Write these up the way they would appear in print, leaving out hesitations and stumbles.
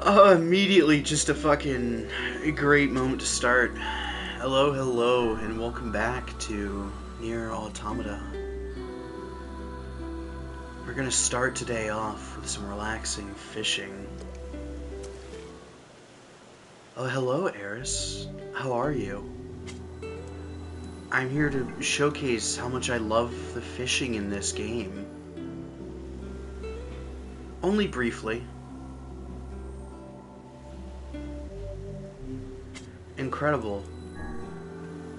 Immediately just a fucking great moment to start. Hello, hello, and welcome back to Nier Automata. We're gonna start today off with some relaxing fishing. Oh, hello, Eris. How are you? I'm here to showcase how much I love the fishing in this game. Only briefly. Incredible.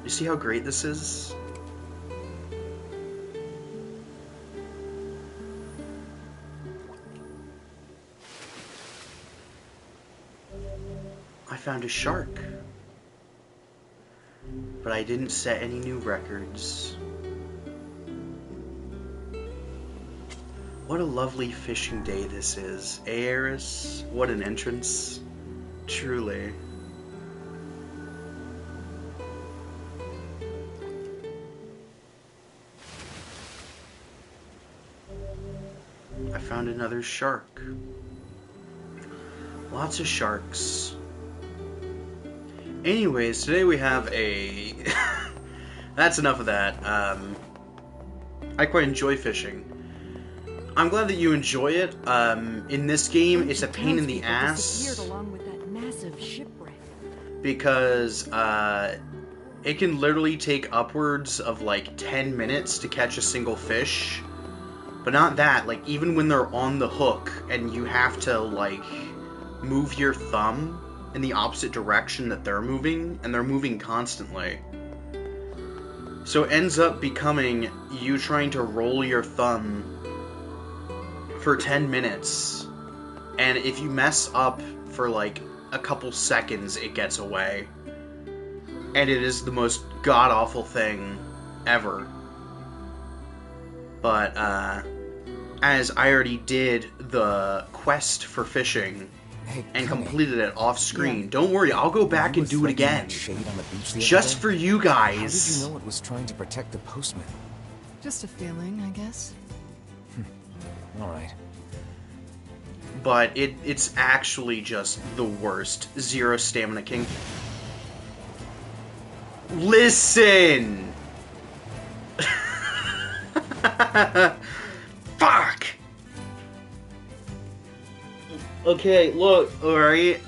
You see how great this is? I found a shark. But I didn't set any new records. What a lovely fishing day this is. Eris, what an entrance. Truly. I found another shark. Lots of sharks. Anyways, today we have a... That's enough of that. I quite enjoy fishing. I'm glad that you enjoy it. In this game, it's a pain in the ass. Along with that massive shipwreck. Because it can literally take upwards of like 10 minutes to catch a single fish. But not that, like even when they're on the hook and you have to like move your thumb in the opposite direction that they're moving, and they're moving constantly. So it ends up becoming you trying to roll your thumb for 10 minutes, and if you mess up for like a couple seconds, it gets away. And it is the most god-awful thing ever. But, as I already did the quest for fishing and completed it off screen. Yeah. Don't worry, I'll go back and do it again. Just for you guys. How did you know it was trying to protect the postman? Just a feeling, I guess. Alright. But it's actually just the worst. 0 stamina king. Listen! Fuck! Okay, look, alright?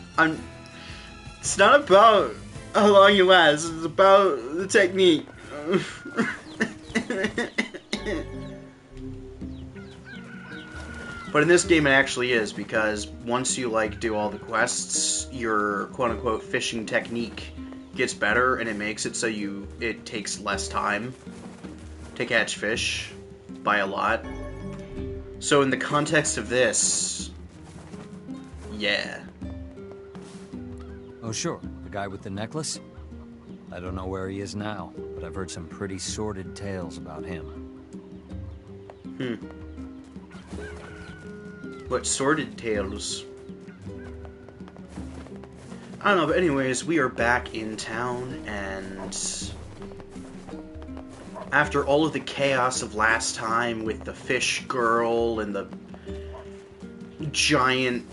It's not about how long you last, it's about the technique. But in this game it actually is, because once you like do all the quests, your quote-unquote fishing technique gets better, and it makes it so it takes less time to catch fish by a lot. So in the context of this, yeah. Oh sure, the guy with the necklace? I don't know where he is now, but I've heard some pretty sordid tales about him. What sordid tales? I don't know, but anyways, we are back in town, and after all of the chaos of last time with the fish girl and the giant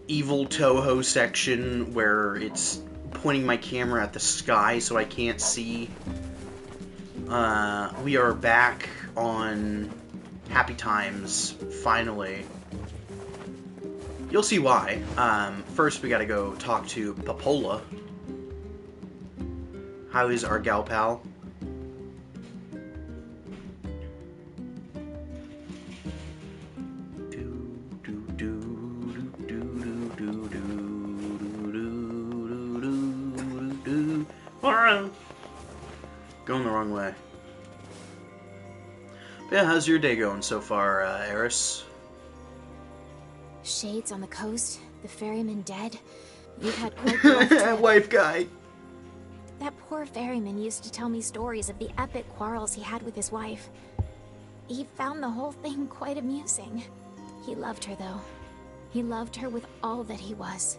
evil Toho section where it's pointing my camera at the sky so I can't see, we are back on happy times, finally. You'll see why. First we gotta go talk to Popola. How is our gal pal? Going the wrong way. But yeah, how's your day going so far, Eris? Shades on the coast, the ferryman dead. You've had quite the life trip. Wife guy. That poor ferryman used to tell me stories of the epic quarrels he had with his wife. He found the whole thing quite amusing. He loved her, though. He loved her with all that he was.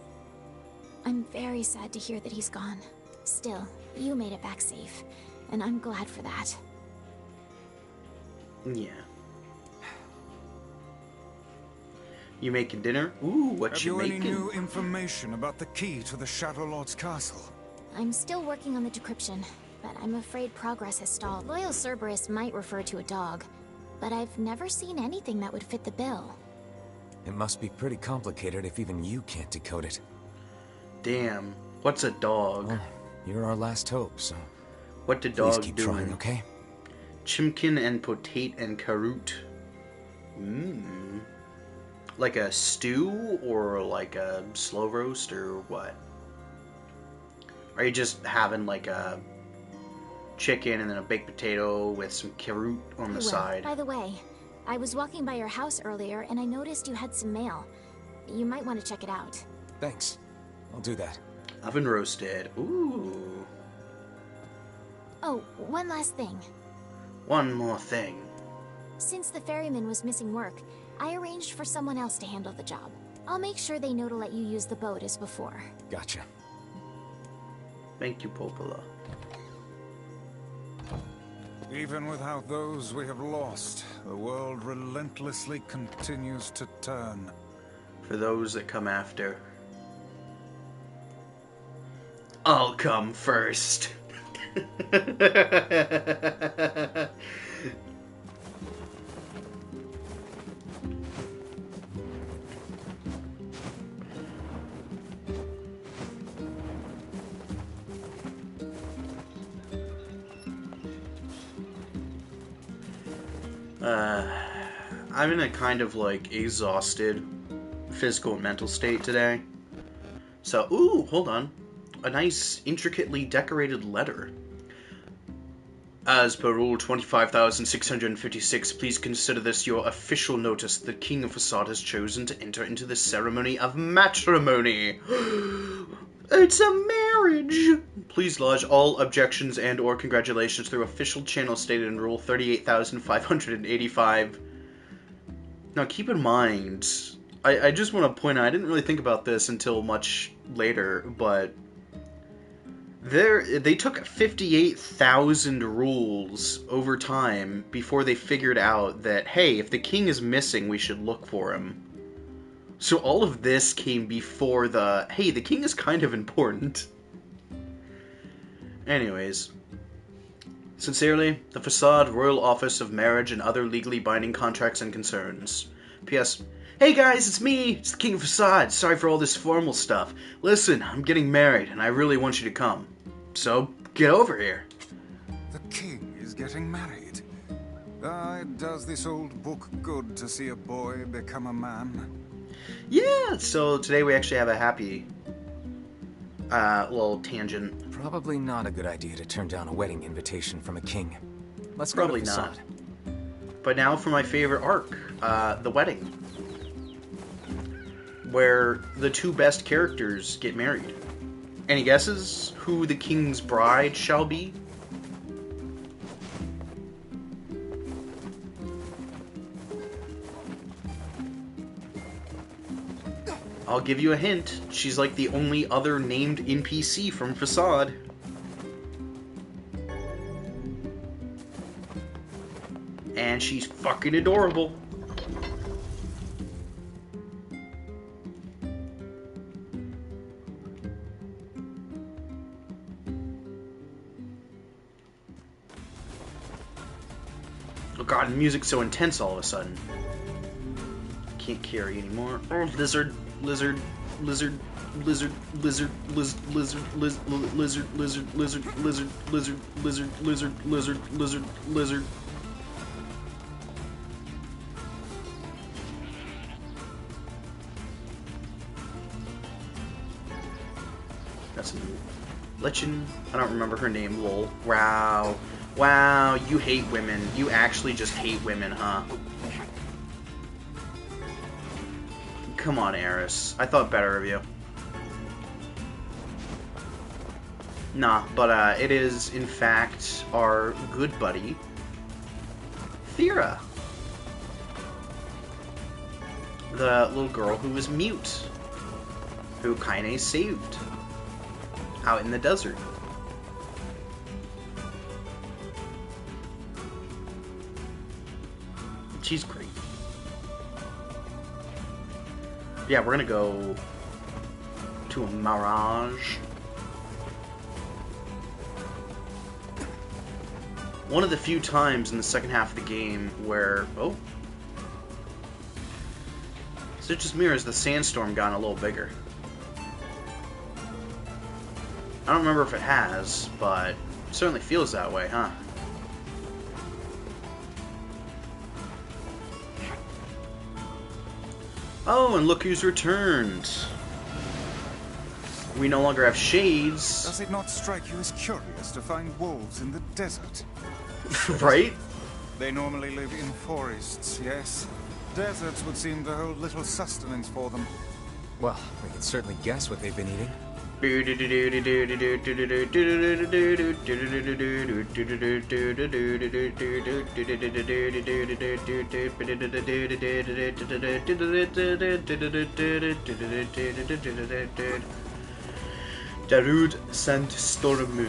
I'm very sad to hear that he's gone. Still, you made it back safe, and I'm glad for that. Yeah. You making dinner? Ooh, what Have you you any making? new information about the key to the Shadow Lord's castle? I'm still working on the decryption, but I'm afraid progress has stalled. Loyal Cerberus might refer to a dog, but I've never seen anything that would fit the bill. It must be pretty complicated if even you can't decode it. Damn. What's a dog? Well, you're our last hope, so What did please dog keep do? trying, okay? Chimkin and potate and carrot. Mmm. Like a stew or like a slow roast or what? Are you just having like a chicken and then a baked potato with some carrot on the side? By the way, I was walking by your house earlier and I noticed you had some mail. You might want to check it out. Thanks. I'll do that. Oven roasted. Ooh. Oh, one last thing. One more thing. Since the ferryman was missing work, I arranged for someone else to handle the job. I'll make sure they know to let you use the boat as before. Gotcha. Thank you, Popola. Even without those we have lost, the world relentlessly continues to turn. For those that come after, I'll come first. I'm in a kind of like exhausted physical and mental state today. So, ooh, hold on. A nice, intricately decorated letter. As per Rule 25,656, please consider this your official notice that the King of Facade has chosen to enter into the ceremony of matrimony. It's a marriage! Please lodge all objections and or congratulations through official channel stated in Rule 38,585. Now keep in mind, I just want to point out, I didn't really think about this until much later, but they took 58,000 rules over time before they figured out that, hey, if the king is missing, we should look for him. So all of this came before the, hey, the king is kind of important. Anyways. Sincerely, the Facade Royal Office of Marriage and Other Legally Binding Contracts and Concerns. P.S. Hey guys, it's me! It's the King of Facade! Sorry for all this formal stuff. Listen, I'm getting married, and I really want you to come. So, get over here. The king is getting married. It does this old book good to see a boy become a man. Yeah, so today we actually have a happy little tangent. Probably not a good idea to turn down a wedding invitation from a king. Let's Probably go to not. Facade. But now for my favorite arc, the wedding. Where the two best characters get married. Any guesses who the king's bride shall be? I'll give you a hint. She's like the only other named NPC from Facade. And she's fucking adorable. Oh god, the music's so intense all of a sudden. Can't carry anymore. Oh, lizard, lizard, lizard, lizard, lizard, lizard, lizard, lizard, lizard, lizard, lizard, lizard, lizard, lizard, lizard, lizard, lizard. That's a Lichen. I don't remember her name. Lol. Wow. Wow, you hate women. You actually just hate women, huh? Come on, Eris. I thought better of you. Nah, but it is, in fact, our good buddy, Thera. The little girl who was mute. Who Kaine saved. Out in the desert. She's great. Yeah, we're gonna go to a Mirage. One of the few times in the second half of the game where... Oh. So it just mirrors the sandstorm gotten a little bigger. I don't remember if it has, but it certainly feels that way, huh? Oh, and look who's returned. We no longer have shades. Does it not strike you as curious to find wolves in the desert? Right? They normally live in forests, yes. Deserts would seem to hold little sustenance for them. Well, we can certainly guess what they've been eating. Darude Sandstorm.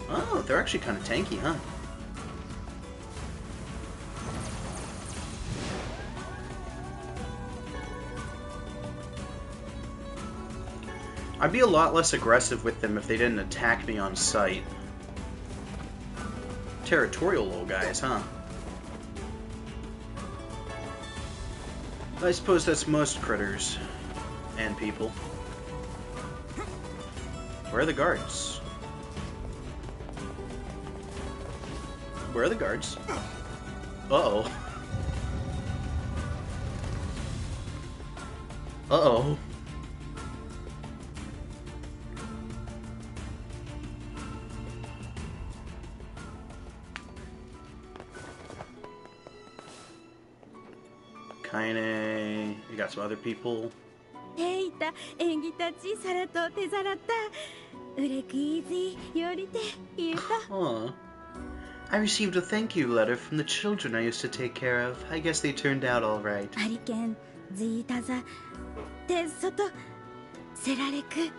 Oh, they're actually kind of tanky, huh? I'd be a lot less aggressive with them if they didn't attack me on sight. Territorial little guys, huh? I suppose that's most critters. And people. Where are the guards? Where are the guards? Uh-oh. Uh-oh. Kaine, you got some other people. Hey, ta engi tachi sarato te zarata. Urekizi yorite yuta. Huh. I received a thank you letter from the children I used to take care of. I guess they turned out all right. Ariken zitaza te soto serareku.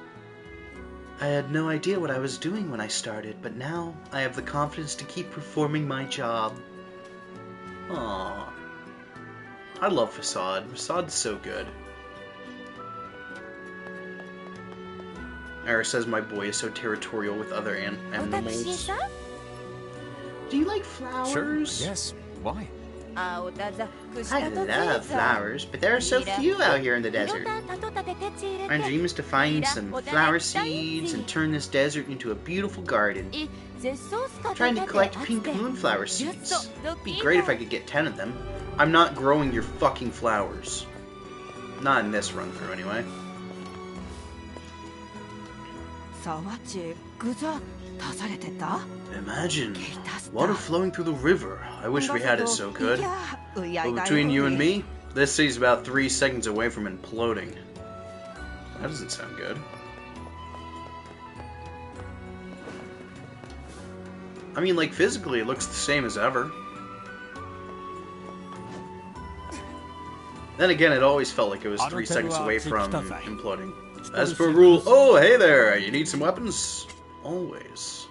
I had no idea what I was doing when I started, but now I have the confidence to keep performing my job. Aww. I love Facade. Facade's so good. Era says my boy is so territorial with other animals. Do you like flowers? Sure, yes. Why? I love flowers, but there are so few out here in the desert. My dream is to find some flower seeds and turn this desert into a beautiful garden. I'm trying to collect pink moonflower seeds. It'd be great if I could get 10 of them. I'm not growing your fucking flowers. Not in this run through, anyway. Imagine water flowing through the river. I wish we had it so good. But between you and me, this city's about 3 seconds away from imploding. That doesn't sound good. I mean, like, physically it looks the same as ever. Then again, it always felt like it was 3 seconds away from imploding. As per rule, oh, hey there, you need some weapons? Always.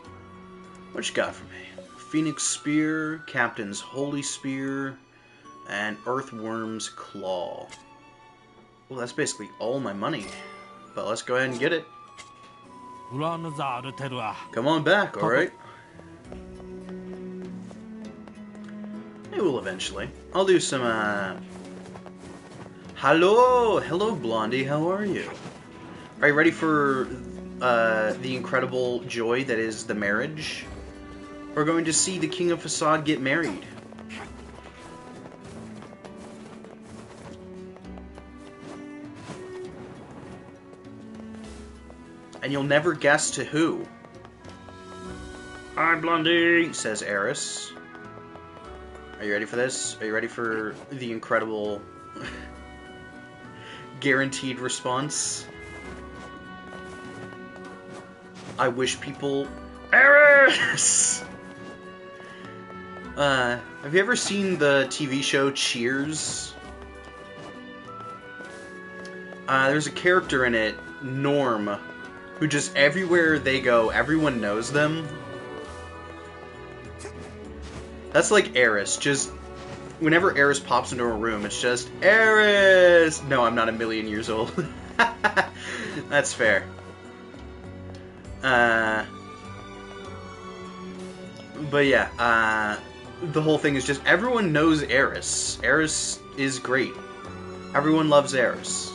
What you got for me? Phoenix Spear, Captain's Holy Spear, and Earthworm's Claw. Well, that's basically all my money. But let's go ahead and get it. Come on back, alright? Maybe we'll eventually. I'll do some, Hello, Blondie, how are you? Are you ready for, the incredible joy that is the marriage? We're going to see the King of Facade get married. And you'll never guess to who. I'm Blondie, says Eris. Are you ready for this? Are you ready for the incredible guaranteed response? I wish people... Eris! Have you ever seen the TV show Cheers? There's a character in it, Norm, who just everywhere they go, everyone knows them. That's like Eris. Just whenever Eris pops into a room, it's just Eris. No, I'm not a million years old. That's fair. But yeah, the whole thing is just everyone knows Eris. Eris is great. Everyone loves Eris.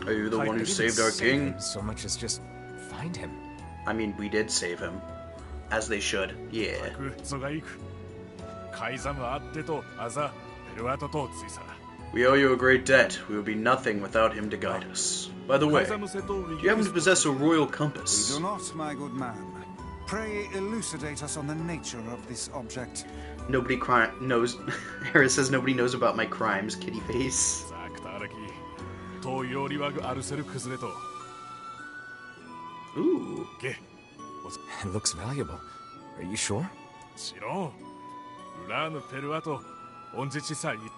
Are you the one who saved our king? So much as just find him. I mean, we did save him. As they should. Yeah. We owe you a great debt. We would be nothing without him to guide us. By the way, do you happen to possess a royal compass? We do not, my good man. Pray elucidate us on the nature of this object. Nobody knows. Eris says nobody knows about my crimes, kitty face. Ooh. It looks valuable. Are you sure?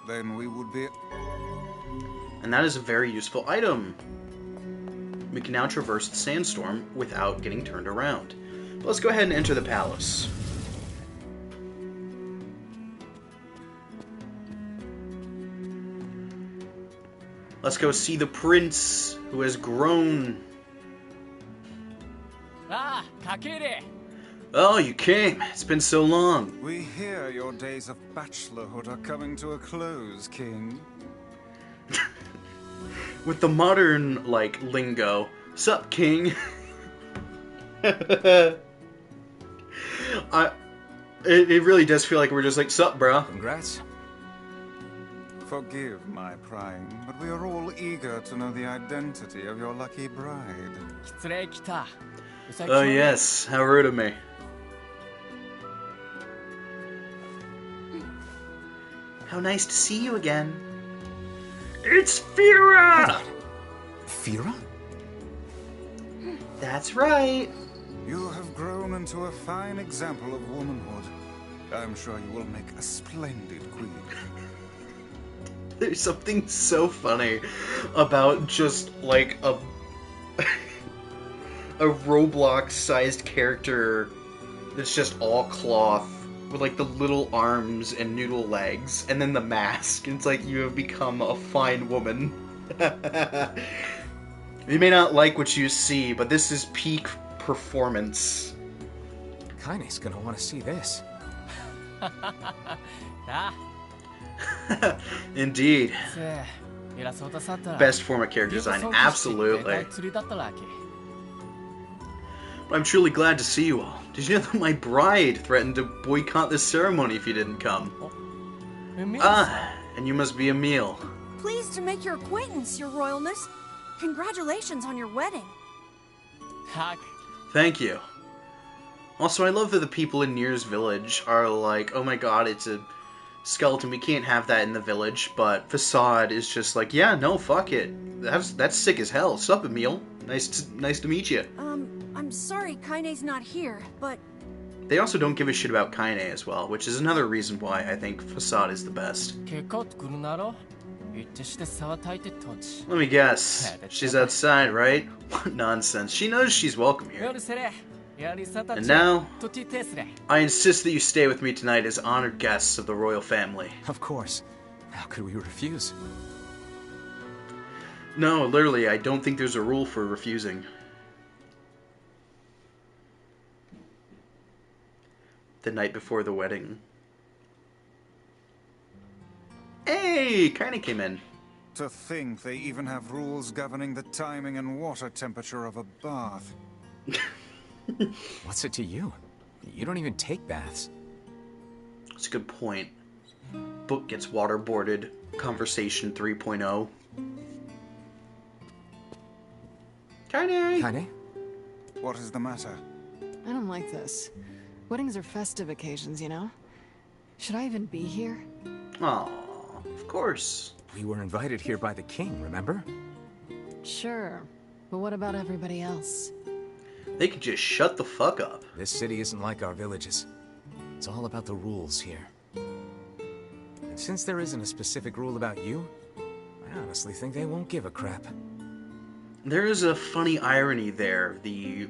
Then we would be... And that is a very useful item. We can now traverse the sandstorm without getting turned around. But let's go ahead and enter the palace. Let's go see the prince who has grown. Ah, Kakere! Oh, you came. It's been so long. We hear your days of bachelorhood are coming to a close, King. With the modern, like, lingo. Sup, king? It really does feel like we're just like, sup, bro. Congrats. Forgive my prying, but we are all eager to know the identity of your lucky bride. Oh yes, how rude of me. How nice to see you again. It's Fira! Fira? That's right. You have grown into a fine example of womanhood. I'm sure you will make a splendid queen. There's something so funny about just like a Roblox-sized character that's just all cloth with like the little arms and noodle legs, and then the mask. It's like you have become a fine woman. You may not like what you see, but this is peak performance. Kaine's gonna want to see this. Indeed. Best form of character design, absolutely. I'm truly glad to see you all. Did you know that my bride threatened to boycott this ceremony if you didn't come? Ah, and you must be Emil. Pleased to make your acquaintance, your royalness. Congratulations on your wedding. Thank you. Also, I love that the people in Nier's village are like, oh my god, it's a skeleton, we can't have that in the village, but Facade is just like, yeah, no, fuck it. That's sick as hell. Sup, Emil? Nice to meet you. I'm sorry Kaine's not here, but... They also don't give a shit about Kaine as well, which is another reason why I think Facade is the best. Let me guess. She's outside, right? What nonsense. She knows she's welcome here. And now, I insist that you stay with me tonight as honored guests of the royal family. Of course. How could we refuse? No, literally, I don't think there's a rule for refusing. The night before the wedding. Hey, Kaine came in. To think they even have rules governing the timing and water temperature of a bath. What's it to you? You don't even take baths. That's a good point. Book gets waterboarded. Conversation 3.0. Kaine! Kaine? What is the matter? I don't like this. Weddings are festive occasions, you know? Should I even be here? Aw, of course. We were invited here by the king, remember? Sure. But what about everybody else? They could just shut the fuck up. This city isn't like our villages. It's all about the rules here. And since there isn't a specific rule about you, I honestly think they won't give a crap. There is a funny irony there. The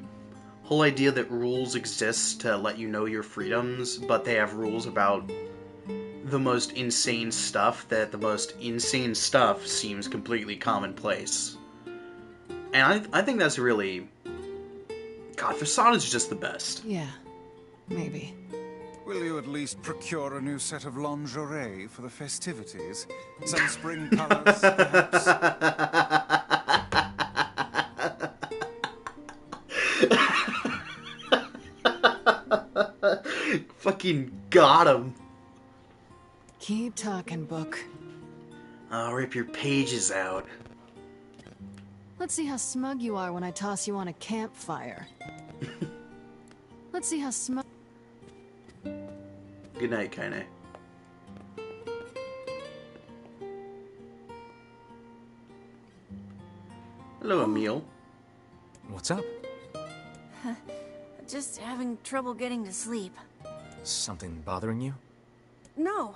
whole idea that rules exist to let you know your freedoms, but they have rules about the most insane stuff, that the most insane stuff seems completely commonplace. And I think that's really... God, Fasada's just the best. Yeah, maybe. Will you at least procure a new set of lingerie for the festivities? Some spring colors, perhaps? Fucking got him. Keep talking, book. I'll rip your pages out. Let's see how smug you are when I toss you on a campfire. Let's see how smug... Good night, Kaine. Hello, Emil. What's up? Just having trouble getting to sleep. Something bothering you? No,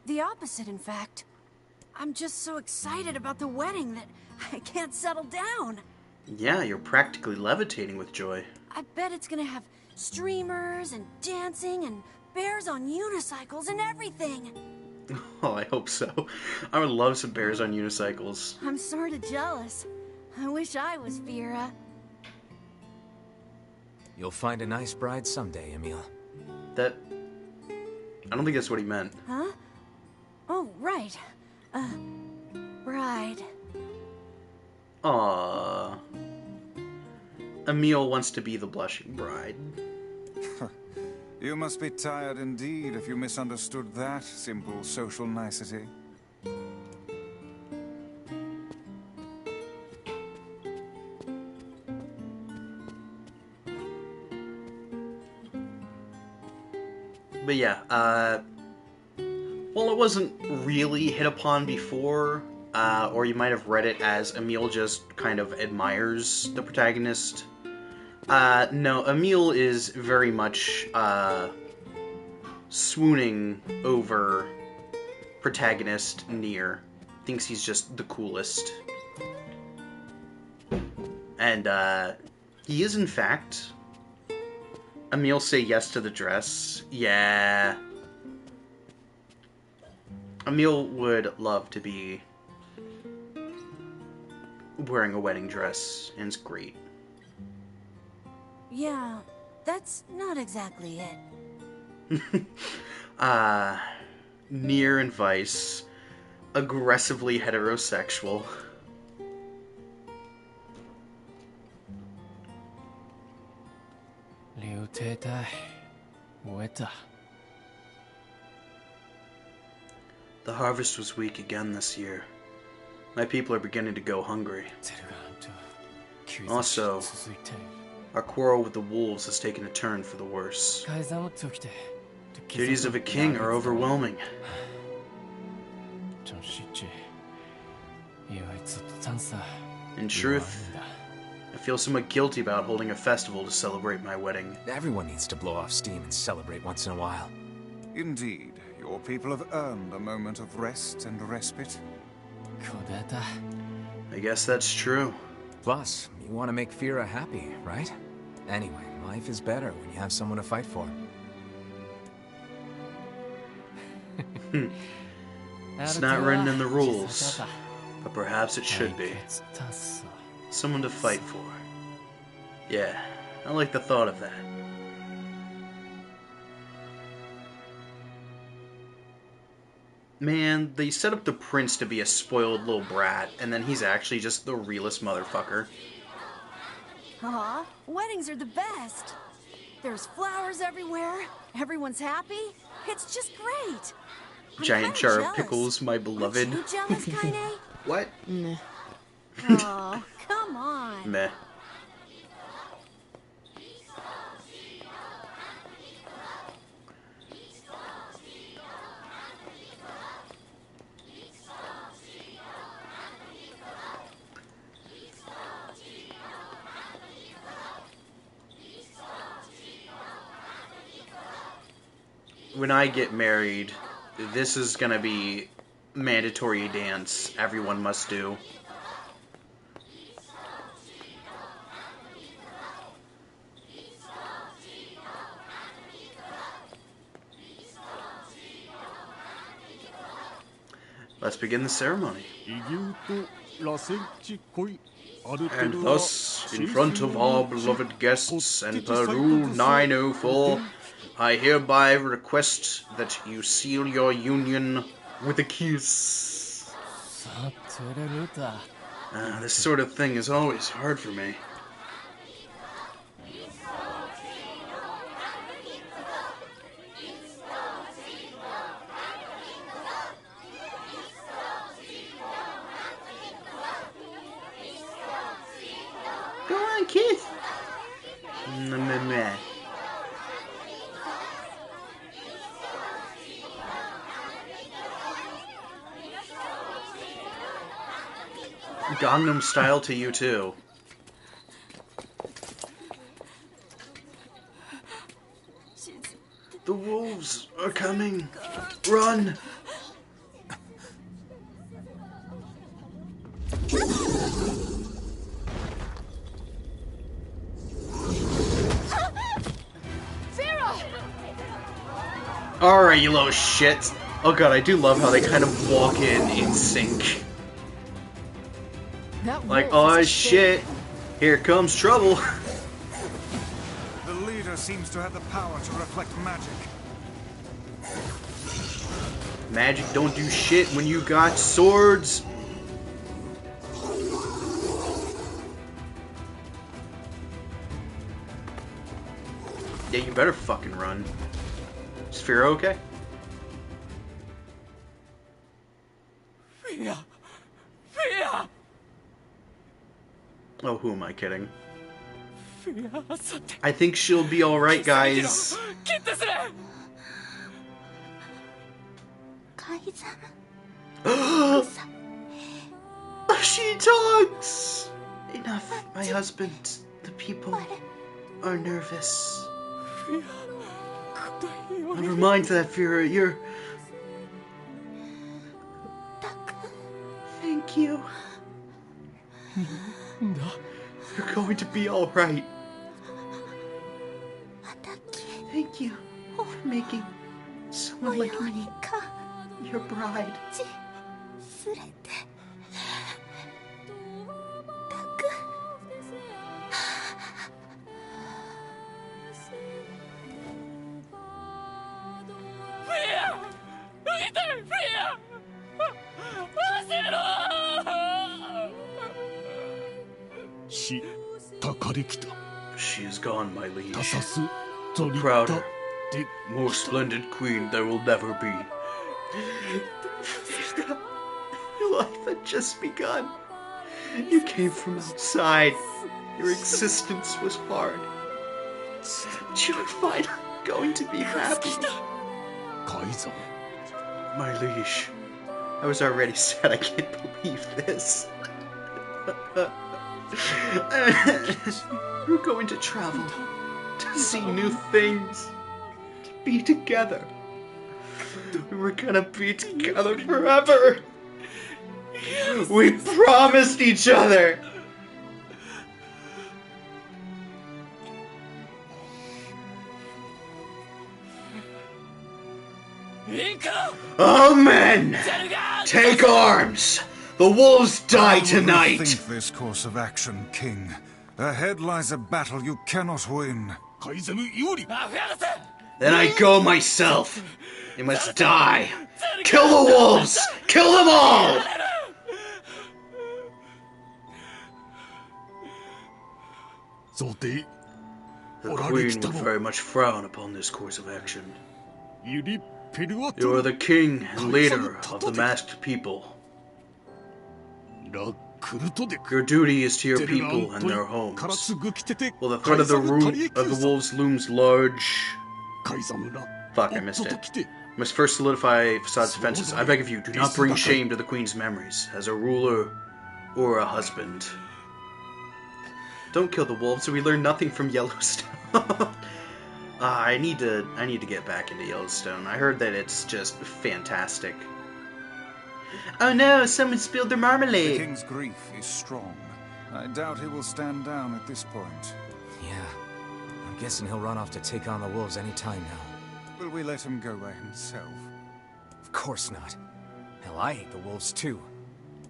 the opposite, in fact. I'm just so excited about the wedding that I can't settle down. Yeah, you're practically levitating with joy. I bet it's gonna have streamers and dancing and bears on unicycles and everything. Oh, I hope so. I would love some bears on unicycles. I'm sorta jealous. I wish I was Vera. You'll find a nice bride someday, Emil. That... I don't think that's what he meant. Huh? Oh, right. Bride. Aww. Emil wants to be the blushing bride. You must be tired indeed if you misunderstood that simple social nicety. But yeah, well, it wasn't really hit upon before, or you might have read it as Emil just kind of admires the protagonist. No, Emil is very much, swooning over protagonist Nier. Thinks he's just the coolest. And, he is in fact... Emil say yes to the dress. Yeah. Emil would love to be wearing a wedding dress, and it's great. Yeah, that's not exactly it. Nier and Vice, aggressively heterosexual. The harvest was weak again this year. My people are beginning to go hungry. Also, our quarrel with the wolves has taken a turn for the worse. Duties of a king are overwhelming. In truth, I feel somewhat guilty about holding a festival to celebrate my wedding. Everyone needs to blow off steam and celebrate once in a while. Indeed, your people have earned a moment of rest and respite. I guess that's true. Plus, you want to make Fira happy, right? Anyway, life is better when you have someone to fight for. It's not written in the rules, but perhaps it should be. Someone to fight for. Yeah, I like the thought of that. Man, they set up the prince to be a spoiled little brat, and then he's actually just the realest motherfucker. Aw, weddings are the best. There's flowers everywhere. Everyone's happy. It's just great. I'm Giant kinda jar of jealous. pickles, my beloved. Aren't you jealous, Kaine? What? Nah. Oh, come on. Meh. When I get married, this is gonna be mandatory dance everyone must do. Let's begin the ceremony. And thus, in front of our beloved guests and per Rule 904, I hereby request that you seal your union with a kiss. This sort of thing is always hard for me. Go on, kiss. Gangnam Style to you too. The wolves are coming. Run! Alright, you little shits. Oh god, I do love how they kind of walk in sync. Like, oh shit, here comes trouble. The leader seems to have the power to reflect magic. Magic don't do shit when you got swords. Yeah, you better fucking run. Is Fira okay? Fira! Oh, who am I kidding? I think she'll be alright, guys. She talks! Enough, my husband. The people are nervous. Never mind that, Fira. You're... Thank you. You're going to be alright. Thank you for making someone like me your bride. She is gone, my liege. Prouder, more splendid queen there will never be. Your life had just begun. You came from outside. Your existence was hard. But you were finally going to be happy. My liege, I was already sad. I can't believe this. We're going to travel, to see new things, to be together. We're gonna be together forever. We promised each other. Oh, men! Take arms! The wolves die tonight! Rethink this course of action, King. Ahead lies a battle you cannot win. Then I go myself. They must die. Kill the wolves! Kill them all! The Queen would very much frown upon this course of action. You are the king and leader of the masked people. Your duty is to your people and their homes. While the threat of the wolves looms large... Fuck, I missed it. Must first solidify Facade's defenses. I beg of you, do not bring shame to the Queen's memories, as a ruler or a husband. Don't kill the wolves, so we learn nothing from Yellowstone. I need to get back into Yellowstone. I heard that it's just fantastic. Oh no, someone spilled their marmalade. The king's grief is strong. I doubt he will stand down at this point. Yeah, I'm guessing he'll run off to take on the wolves any time now. Will we let him go by himself? Of course not. Hell, I hate the wolves too.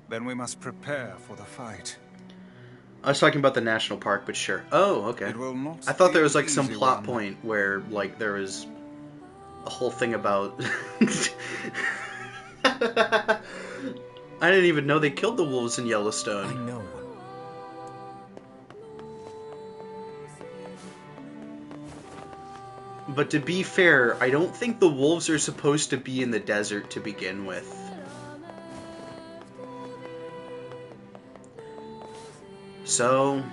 Then we must prepare for the fight. I was talking about the national park, but sure. Oh, okay. It will not I thought be there was an like some easy plot one. point where like there was a whole thing about. I didn't even know they killed the wolves in I Yellowstone. know. But to be fair, I don't think the wolves are supposed to be in the desert to begin with. So,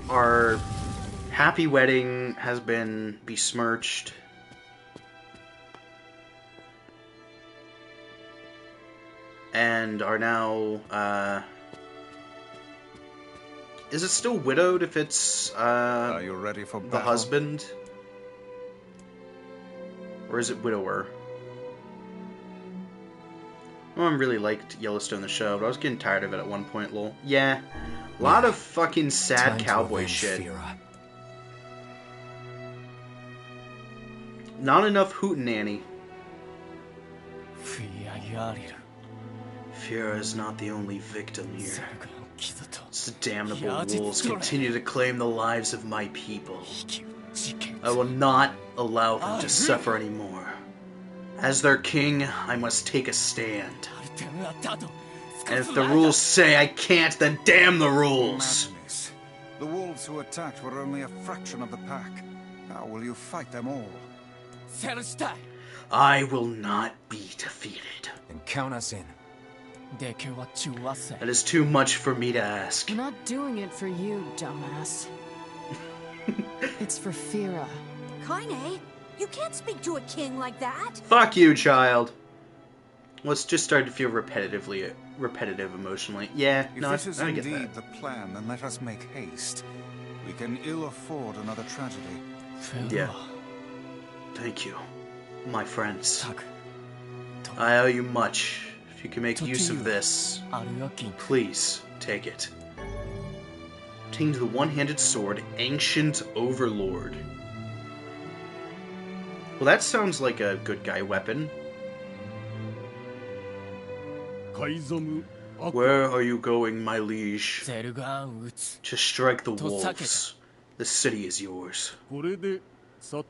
our happy wedding has been besmirched. And are now, is it still widowed if it's, Are you ready for the battle? husband? Or is it widower? Well, I really liked Yellowstone the show, but I was getting tired of it at one point, lol. Yeah. A lot of fucking sad Time to cowboy avenge shit. Fira. Not enough hootenanny. Fira is not the only victim here. These damnable wolves continue to claim the lives of my people. I will not allow them to suffer anymore. As their king, I must take a stand. And if the rules say I can't, then damn the rules! Madness. The wolves who attacked were only a fraction of the pack. How will you fight them all? I will not be defeated. Then count us in. That is too much for me to ask. We're not doing it for you, dumbass. It's for Fira. Kaine, you can't speak to a king like that. Fuck you, child. Well, it's just starting to feel repetitive emotionally. Yeah, If no, this is I get indeed that. the plan, then let us make haste. We can ill afford another tragedy. Yeah. Thank you, my friends. I owe you much. If you can make use of this, please take it. Obtained the one-handed sword, Ancient Overlord. Well, that sounds like a good guy weapon. Where are you going, my liege? To strike the wolves. The city is yours.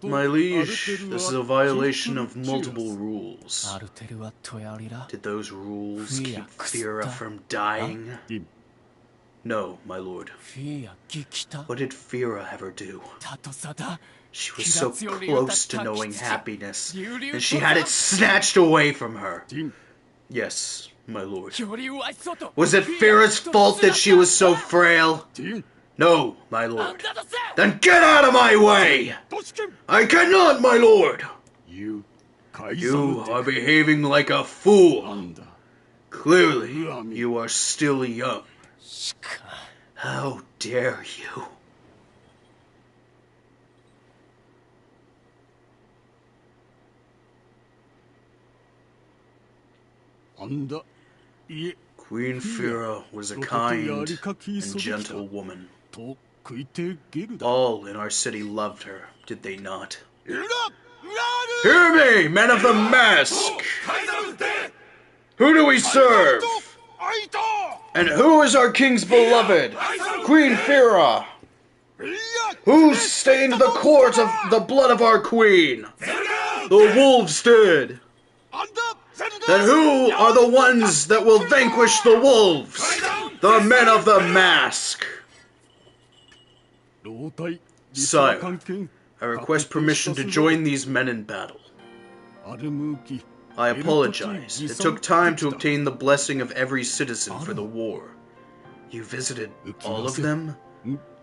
My liege, this is a violation of multiple rules. Did those rules keep Fira from dying? No, my lord. What did Fira ever do? She was so close to knowing happiness, and she had it snatched away from her. Yes, my lord. Was it Fira's fault that she was so frail? No, my lord. Then get out of my way! I cannot, my lord! You are behaving like a fool. Clearly, you are still young. How dare you? Queen Fira was a kind and gentle woman. All in our city loved her, did they not? Hear me, men of the mask! Who do we serve? And who is our king's beloved? Queen Fira! Who stained the court of the blood of our queen? The wolves did. Then who are the ones that will vanquish the wolves? The men of the mask! Sire, I request permission to join these men in battle. I apologize. It took time to obtain the blessing of every citizen for the war. You visited all of them?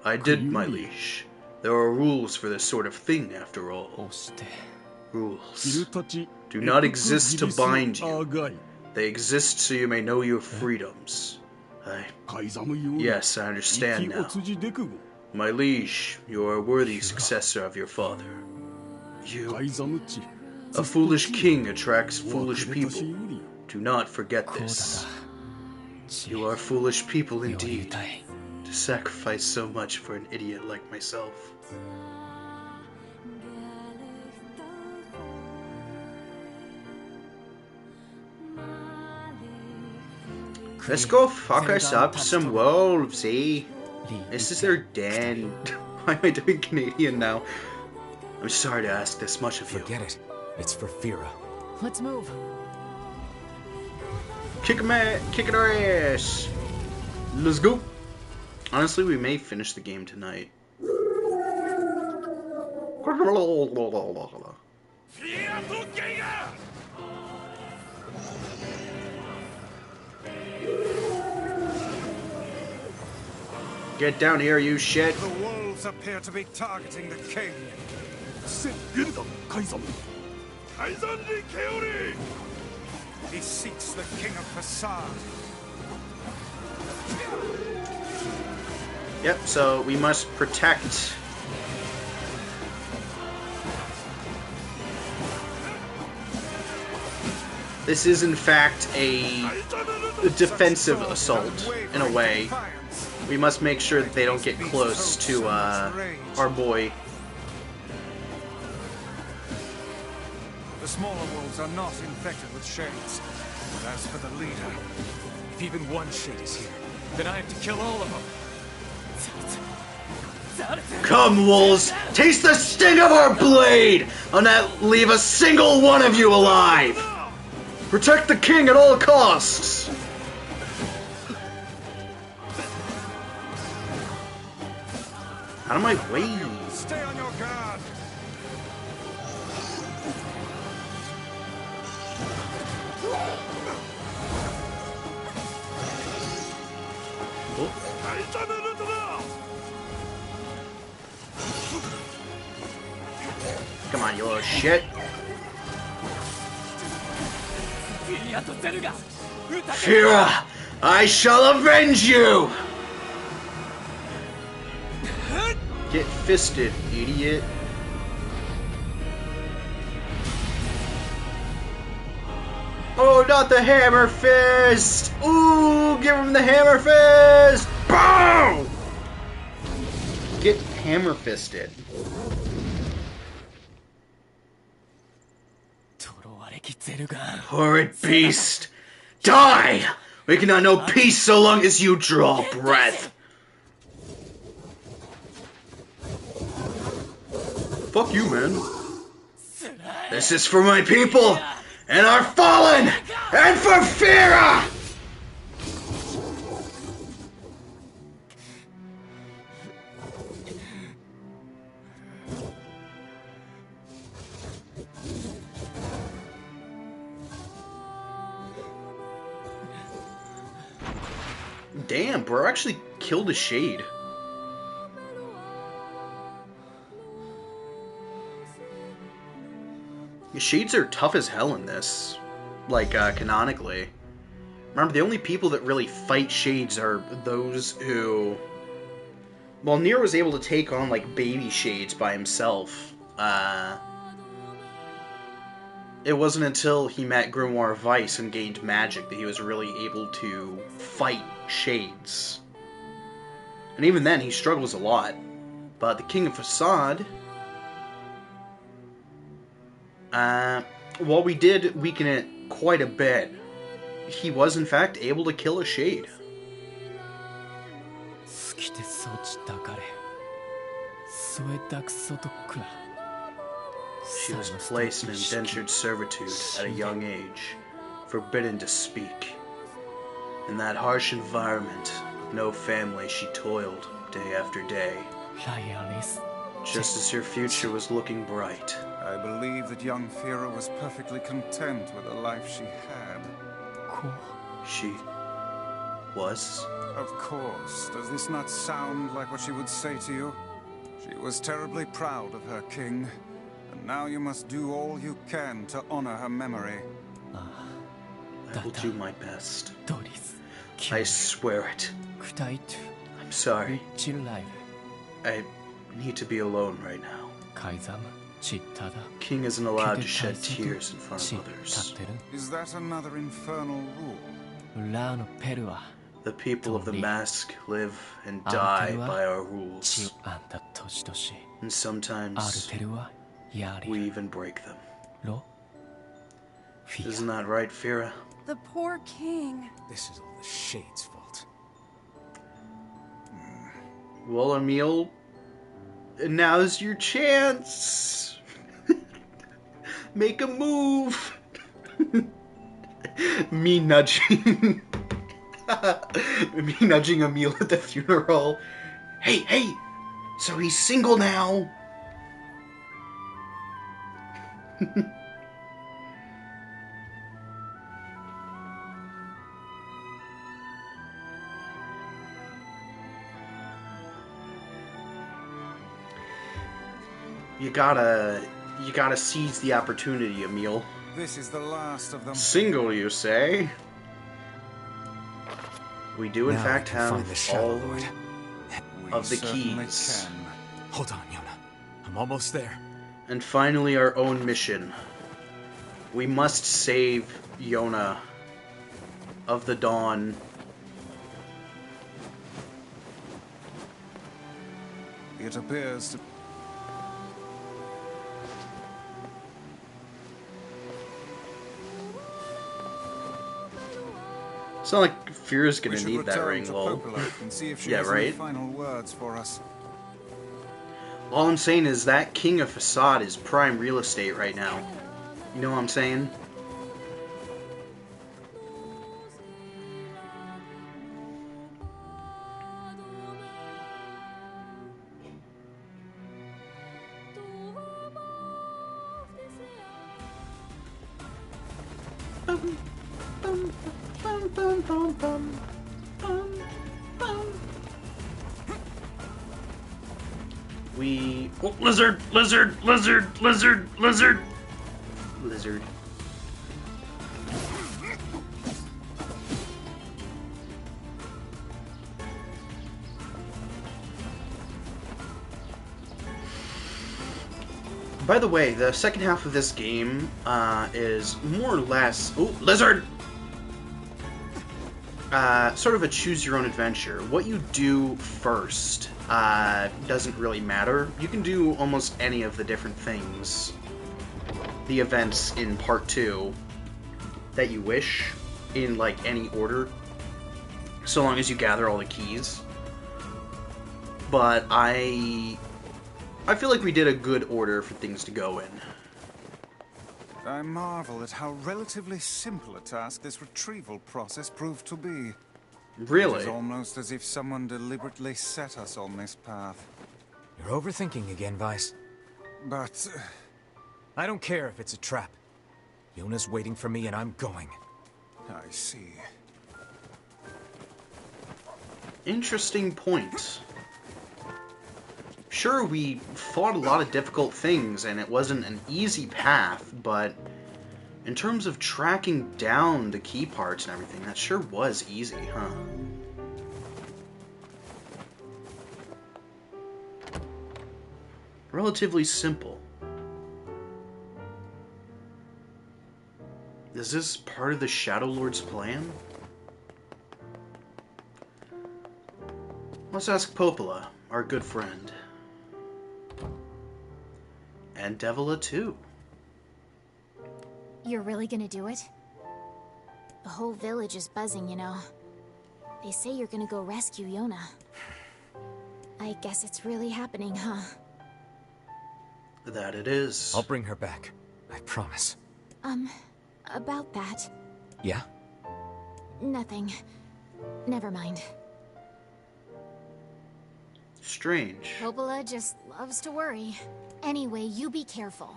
I did, my liege. There are rules for this sort of thing, after all. Rules do not exist to bind you. They exist so you may know your freedoms. Yes, I understand now. My liege, you are a worthy successor of your father. A foolish king attracts foolish people. Do not forget this. You are foolish people indeed, to sacrifice so much for an idiot like myself. Let's go fuck us up some wolves, eh? This is their den. Why am I doing Canadian now? I'm sorry to ask this much of you. Forget it. It's for Fira. Let's move. Kicking our ass. Let's go. Honestly, we may finish the game tonight. Get down here, you shit. The wolves appear to be targeting the king. He seeks the king of Facade. Yep, so we must protect. This is in fact a defensive assault, in a way. We must make sure that they don't get close to our boy. The smaller wolves are not infected with shades. But as for the leader, If even one shade is here, then I have to kill all of them. Come, wolves! Taste the sting of our blade! I'll not leave a single one of you alive! Protect the king at all costs! Out of my way! stay on your guard. Come on, you little shit. Fira, I shall avenge you! Get fisted, idiot. Oh, not the hammer fist! Ooh, give him the hammer fist! Boom! Get hammer fisted. Horrid beast! Die! We cannot know peace so long as you draw breath. Fuck you, man. This is for my people, and our fallen, and for Fira! Damn, bro actually killed a shade. The shades are tough as hell in this. Like, canonically. Remember, the only people that really fight shades are those who... Well, Nier was able to take on, like, baby shades by himself. It wasn't until he met Grimoire Weiss and gained magic that he was really able to fight shades. And even then, he struggles a lot. But the King of Facade... while we did weaken it quite a bit, he was in fact able to kill a shade. She was placed in indentured servitude at a young age, forbidden to speak. In that harsh environment, with no family, she toiled day after day. Just as her future was looking bright. I believe that young Fira was perfectly content with the life she had. She was? Of course. Does this not sound like what she would say to you? She was terribly proud of her king, and now you must do all you can to honor her memory. I will do my best. I swear it. I'm sorry. I need to be alone right now. King isn't allowed to shed tears in front of others. Is that another infernal rule? The people of the Mask live and die by our rules. And sometimes we even break them. Isn't that right, Fira? The poor king. This is all the Shade's fault. Well, Emil, now's your chance. Make a move. Me nudging. Me nudging Emil at the funeral. Hey, hey! So he's single now. You gotta seize the opportunity, Emil. This is the last of them. Single, you say? We do in Now fact I can find have the Shadow all Lord. of the certainly keys. can. Hold on, Yona. I'm almost there. And finally our own mission. We must save Yona of the Dawn. It appears to... It's not like Fear's We gonna should need that return ring, to lol. Popola and see if she Yeah, has any right? final words for us. All I'm saying is that King of Facade is prime real estate right now. You know what I'm saying? Oh, lizard! Lizard! Lizard! Lizard! Lizard! Lizard. By the way, the second half of this game is more or less... Oh, lizard! Sort of a choose-your-own-adventure. What you do first doesn't really matter. You can do almost any of the different things, the events in Part 2, that you wish, in, like, any order, so long as you gather all the keys. But I feel like we did a good order for things to go in. I marvel at how relatively simple a task this retrieval process proved to be. It Really? is almost as if someone deliberately set us on this path. You're overthinking again, Vice. But... I don't care if it's a trap. Yona's waiting for me and I'm going. I see. Interesting point. Sure, we fought a lot of difficult things, and it wasn't an easy path, but in terms of tracking down the key parts and everything, that sure was easy, huh? Relatively simple. Is this part of the Shadow Lord's plan? Let's ask Popola, our good friend. And Devila, too. You're really gonna do it? The whole village is buzzing, you know. They say you're gonna go rescue Yona. I guess it's really happening, huh? That it is. I'll bring her back. I promise. About that. Yeah? Nothing. Never mind. Strange. Popola just loves to worry. Anyway, you be careful.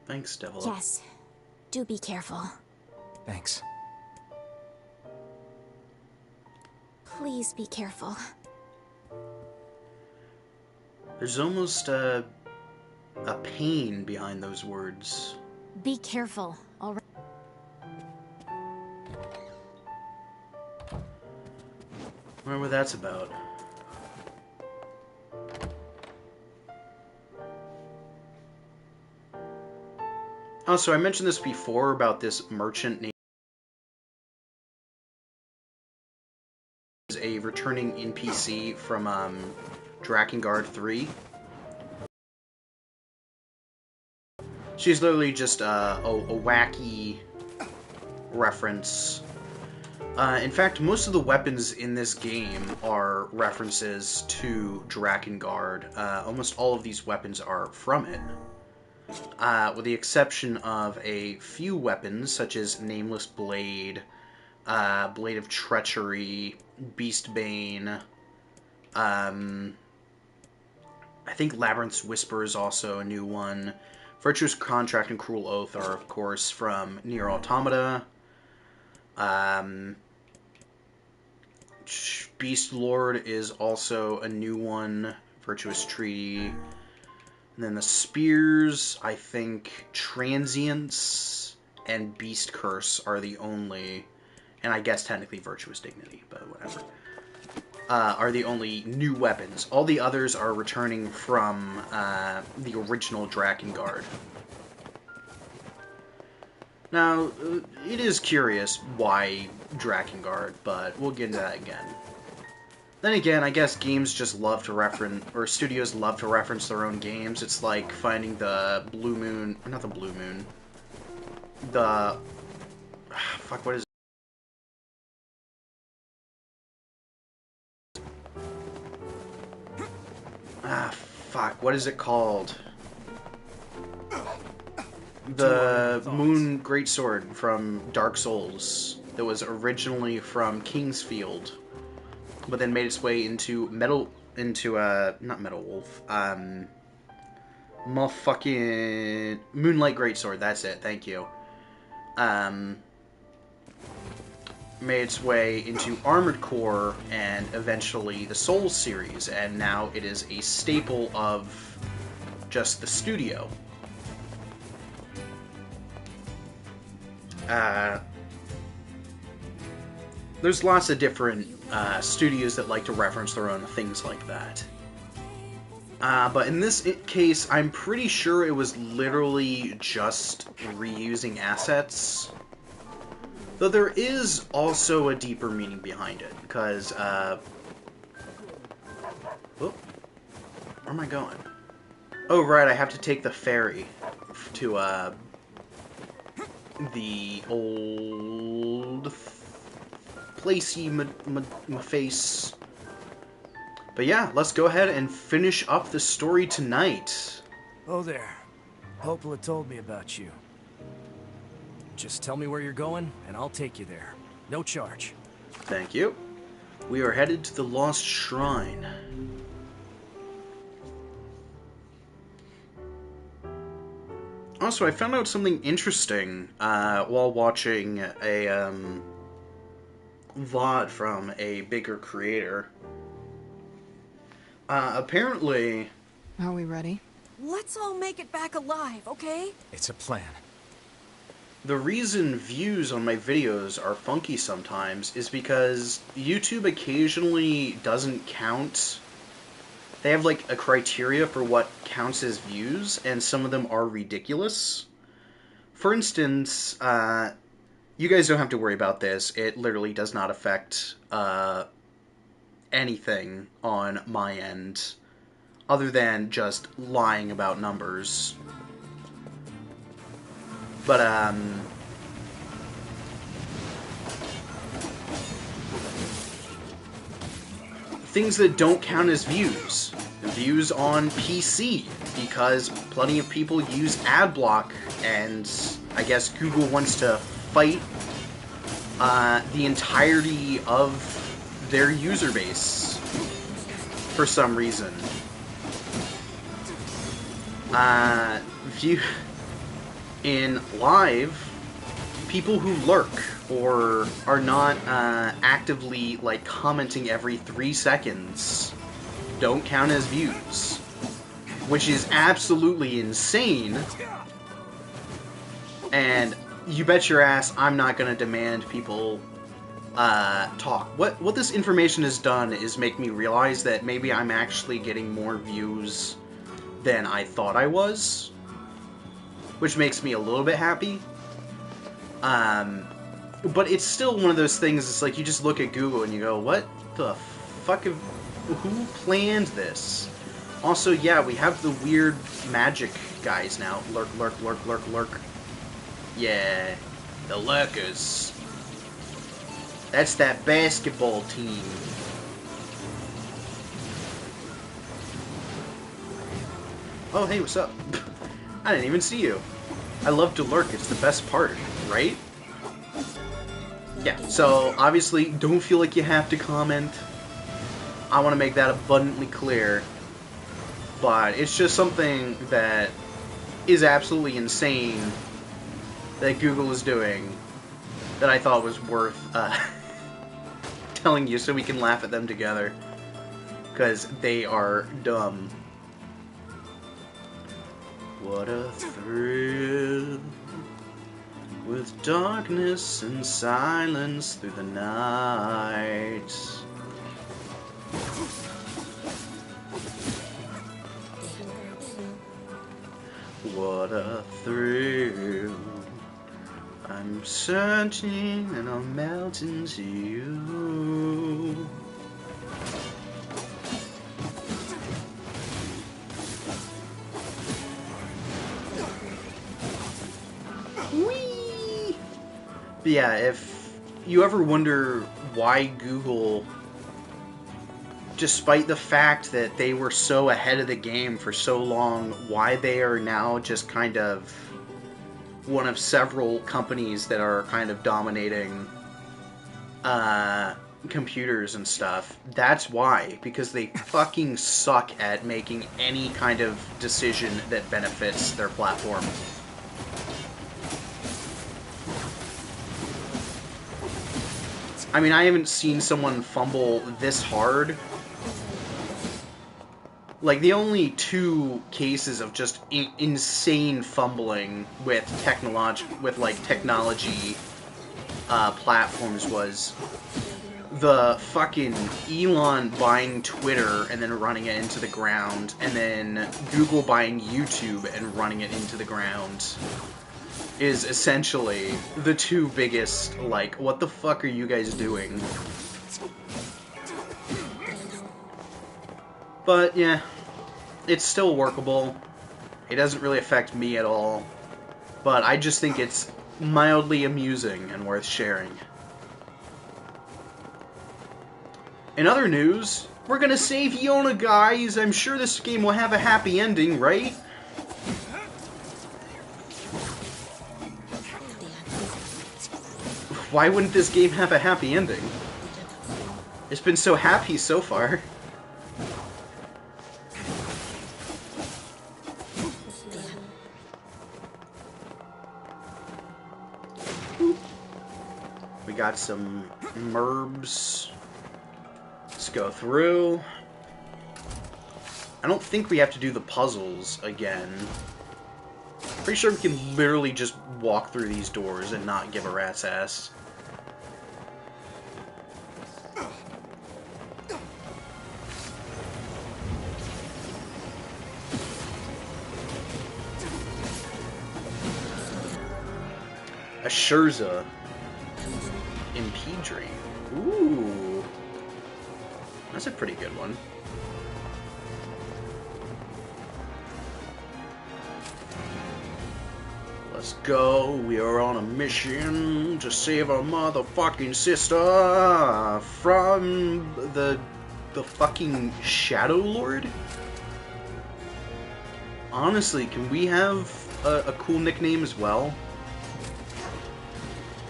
Thanks, Devila. Yes. Do be careful. Thanks. Please be careful. There's almost a pain behind those words. Be careful, alright? Wonder what that's about. Also, I mentioned this before about this merchant named is a returning NPC from Drakengard 3. She's literally just a wacky reference. In fact, most of the weapons in this game are references to Drakengard. Almost all of these weapons are from it. With the exception of a few weapons, such as Nameless Blade, Blade of Treachery, Beastbane, I think Labyrinth's Whisper is also a new one. Virtuous Contract and Cruel Oath are, of course, from Nier Automata. Beast Lord is also a new one. Virtuous Treaty. And then the Spears, I think Transience and Beast Curse are the only, and I guess technically Virtuous Dignity, but whatever, are the only new weapons. All the others are returning from the original Drakengard. Now, it is curious why Drakengard, but we'll get into that again. Then again, I guess games just love to reference, or studios love to reference their own games. It's like finding the Blue Moon, not the Blue Moon, the, fuck, what is it? Fuck, what is it called? The Moon Greatsword from Dark Souls that was originally from Kingsfield, but then made its way into not Metal Wolf, motherfucking Moonlight Greatsword, that's it, thank you. Made its way into Armored Core and eventually the Souls series, and now it is a staple of just the studio. There's lots of different studios that like to reference their own things like that. But in this case, I'm pretty sure it was literally just reusing assets. Though there is also a deeper meaning behind it, because, where am I going? Oh, right, I have to take the ferry to, the old placey face. But yeah, let's go ahead and finish up the story tonight. Oh there. Popola told me about you. Just tell me where you're going, and I'll take you there. No charge. Thank you. We are headed to the Lost Shrine. Also, I found out something interesting while watching a VOD from a bigger creator. Apparently... Are we ready? Let's all make it back alive, okay? It's a plan. The reason views on my videos are funky sometimes is because YouTube occasionally doesn't count. They have like a criteria for what counts as views, and some of them are ridiculous. For instance, you guys don't have to worry about this. It literally does not affect anything on my end, other than just lying about numbers. But, things that don't count as views. Views on PC, because plenty of people use AdBlock, and I guess Google wants to fight the entirety of their user base for some reason. In live, people who lurk or are not actively like commenting every 3 seconds don't count as views, which is absolutely insane. And you bet your ass I'm not going to demand people talk. What this information has done is make me realize that maybe I'm actually getting more views than I thought I was, which makes me a little bit happy. But it's still one of those things, it's like you just look at Google and you go, what the fuck, who planned this? Also, yeah, we have the weird magic guys now. Lurk, lurk, lurk, lurk, lurk. Yeah. The Lurkers. That's that basketball team. Oh, hey, what's up? I didn't even see you. I love to lurk. It's the best part, right? Yeah, so obviously don't feel like you have to comment. I want to make that abundantly clear. But it's just something that is absolutely insane that Google is doing that I thought was worth telling you so we can laugh at them together. Because they are dumb. What a thrill, with darkness and silence through the night. What a thrill, I'm searching and I'm melting to you. Whee! But yeah, if you ever wonder why Google, despite the fact that they were so ahead of the game for so long, why they are now just kind of one of several companies that are kind of dominating computers and stuff, that's why. Because they fucking suck at making any kind of decision that benefits their platform. I mean, I haven't seen someone fumble this hard. Like, the only two cases of just insane fumbling with technology platforms was the fucking Elon buying Twitter and then running it into the ground, and then Google buying YouTube and running it into the ground. Is essentially the two biggest, like, what the fuck are you guys doing? But, yeah, it's still workable. It doesn't really affect me at all. But I just think it's mildly amusing and worth sharing. In other news, we're gonna save Yona, guys! I'm sure this game will have a happy ending, right? Why wouldn't this game have a happy ending? It's been so happy so far. We got some merbs. Let's go through. I don't think we have to do the puzzles again. Pretty sure we can literally just walk through these doors and not give a rat's ass. A Shurza in Pedri. Ooh. That's a pretty good one. Let's go. We are on a mission to save our motherfucking sister from the fucking Shadow Lord. Honestly, can we have a cool nickname as well?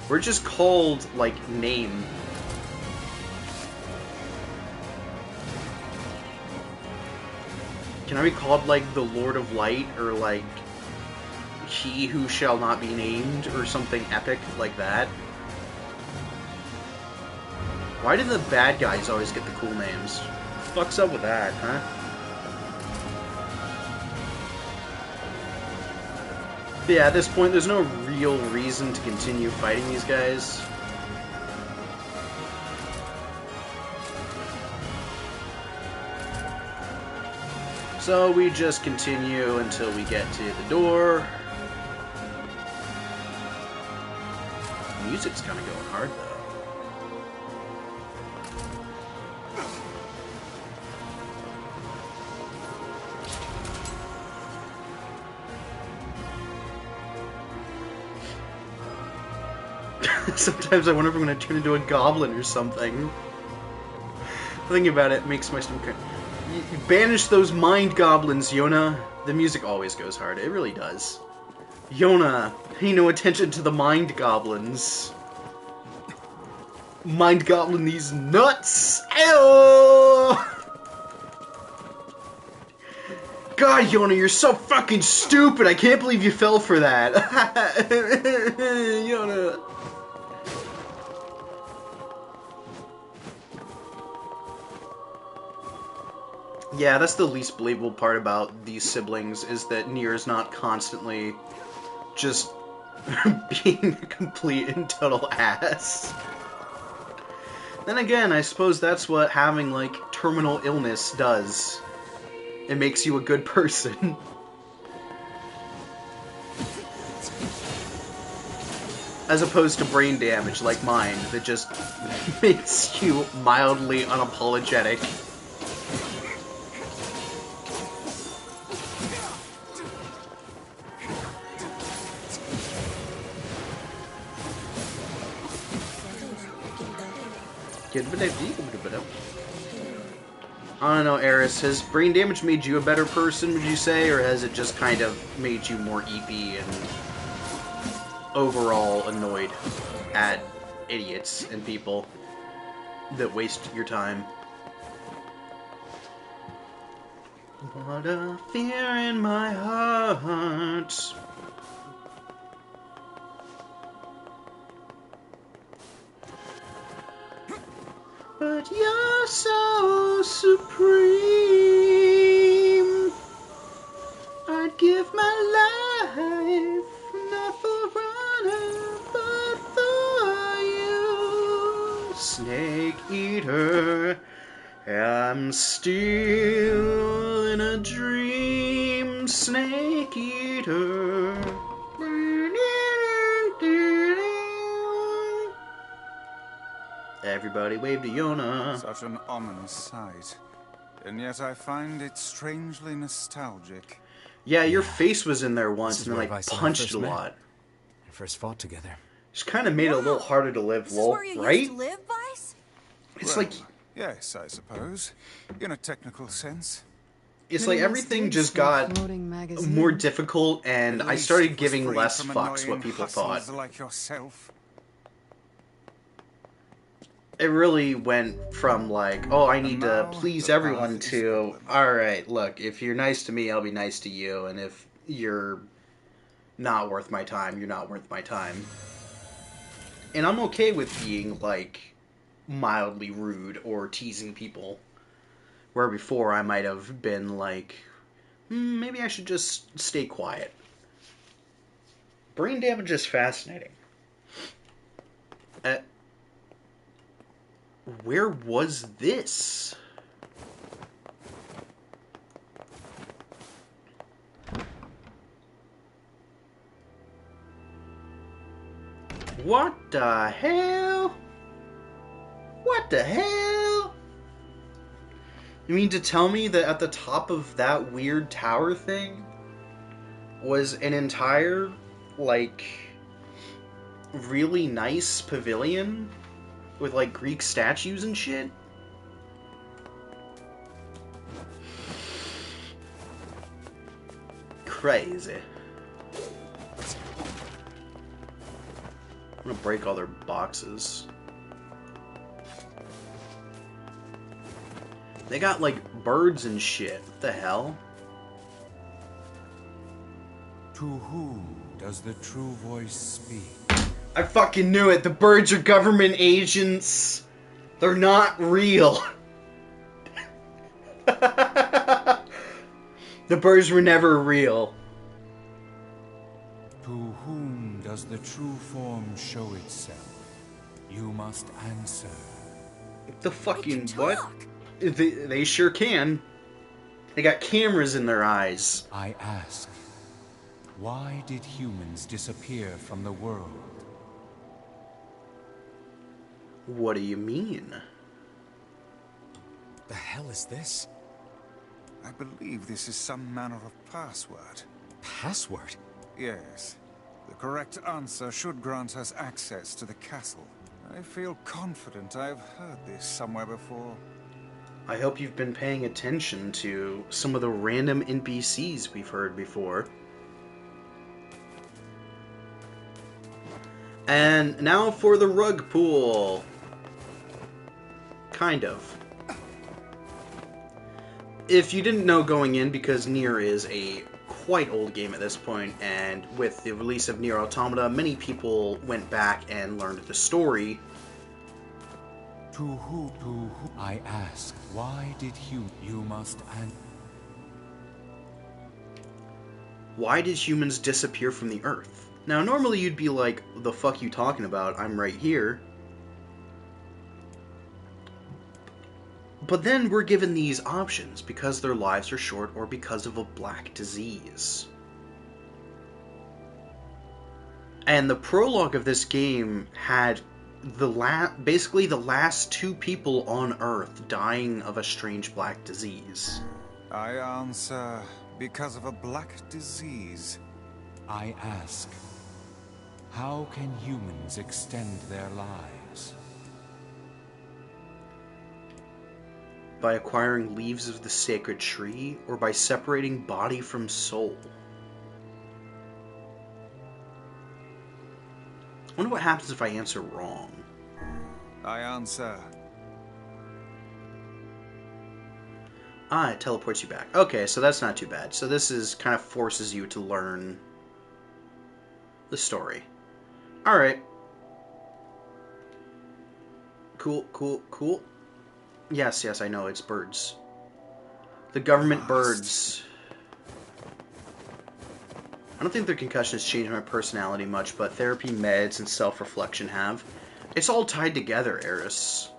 We're just called, like, name. Can I be called, like, the Lord of Light, or, like, He Who Shall Not Be Named, or something epic like that? Why do the bad guys always get the cool names? What the fuck's up with that, huh? But yeah, at this point, there's no real reason to continue fighting these guys. So we just continue until we get to the door. The music's kind of going hard, though. Sometimes I wonder if I'm going to turn into a goblin or something. Thinking about it makes my stomach hurt. You banish those mind goblins, Yona. The music always goes hard. It really does. Yona, pay no attention to the mind goblins. Mind goblin these nuts! Ew! God, Yona, you're so fucking stupid! I can't believe you fell for that! Yona. Yeah, that's the least believable part about these siblings, is that Nier is not constantly just being a complete and total ass. Then again, I suppose that's what having, like, terminal illness does. It makes you a good person. As opposed to brain damage like mine, that just makes you mildly unapologetic. I don't know, Eris, has brain damage made you a better person, would you say, or has it just kind of made you more eepy and overall annoyed at idiots and people that waste your time? What a fear in my heart. But you're so supreme. I'd give my life not for honor, but for you, Snake Eater. I'm still in a dream, Snake Eater. Everybody wave to Yona. Such an ominous sight. And yet I find it strangely nostalgic. Yeah, your face was in there once, and then I punched a lot. We first fought together. Just kind of made it a little harder to live, lol, right? This is where you used to live, Vice? It's Well, like... yes, I suppose. In a technical sense. It's like everything just got more difficult, and I started giving less fucks what people thought. Like yourself. It really went from like, oh, I need to please everyone to, alright, look, if you're nice to me, I'll be nice to you, and if you're not worth my time, you're not worth my time. And I'm okay with being, like, mildly rude or teasing people. Where before I might have been like, maybe I should just stay quiet. Brain damage is fascinating. Where was this? What the hell? What the hell? You mean to tell me that at the top of that weird tower thing was an entire, like, really nice pavilion with, like, Greek statues and shit? Crazy. I'm gonna break all their boxes. They got, like, birds and shit. What the hell? To whom does the true voice speak? I fucking knew it. The birds are government agents. They're not real. The birds were never real. To whom does the true form show itself? You must answer. The fucking what? They sure can. They got cameras in their eyes. I ask, why did humans disappear from the world? What do you mean? The hell is this? I believe this is some manner of password. Password? Yes. The correct answer should grant us access to the castle. I feel confident I've heard this somewhere before. I hope you've been paying attention to some of the random NPCs we've heard before. And now for the rug pool. Kind of. If you didn't know going in, because Nier is a quite old game at this point, and with the release of Nier Automata, many people went back and learned the story. To who, I ask, why did you must Why did humans disappear from the Earth? Now, normally you'd be like, the fuck you talking about? I'm right here. But then we're given these options because their lives are short or because of a black disease. And the prologue of this game had basically the last two people on Earth dying of a strange black disease. I answer, because of a black disease. I ask, how can humans extend their lives? By acquiring leaves of the sacred tree, or by separating body from soul. I wonder what happens if I answer wrong. I answer. Ah, it teleports you back. Okay, so that's not too bad. So this is kind of forces you to learn the story. Alright. Cool, cool, cool. Yes, yes, I know, it's birds. The government birds. I don't think their concussion has changed my personality much, but therapy, meds, and self-reflection have. It's all tied together, Eris.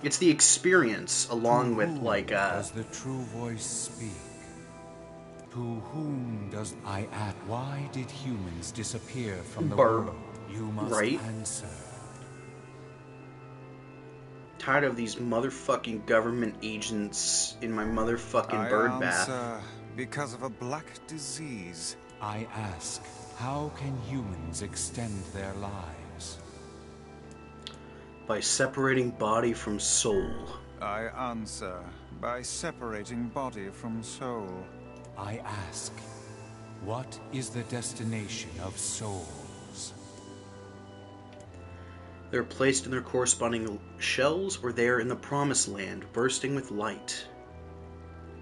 It's the experience, along with, like, does the true voice speak? To whom does I ask? Why did humans disappear from the world? You must answer. Tired of these motherfucking government agents in my motherfucking bird bath. I answer, because of a black disease. I ask, how can humans extend their lives? By separating body from soul. I answer, by separating body from soul. I ask, what is the destination of souls? They're placed in their corresponding shells, or they are in the promised land, bursting with light.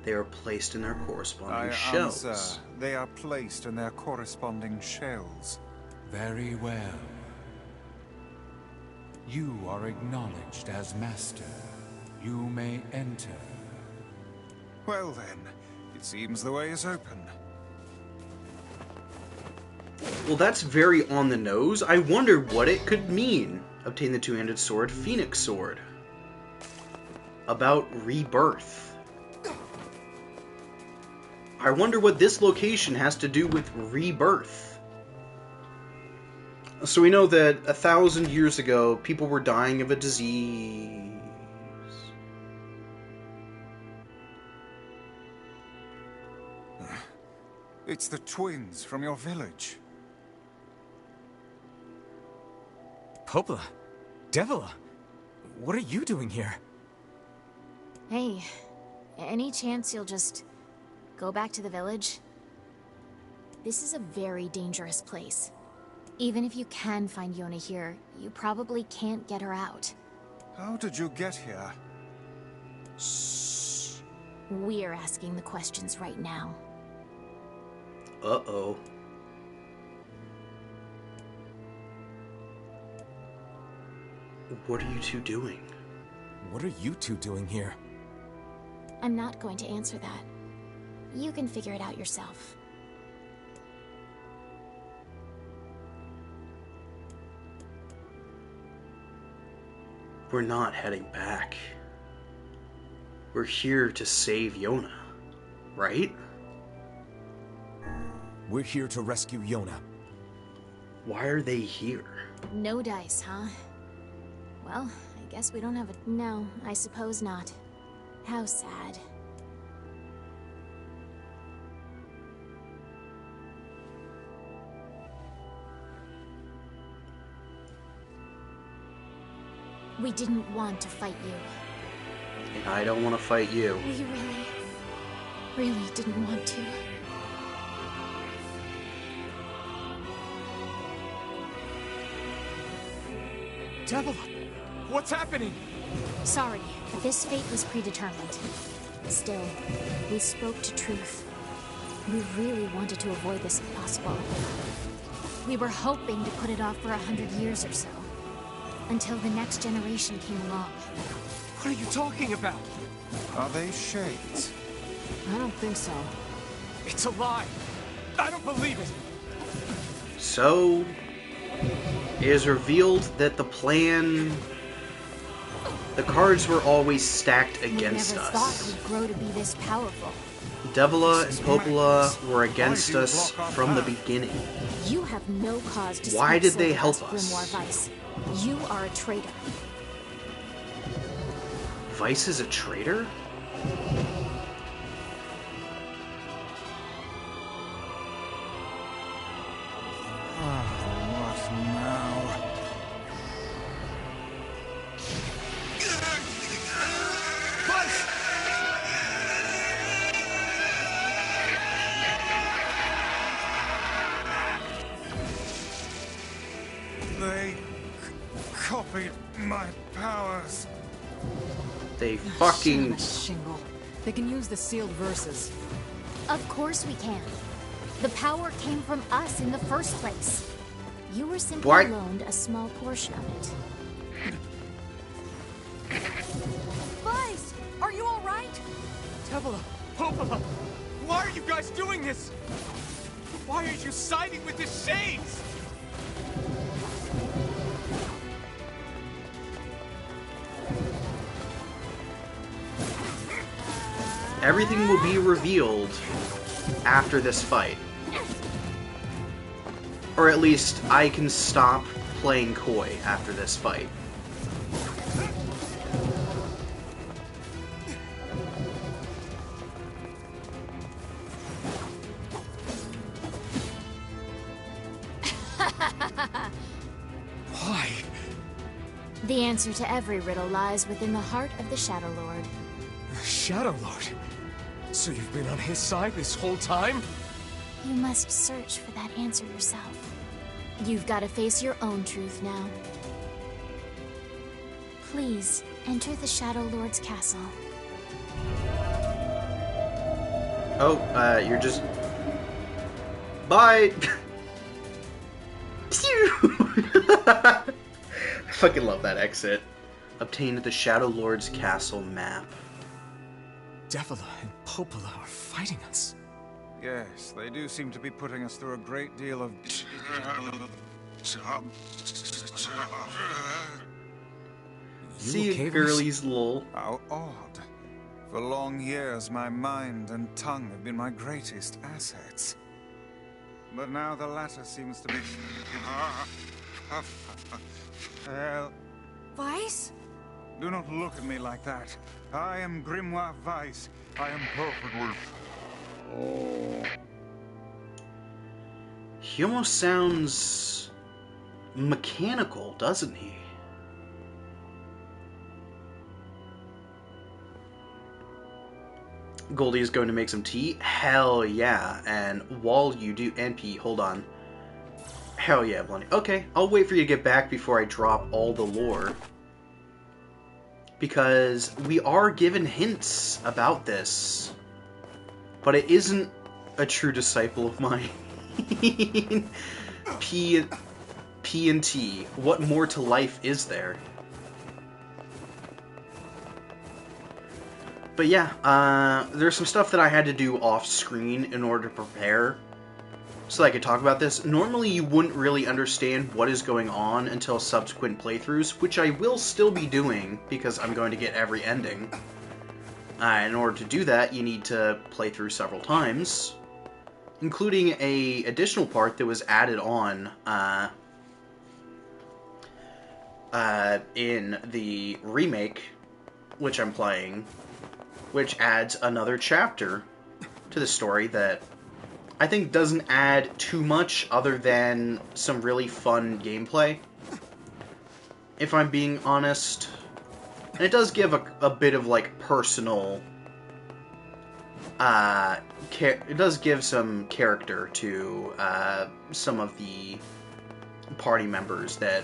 They are placed in their corresponding shells. Answer, they are placed in their corresponding shells. Very well. You are acknowledged as master. You may enter. Well then, it seems the way is open. Well, that's very on the nose. I wonder what it could mean. Obtain the two-handed sword, Phoenix Sword. About rebirth. I wonder what this location has to do with rebirth. So we know that 1,000 years ago, people were dying of a disease. It's the twins from your village. Popola, Devila, what are you doing here? Hey, any chance you'll just go back to the village? This is a very dangerous place. Even if you can find Yona here, you probably can't get her out. How did you get here? Shh. We're asking the questions right now. Uh-oh. What are you two doing? What are you two doing here? I'm not going to answer that. You can figure it out yourself. We're not heading back. We're here to save Yona, right? We're here to rescue Yona. Why are they here? No dice, huh? Well, I guess we don't have a... No, I suppose not. How sad. We didn't want to fight you. And I don't want to fight you. We really didn't want to. Devil, what's happening? Sorry, but this fate was predetermined. Still, we spoke to truth. We really wanted to avoid this if possible. We were hoping to put it off for 100 years or so. Until the next generation came along. What are you talking about? Are they shades? I don't think so. It's a lie. I don't believe it. So, it is revealed that the plan... The cards were always stacked against us. We never thought we'd grow to be this powerful. Devila and Popola were against us from the beginning. You have no cause to Why did they help us? Grimoire Weiss. You are a traitor. Weiss is a traitor? What now? They copied my powers. They fucking... Shingle. They can use the sealed verses. Of course we can. The power came from us in the first place. You were simply loaned a small portion of it. Weiss, are you all right? Devila, Popola, why are you guys doing this? Why are you siding with the Shades? Everything will be revealed after this fight. Or at least, I can stop playing coy after this fight. Why? The answer to every riddle lies within the heart of the Shadow Lord. Shadow Lord? So you've been on his side this whole time? You must search for that answer yourself. You've got to face your own truth now. Please, enter the Shadow Lord's castle. Oh, you're just... Bye! I fucking love that exit. Obtain the Shadow Lord's castle map. Devila and Popola are fighting us. Yes, they do seem to be putting us through a great deal of... See you, girlies, lol. How odd. For long years, my mind and tongue have been my greatest assets. But now the latter seems to be... Weiss? Do not look at me like that. I am Grimoire Weiss. I am perfectly... Oh. He almost sounds mechanical, doesn't he? Goldie is going to make some tea? Hell yeah. And while you do... NP, hold on. Hell yeah, Blondie. Okay, I'll wait for you to get back before I drop all the lore. Because we are given hints about this. But it isn't a true disciple of mine. P and T. What more to life is there? But yeah, there's some stuff that I had to do off screen in order to prepare so that I could talk about this. Normally you wouldn't really understand what is going on until subsequent playthroughs, which I will still be doing because I'm going to get every ending. In order to do that, you need to play through several times, including a additional part that was added on in the remake, which I'm playing, which adds another chapter to the story that I think doesn't add too much other than some really fun gameplay. if I'm being honest. And it does give a bit of, like, personal... it does give some character to some of the party members that,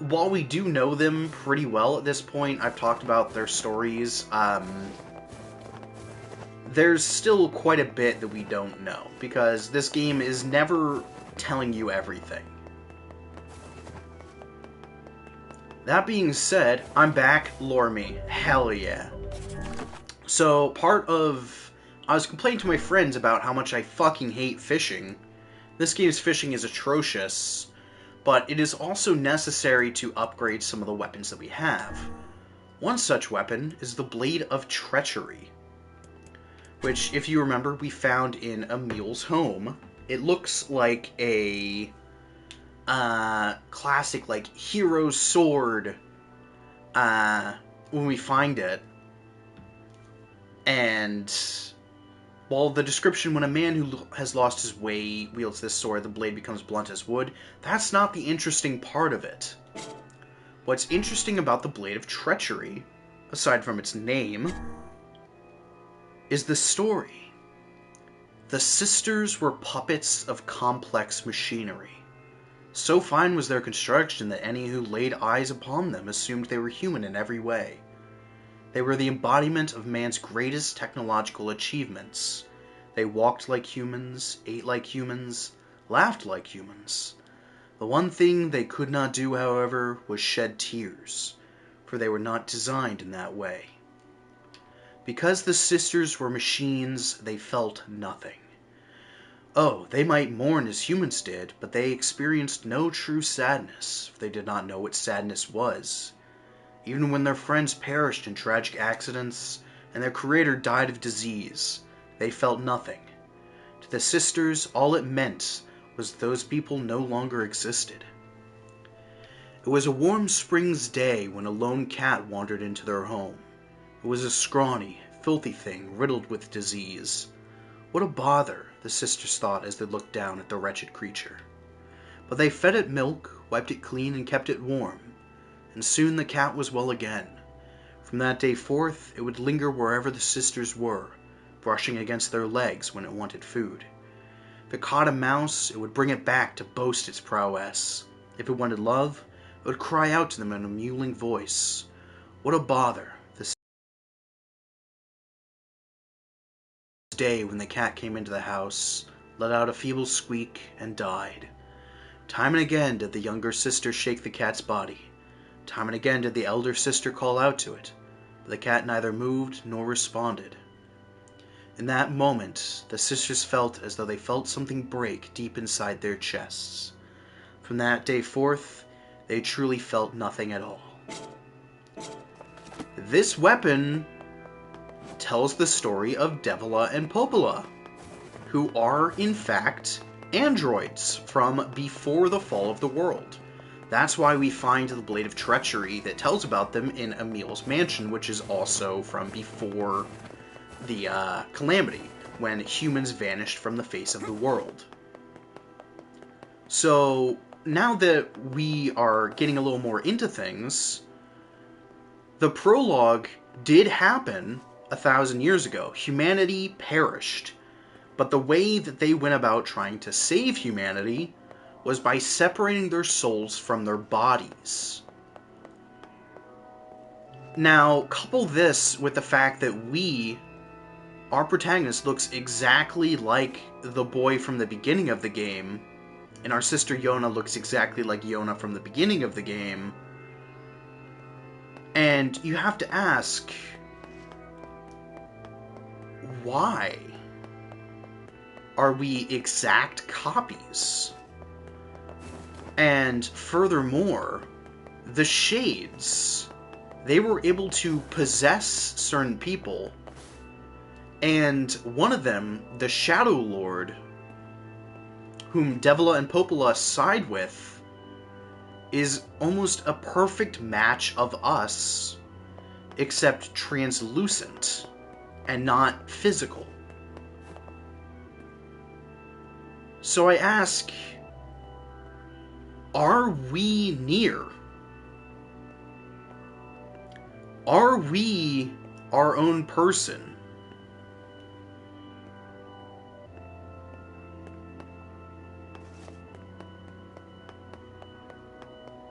while we do know them pretty well at this point, I've talked about their stories, there's still quite a bit that we don't know, because this game is never telling you everything. That being said, I'm back, lore me. Hell yeah. So, I was complaining to my friends about how much I fucking hate fishing. This game's fishing is atrocious, but it is also necessary to upgrade some of the weapons that we have. One such weapon is the Blade of Treachery, which, if you remember, we found in Emil's home. It looks like a classic, like, hero sword when we find it. And while the description, when a man who has lost his way wields this sword, the blade becomes blunt as wood, that's not the interesting part of it. What's interesting about the Blade of Treachery, aside from its name, is the story. The sisters were puppets of complex machinery. So fine was their construction that any who laid eyes upon them assumed they were human in every way. They were the embodiment of man's greatest technological achievements. They walked like humans, ate like humans, laughed like humans. The one thing they could not do, however, was shed tears, for they were not designed in that way. Because the sisters were machines, they felt nothing. Oh, they might mourn as humans did, but they experienced no true sadness, for they did not know what sadness was. Even when their friends perished in tragic accidents, and their creator died of disease, they felt nothing. To the sisters, all it meant was those people no longer existed. It was a warm spring's day when a lone cat wandered into their home. It was a scrawny, filthy thing riddled with disease. What a bother, the sisters thought as they looked down at the wretched creature. But they fed it milk, wiped it clean, and kept it warm. And soon the cat was well again. From that day forth, it would linger wherever the sisters were, brushing against their legs when it wanted food. If it caught a mouse, it would bring it back to boast its prowess. If it wanted love, it would cry out to them in a mewling voice. What a bother, this day when the cat came into the house, let out a feeble squeak, and died. Time and again did the younger sister shake the cat's body. Time and again did the elder sister call out to it, but the cat neither moved nor responded. In that moment, the sisters felt as though they felt something break deep inside their chests. From that day forth, they truly felt nothing at all. This weapon tells the story of Devila and Popola, who are, in fact, androids from before the fall of the world. That's why we find the Blade of Treachery that tells about them in Emil's mansion, which is also from before the Calamity, when humans vanished from the face of the world. So, now that we are getting a little more into things, the prologue did happen 1,000 years ago. Humanity perished, but the way that they went about trying to save humanity was by separating their souls from their bodies. Now, couple this with the fact that our protagonist, looks exactly like the boy from the beginning of the game, and our sister Yona looks exactly like Yona from the beginning of the game, and you have to ask, why are we exact copies? And furthermore, the Shades, they were able to possess certain people, and one of them, the Shadow Lord, whom Devila and Popola side with, is almost a perfect match of us, except translucent and not physical. So I ask, are we Nier? Are we our own person?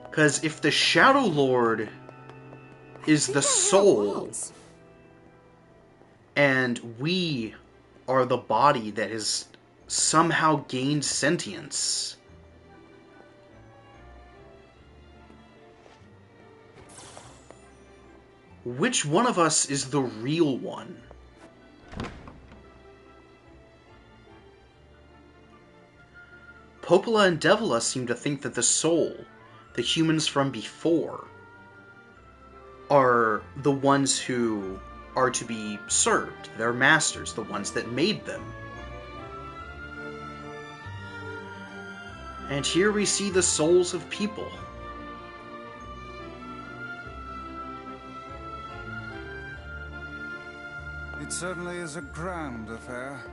Because if the Shadow Lord is the soul, and we are the body that has somehow gained sentience, which one of us is the real one? Popola and Devila seem to think that the soul, the humans from before, are the ones who are to be served, their masters, the ones that made them. And here we see the souls of people. It certainly is a grand affair.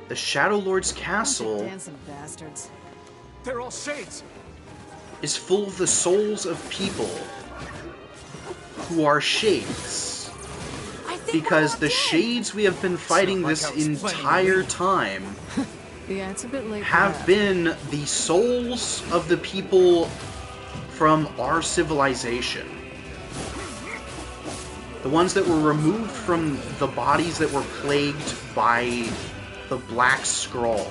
The Shadow Lord's castle Dancing bastards. They're all shades. is full of the souls of people who are shades. Because the shades we have been fighting this entire time Yeah, it's a bit late. have been the souls of the people from our civilization. The ones that were removed from the bodies that were plagued by the Black Scrawl.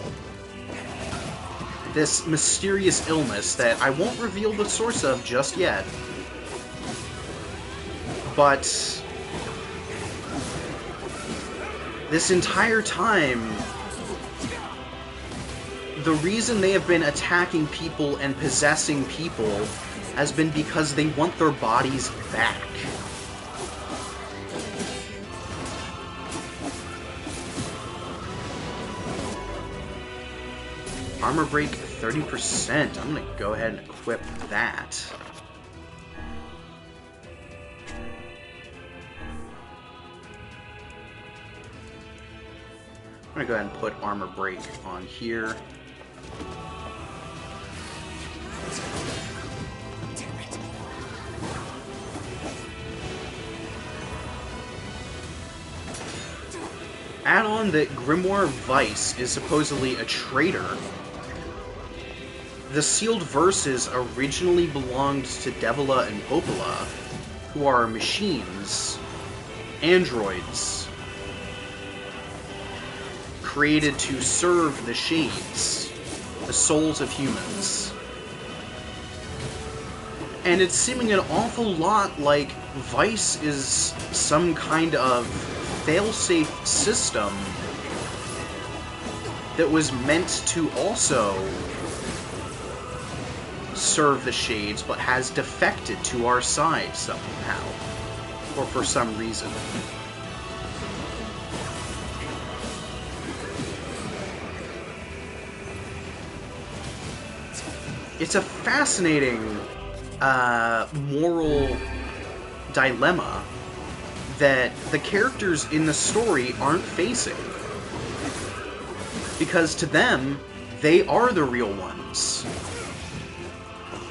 This mysterious illness that I won't reveal the source of just yet. But this entire time, the reason they have been attacking people and possessing people has been because they want their bodies back. Armor break 30%. I'm gonna go ahead and equip that. I'm gonna go ahead and put armor break on here. Add on that Grimoire Vice is supposedly a traitor. The sealed verses originally belonged to Devila and Popola, who are machines, androids, created to serve the shades, the souls of humans. And it's seeming an awful lot like Vice is some kind of failsafe system that was meant to also serve the shades, but has defected to our side somehow, or for some reason. It's a fascinating moral dilemma that the characters in the story aren't facing. Because to them, they are the real ones.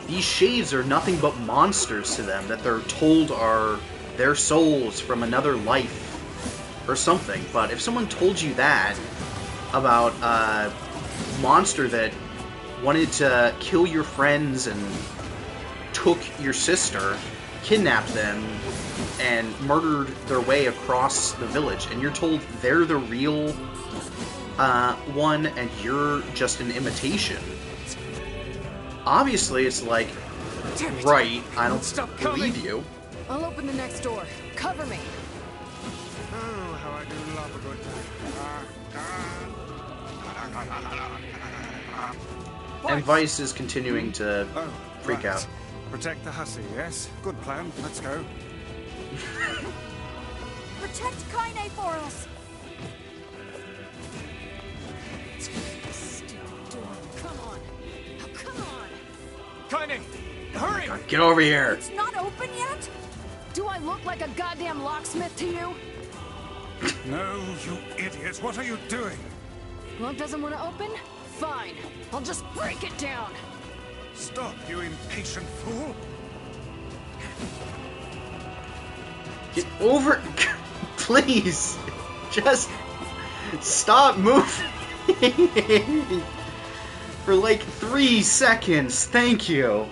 These shades are nothing but monsters to them that they're told are their souls from another life or something. But if someone told you that about a monster that wanted to kill your friends and took your sister, kidnapped them, and murdered their way across the village, and you're told they're the real one and you're just an imitation, obviously it's like, right, I don't believe you. I'll open the next door. Cover me. Oh, how I do love a good time. And Vice is continuing to freak out. Protect the hussy, yes? Good plan. Let's go. Protect Kaine for us. Stupid door. Come on. Oh, come on. Kaine, hurry! God, get over here. It's not open yet? Do I look like a goddamn locksmith to you? No, you idiots. What are you doing? Lock doesn't want to open? Fine. I'll just break it down. Stop, you impatient fool. Get over... Please! Just stop moving! For like 3 seconds, thank you!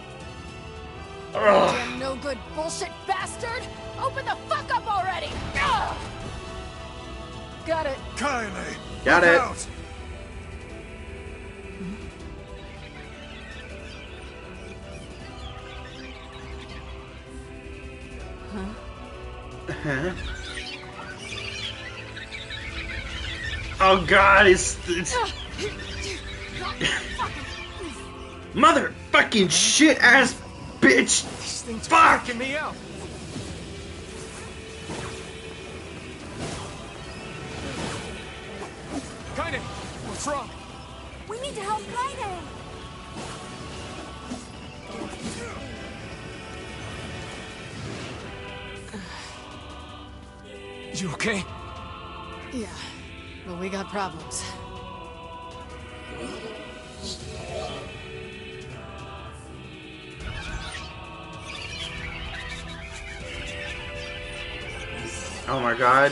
Ugh. Damn no good bullshit bastard! Open the fuck up already! Ugh. Got it. Kaine! Got look it. Out. Huh? Oh god, it's motherfucking shit ass bitch! These things Fuck! freaking me out. Kaine, what's wrong? We need to help Kaine! You okay? Yeah, but we got problems. Oh my god.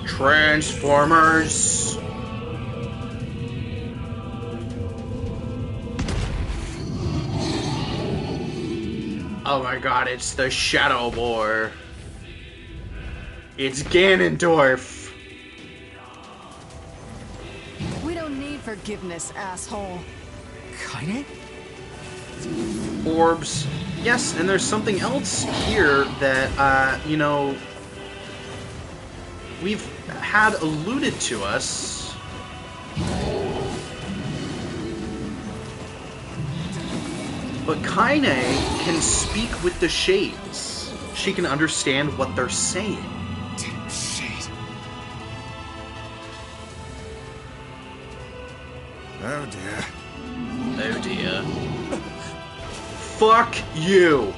Transformers. Oh my god, it's the Shadow War. It's Ganondorf. We don't need forgiveness, asshole. Kaine? Orbs. Yes, and there's something else here that, you know, we've had alluded to us. But Kaine can speak with the shades. She can understand what they're saying. Damn shade. Oh dear. Oh dear. Fuck you.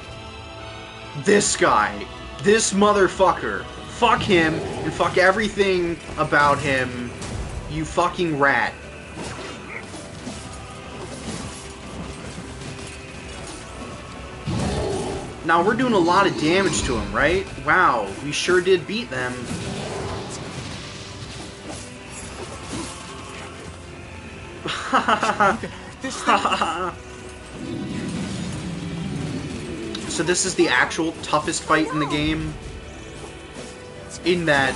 This guy. This motherfucker. Fuck him and fuck everything about him. You fucking rat. Now we're doing a lot of damage to him, right? Wow, we sure did beat them. So this is the actual toughest fight in the game. In that,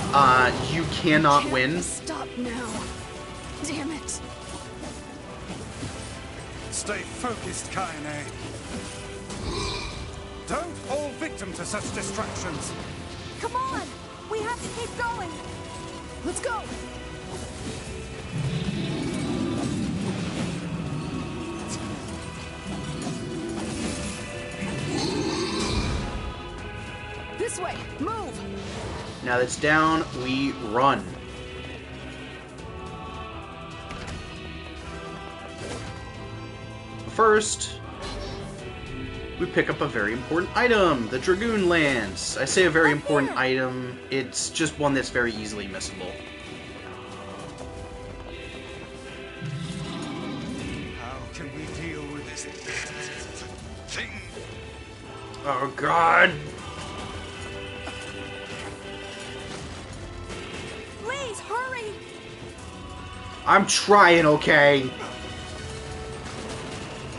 you cannot win. Stop now. Damn it. Stay focused, Kaine. Don't fall victim to such distractions. Come on! We have to keep going! Let's go! This way! Move! Now that's down, we run. First, we pick up a very important item, the Dragoon Lance. I say a very important item, it's just one that's very easily missable. How can we deal with this thing? Oh god! Please, hurry! I'm trying, okay?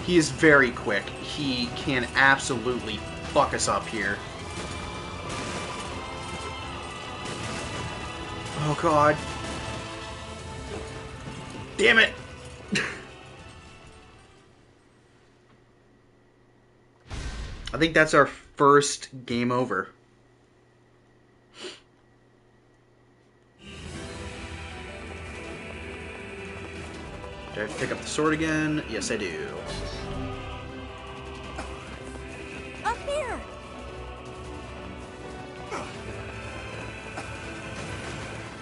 He is very quick. He can absolutely fuck us up here. Oh god. Damn it! I think that's our first game over. Do I have to pick up the sword again? Yes, I do. Up here!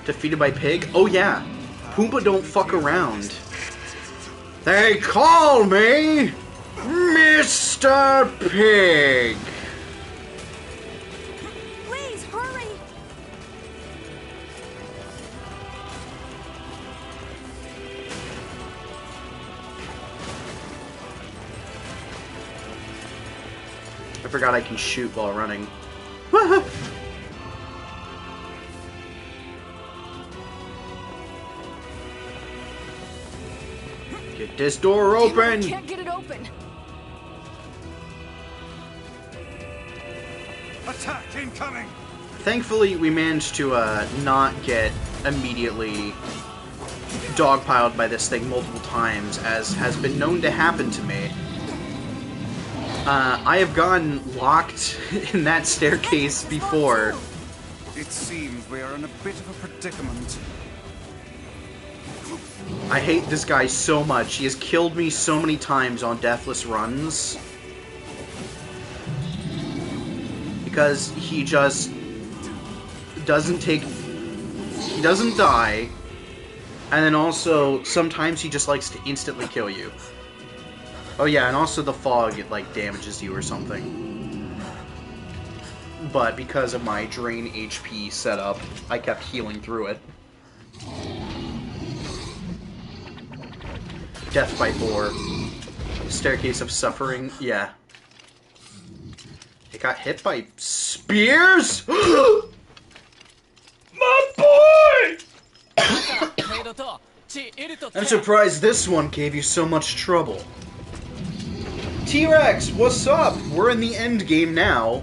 Defeated by Pig? Oh yeah. Pumbaa don't fuck around. They call me Mr. Pig. Please, hurry! forgot I can shoot while running. Get this door open! I can't get it open! Attack incoming! Thankfully, we managed to not get immediately dogpiled by this thing multiple times, as has been known to happen to me. I have gotten locked in that staircase before. It seems we are in a bit of a predicament. I hate this guy so much. He has killed me so many times on deathless runs. Because he just doesn't he doesn't die. And then also, sometimes he just likes to instantly kill you. Oh yeah, and also the fog, it like damages you or something. But because of my drain HP setup, I kept healing through it. Death by 4. Staircase of Suffering, yeah. It got hit by spears? My boy! I'm surprised this one gave you so much trouble. T-Rex, what's up? We're in the end game now.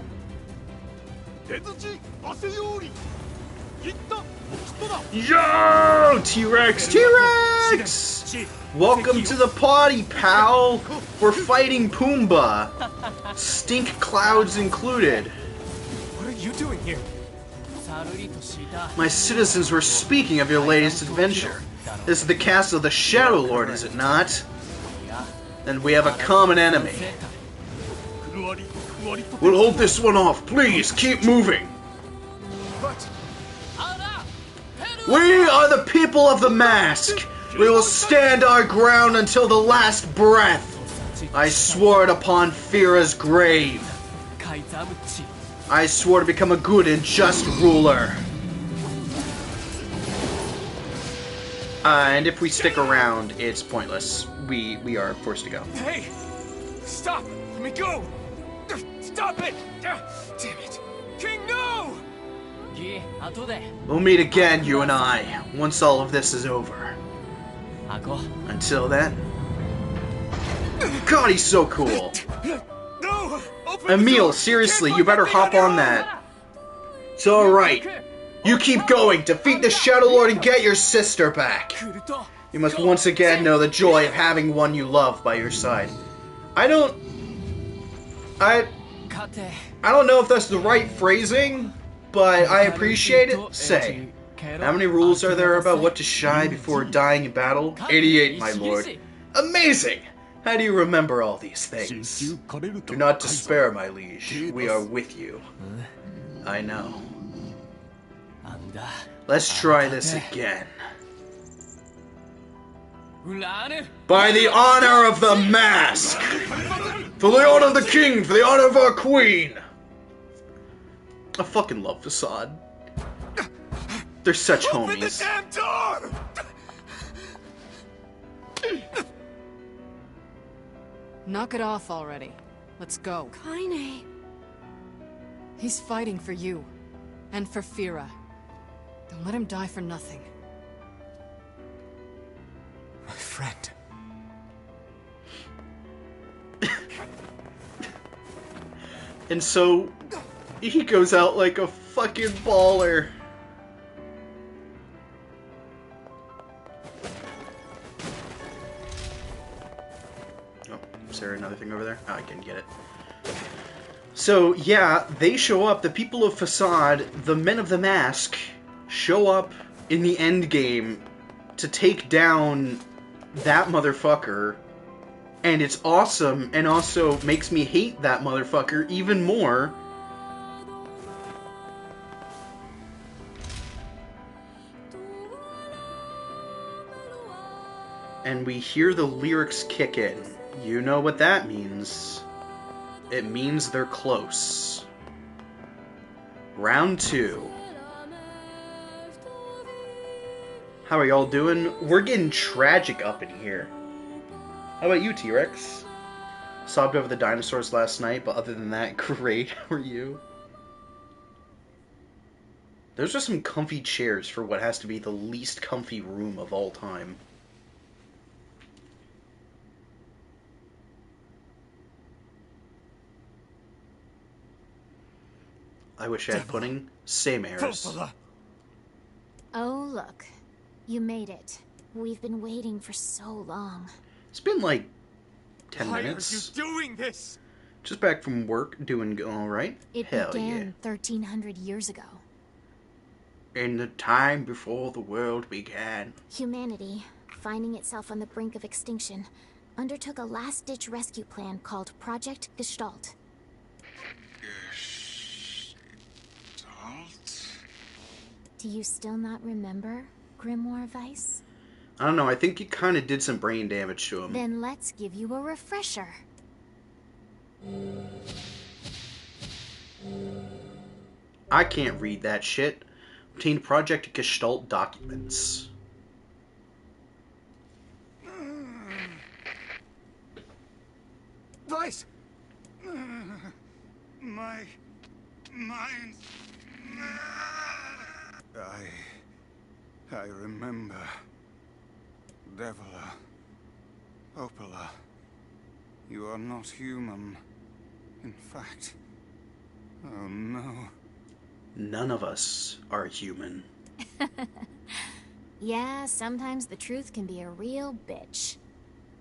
Yo, T-Rex, T-Rex! Welcome to the party, pal! We're fighting Pumbaa. Stink clouds included. What are you doing here? My citizens were speaking of your latest adventure. This is the castle of the Shadow Lord, is it not? Then we have a common enemy. We'll hold this one off. Please, keep moving. We are the people of the mask. We will stand our ground until the last breath. I swore it upon Fira's grave. I swore to become a good and just ruler. And if we stick around, it's pointless. We are forced to go. Hey! Stop! Let me go! Stop it! Damn it! King, no! We'll meet again, you and I, once all of this is over. Until then. God, he's so cool. No! Emil, seriously, you better hop on that. It's alright. You keep going, defeat the Shadow Lord and get your sister back. You must once again know the joy of having one you love by your side. I don't know if that's the right phrasing, but I appreciate it. Say, how many rules are there about what to shy before dying in battle? 88, my lord. Amazing! How do you remember all these things? Do not despair, my liege. We are with you. I know. Let's try this again. By the honor of the mask! For the honor of the king! For the honor of our queen! I fucking love Facade. They're such homies. Open the damn door! Knock it off already. Let's go. Kaine. He's fighting for you. And for Fira. Don't let him die for nothing. My friend. And so, he goes out like a fucking baller. Oh, is there another thing over there? Oh, I didn't get it. So, yeah, they show up. The people of Facade, the men of the mask, show up in the end game to take down that motherfucker. And it's awesome, and also makes me hate that motherfucker even more. And we hear the lyrics kick in. You know what that means. It means they're close. Round 2. How are y'all doing? We're getting tragic up in here. How about you, T-Rex? Sobbed over the dinosaurs last night, but other than that, great. How are you? Those are some comfy chairs for what has to be the least comfy room of all time. I wish I had pudding. Same airs. Oh, look. You made it. We've been waiting for so long. It's been like 10 minutes. Why are you doing this? Just back from work, doing all right. It Hell began 1,300 years ago. In the time before the world began. Humanity, finding itself on the brink of extinction, undertook a last-ditch rescue plan called Project Gestalt. Gestalt? Do you still not remember, Grimoire Weiss? I don't know, I think you kind of did some brain damage to him. Then let's give you a refresher. I can't read that shit. Obtain Project Gestalt documents. Weiss! My mind. I remember. Devila. Opala. You are not human. In fact. Oh no. None of us are human. Yeah, sometimes the truth can be a real bitch.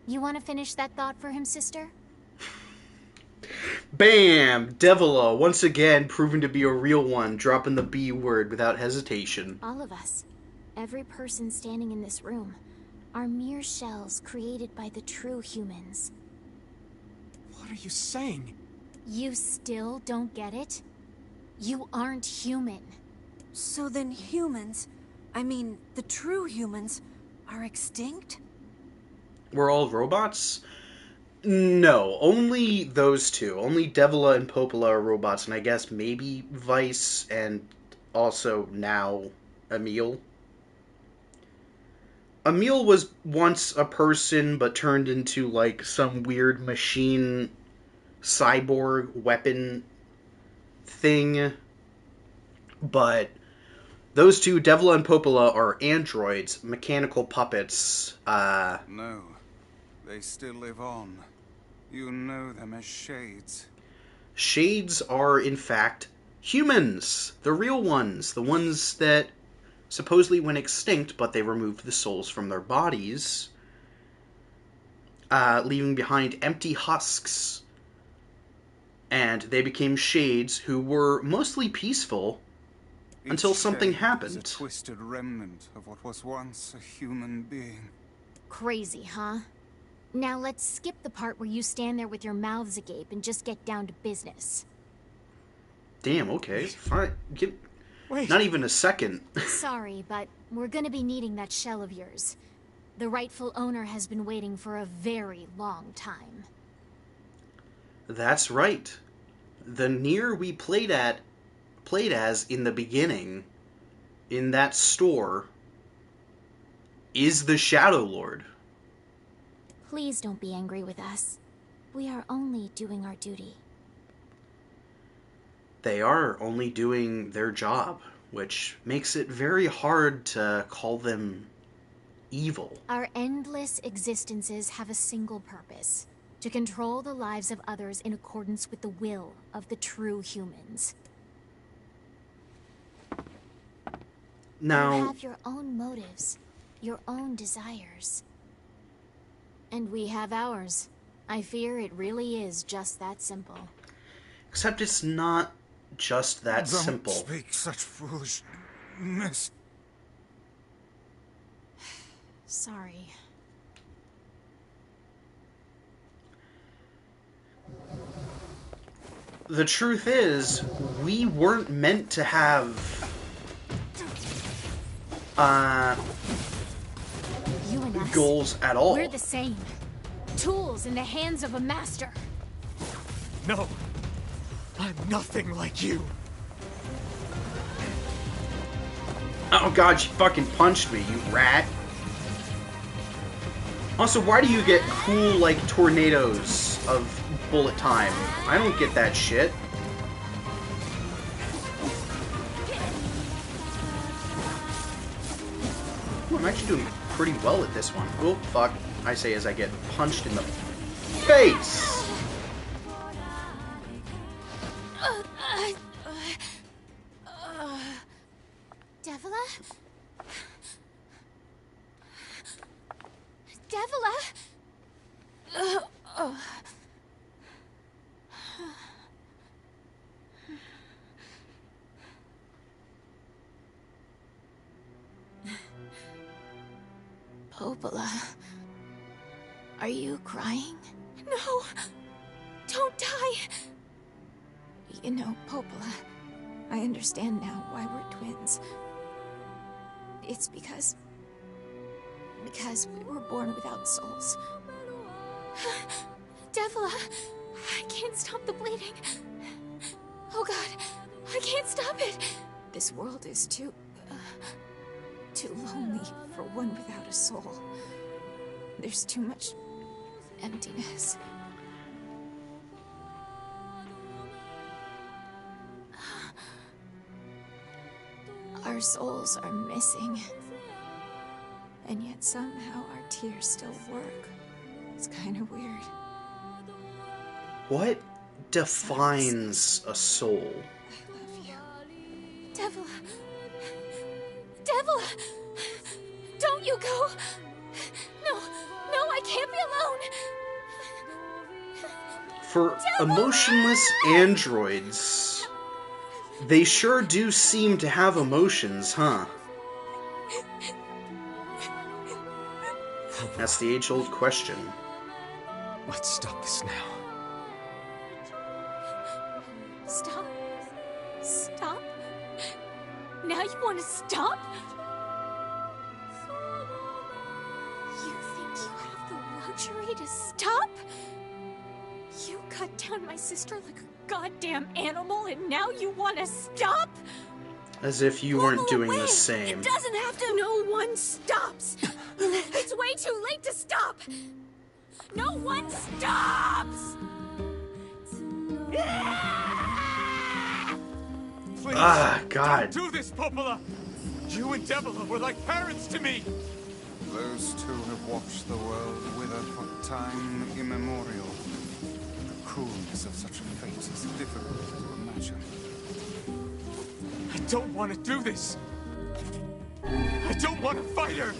You want to finish that thought for him, sister? Bam! Devila, once again proven to be a real one, dropping the B word without hesitation. All of us, every person standing in this room, are mere shells created by the true humans. What are you saying? You still don't get it? You aren't human. So then humans, I mean, the true humans, are extinct? We're all robots? No, only those two. Only Devila and Popola are robots, and I guess maybe Weiss and also now Emil. Emil was once a person, but turned into, like, some weird machine cyborg weapon thing. But those two, Devila and Popola, are androids, mechanical puppets. No, they still live on. You know them as Shades. Shades are, in fact, humans. The real ones. The ones that supposedly went extinct, but they removed the souls from their bodies, leaving behind empty husks. And they became Shades, who were mostly peaceful until something happened. A twisted remnant of what was once a human being. Crazy, huh? Now let's skip the part where you stand there with your mouths agape and just get down to business. Damn, okay. Fine. Wait. Not even a second. Sorry, but we're gonna be needing that shell of yours. The rightful owner has been waiting for a very long time. That's right. The Nier we played as in the beginning, in that store, is the Shadow Lord. Please don't be angry with us. We are only doing our duty. They are only doing their job, which makes it very hard to call them evil. Our endless existences have a single purpose: to control the lives of others in accordance with the will of the true humans. Now, you have your own motives, your own desires. And we have ours. I fear it really is just that simple. Except it's not just that simple. Don't speak such foolishness. Sorry. The truth is, we weren't meant to have You and us, goals at all. We're the same. Tools in the hands of a master. No. I'm nothing like you. Oh god, she fucking punched me, you rat. Also, why do you get cool, like, tornadoes of bullet time. I don't get that shit. Ooh, I'm actually doing pretty well at this one. Oh, fuck. I say as I get punched in the face. Devila? Devila? Popola. Are you crying? No! Don't die! You know, Popola, I understand now why we're twins. It's because we were born without souls. Devila, I can't stop the bleeding. Oh God, I can't stop it. This world is too lonely for one without a soul. There's too much emptiness. Our souls are missing. And yet somehow our tears still work. It's kind of weird. What defines a soul? I love you. Devila! Devila! Don't you go! No, I can't be alone! For Devila! Emotionless androids, they sure do seem to have emotions, huh? That's the age-old question. Let's stop this now. Stop? Stop? Now you want to stop? You think you have the luxury to stop? You cut down my sister like a goddamn animal and now you want to stop? As if you weren't doing the same. It doesn't have to. No one stops. It's way too late to stop. No one stops. Please, God. don't do this, Popola! You and Devila were like parents to me! Those two have watched the world wither for time immemorial. The cruelness of such a fate is difficult to imagine. I don't want to do this! I don't want to fight her!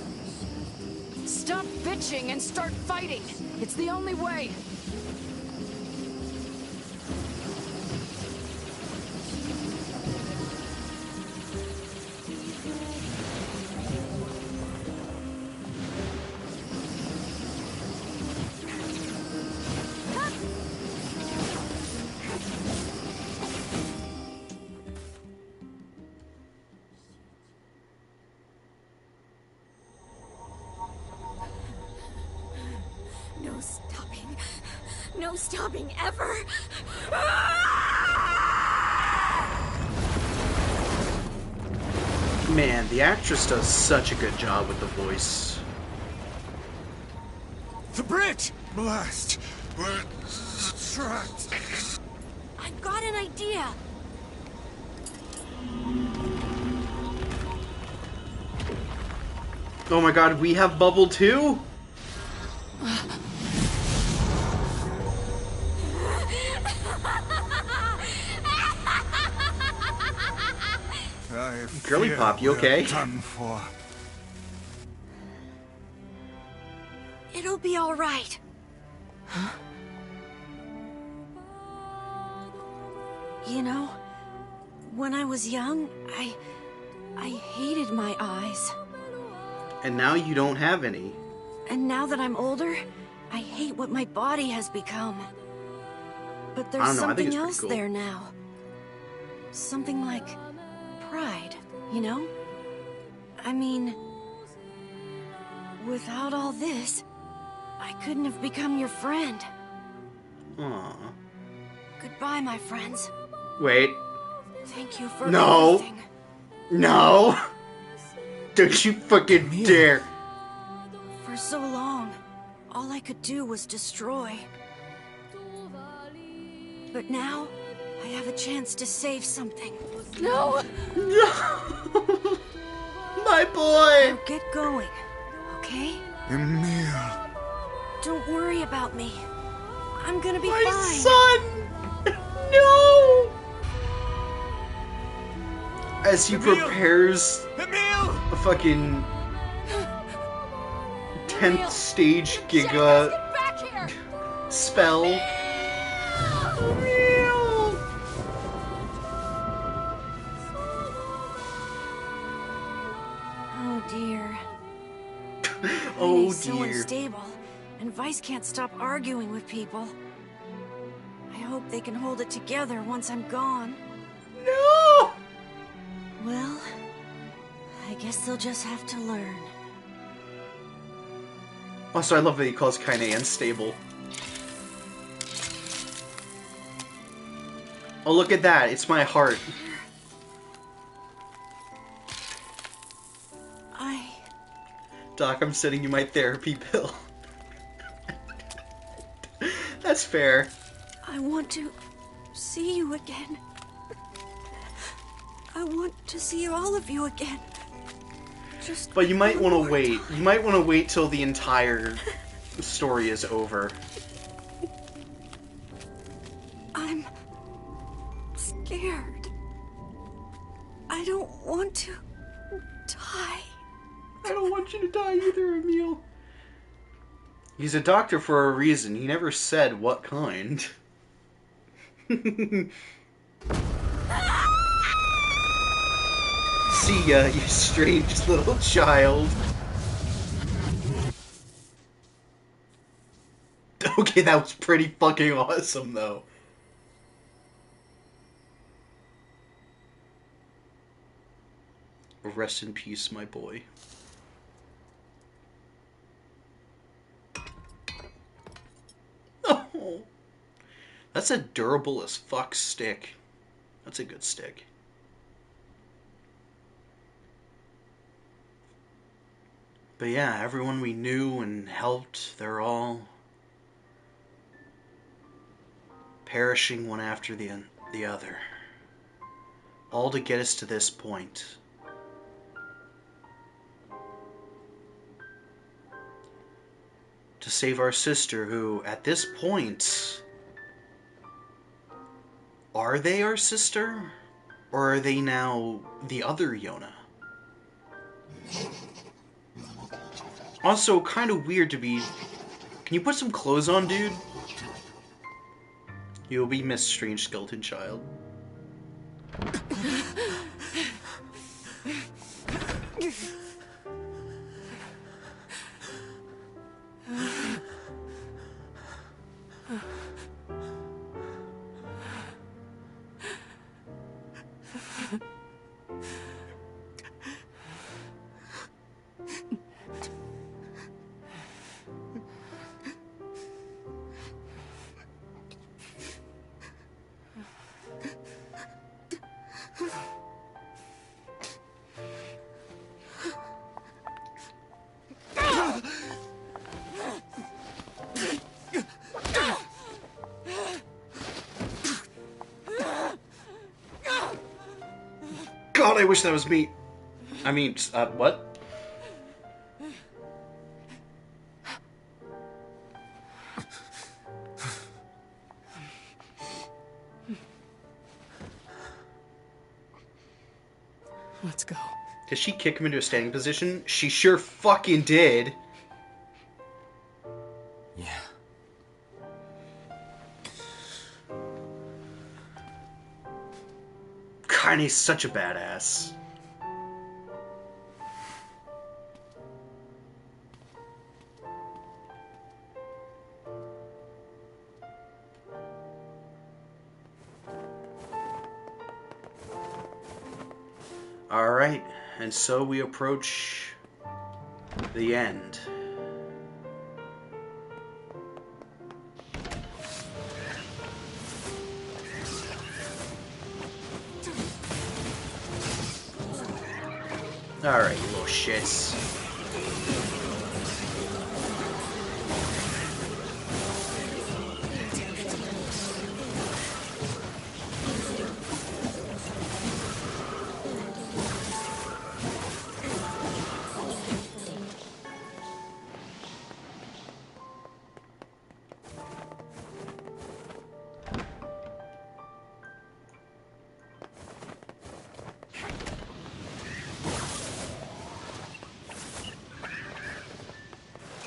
Stop bitching and start fighting. It's the only way. No stopping. No stopping ever. Man, the actress does such a good job with the voice. The bridge! Blast! We're trapped! I've got an idea. Oh my god, we have bubble too? Girly Pop, you okay? Done for. It'll be all right. You know, when I was young, I hated my eyes. And now you don't have any. And now that I'm older, I hate what my body has become. But I there's don't know, I think something it's pretty else cool. there now. Something like pride, you know? I mean, without all this, I couldn't have become your friend. Aww. Goodbye, my friends. Wait. Thank you for No. everything. No! Don't you fucking dare! For so long, all I could do was destroy. But now, I have a chance to save something. No! No! My boy! Now get going, okay? Emil. Don't worry about me. I'm gonna be My fine. son! No! As he prepares a fucking 10th stage Giga spell. Emil! Oh dear. Oh Renee's so dear. unstable, and Vice can't stop arguing with people. I hope they can hold it together once I'm gone. No! Well, I guess they'll just have to learn. Also, I love that he calls Kaine unstable. Oh, look at that. It's my heart. Doc, I'm sending you my therapy pill. That's fair. I want to see you again. I want to see all of you again. But you might want to wait. You might want to wait till the entire story is over. I'm scared. I don't want to die. I don't want you to die either, Emil. He's a doctor for a reason. He never said what kind. See ya, you strange little child. Okay, that was pretty fucking awesome, though. Rest in peace, my boy. Oh, that's a durable as fuck stick. That's a good stick. But yeah, everyone we knew and helped, they're all perishing one after the other. All to get us to this point. To save our sister, who, at this point... Are they our sister? Or are they now the other Yona? Also, kind of weird to be... Can you put some clothes on, dude? You'll be Miss Strange Skeleton Child. God, I wish that was me. I mean, what? Let's go. Did she kick him into a standing position? She sure fucking did. Yeah. Kaine's such a badass. Alright, and so we approach the end. Alright, you little shits.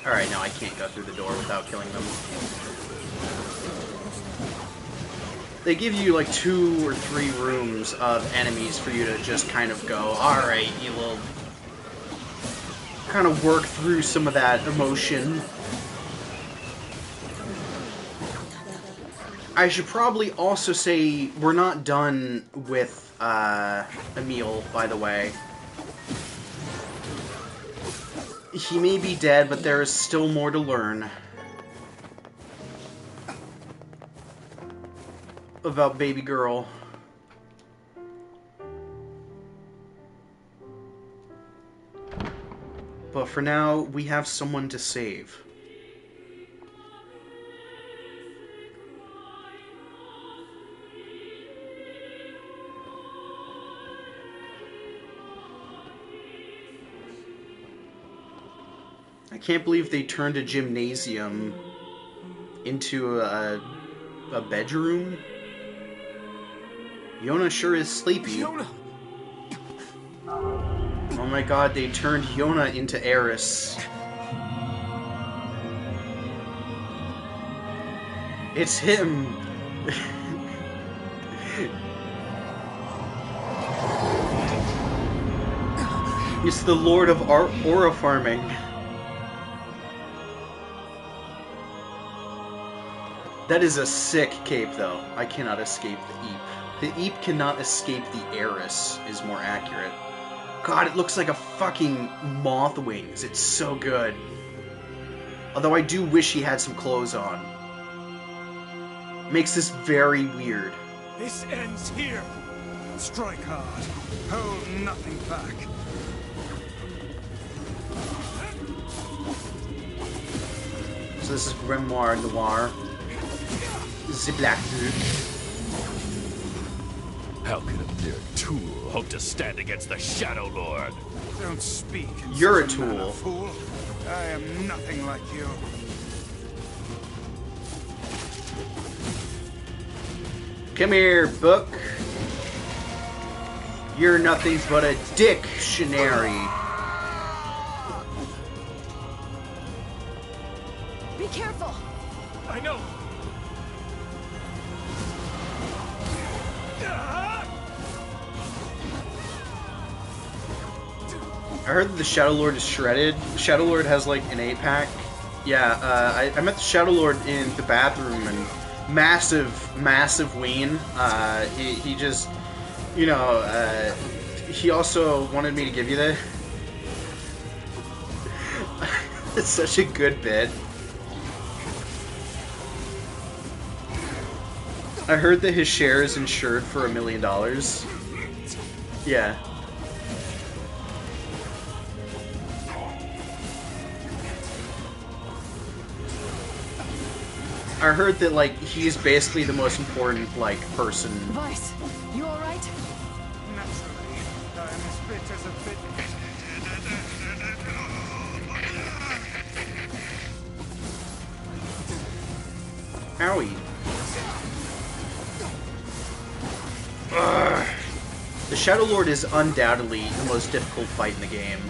Alright, now I can't go through the door without killing them. They give you like 2 or 3 rooms of enemies for you to just kind of go, alright, you will kind of work through some of that emotion. I should probably also say we're not done with Emil, by the way. He may be dead, but there is still more to learn about baby girl. But for now, we have someone to save. I can't believe they turned a gymnasium into a bedroom. Yona sure is sleepy. Yona! Oh my god, they turned Yona into Eris. It's him! It's the Lord of Aura Farming. That is a sick cape, though. I cannot escape the Eep. The Eep cannot escape the Eris, is more accurate. God, it looks like a fucking moth wings. It's so good. Although I do wish he had some clothes on. Makes this very weird. This ends here. Strike hard. Hold nothing back. So this is Grimoire Noir. The Black Dude. How could a mere tool hope to stand against the Shadow Lord? Don't speak. You're a tool. Fool. I am nothing like you. Come here, book. You're nothing but a dictionary. Be careful. I know. I heard that the Shadow Lord is shredded. The Shadow Lord has like an 8-pack. Yeah, I met the Shadow Lord in the bathroom and massive ween. He just, you know, he also wanted me to give you that. It's such a good bit. I heard that his share is insured for $1 million. Yeah. I heard that, like, he's basically the most important, like, person. Vice, you alright? Naturally, I am as fit as a fit. Owie. Ugh. The Shadow Lord is undoubtedly the most difficult fight in the game.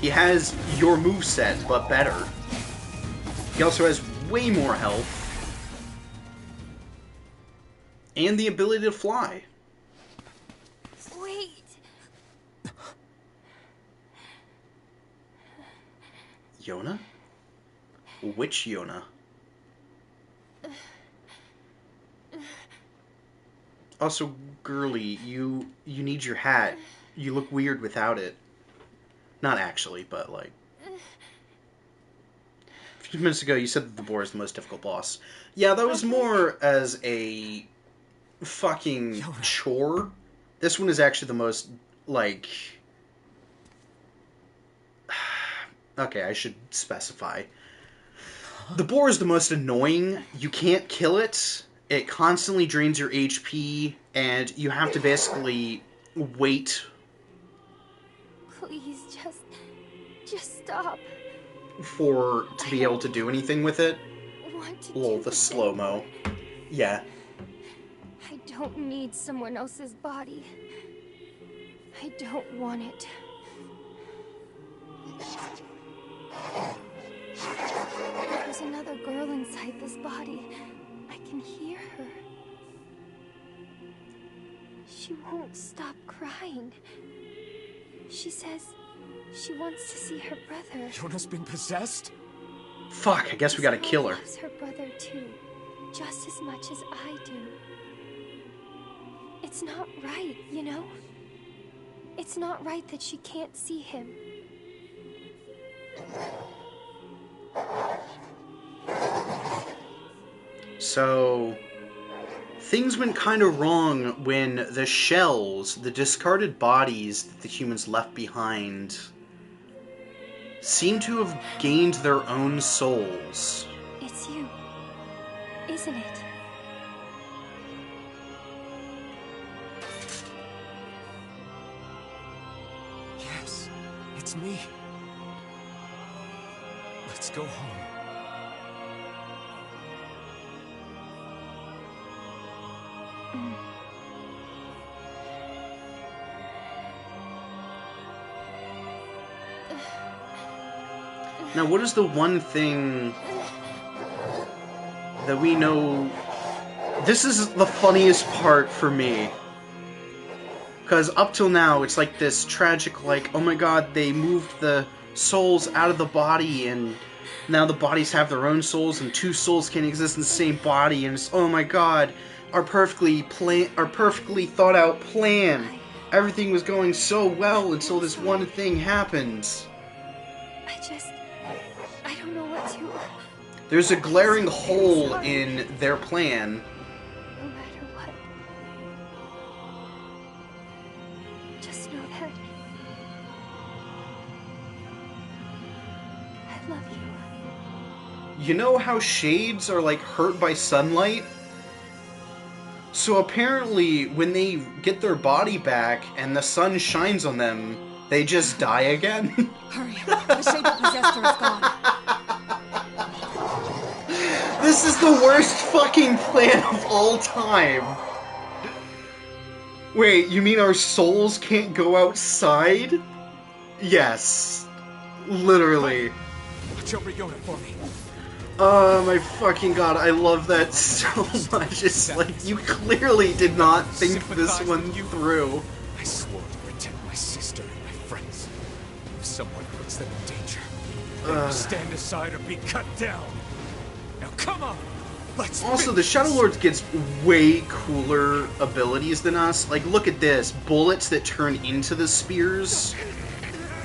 He has your moveset, but better. He also has way more health. And the ability to fly. Wait. Yona? Which Yona? Also, girly, you need your hat. You look weird without it. Not actually, but like... A few minutes ago, you said that the boar is the most difficult boss. Yeah, that was more as a fucking chore. This one is actually the most, like... Okay, I should specify. The boar is the most annoying. You can't kill it. It constantly drains your HP, and you have to basically wait. Please, just stop. To be able to do anything with it. Lol, the slow-mo. Yeah. I don't need someone else's body. I don't want it. There's another girl inside this body. I can hear her. She won't stop crying. She says she wants to see her brother. Yona's been possessed? Fuck, I guess we gotta kill her. She loves her brother too, just as much as I do. It's not right, you know? It's not right that she can't see him. So, things went kind of wrong when the shells, the discarded bodies that the humans left behind, seem to have gained their own souls. It's you, isn't it? Yes, it's me. Let's go home. Now, what is the one thing that we know? This is the funniest part for me. Because up till now, it's like this tragic, like, oh my god, they moved the souls out of the body, and now the bodies have their own souls, and two souls can exist in the same body, and it's, oh my god, our perfectly thought out plan. Everything was going so well until this one thing happened. I don't know what to... There's a glaring hole in their plan. No matter what. Just know that... I love you. You know how shades are, like, hurt by sunlight? So apparently, when they get their body back and the sun shines on them, they just die again? Hurry, the shade that possessed her is gone. This is the worst fucking plan of all time. Wait, you mean our souls can't go outside? Yes. Literally. Watch over Yona for me. Oh my fucking god, I love that so much. It's like, you clearly did not think this one through. I swore to protect my sister and my friends. If someone puts them in danger, they will stand aside or be cut down. Now come on! Let's Also, the Shadow Lord gets way cooler abilities than us. Like, look at this. Bullets that turn into the spears.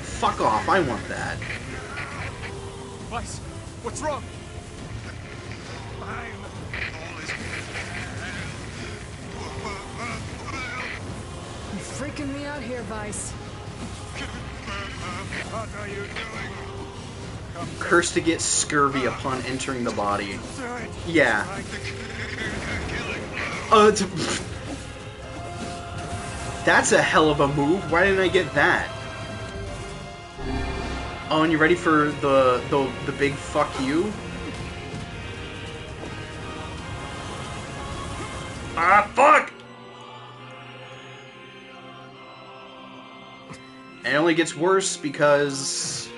Fuck off, I want that. Vice, what's wrong? You're freaking me out here, Vice. What are you doing? Cursed to get scurvy upon entering the body. Yeah. That's a hell of a move. Why didn't I get that? Oh, and you ready for the big fuck you? Ah, fuck! And it only gets worse because...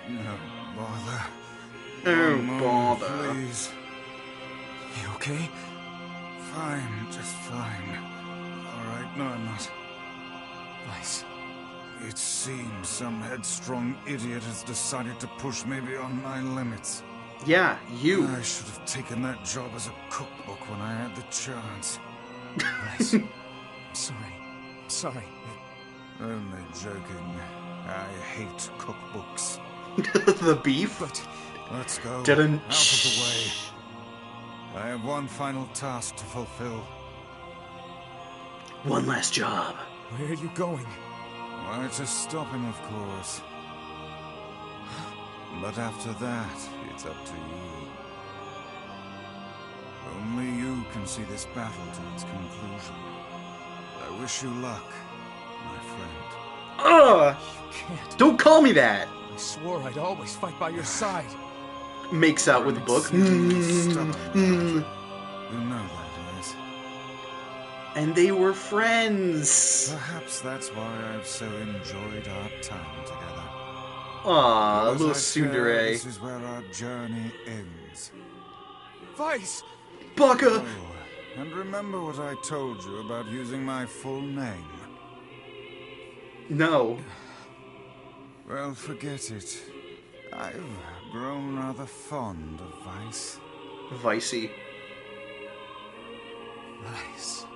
No bother. Oh, One bother. moment, please. You okay? Fine, just fine. Alright, no, I'm not. Vice. It seems some headstrong idiot has decided to push me beyond my limits. Yeah, you. I should have taken that job as a cookbook when I had the chance. Vice. I'm sorry. I'm sorry. Only joking. I hate cookbooks. The beef? But let's go. Didn't. Out of the way. I have one final task to fulfill. One last job. Where are you going? Why, to stop him, of course. But after that, it's up to you. Only you can see this battle to its conclusion. I wish you luck, my friend. Ugh! You can't. Don't call me that! I swore I'd always fight by your side. Makes out with the book. Stubborn. You know that, right? And they were friends. Perhaps that's why I've so enjoyed our time together. Aww, little tsundere. This is where our journey ends. Vice! Baka! Oh, and remember what I told you about using my full name? No. Well, forget it. I've grown rather fond of Vice. Vicey. Vice.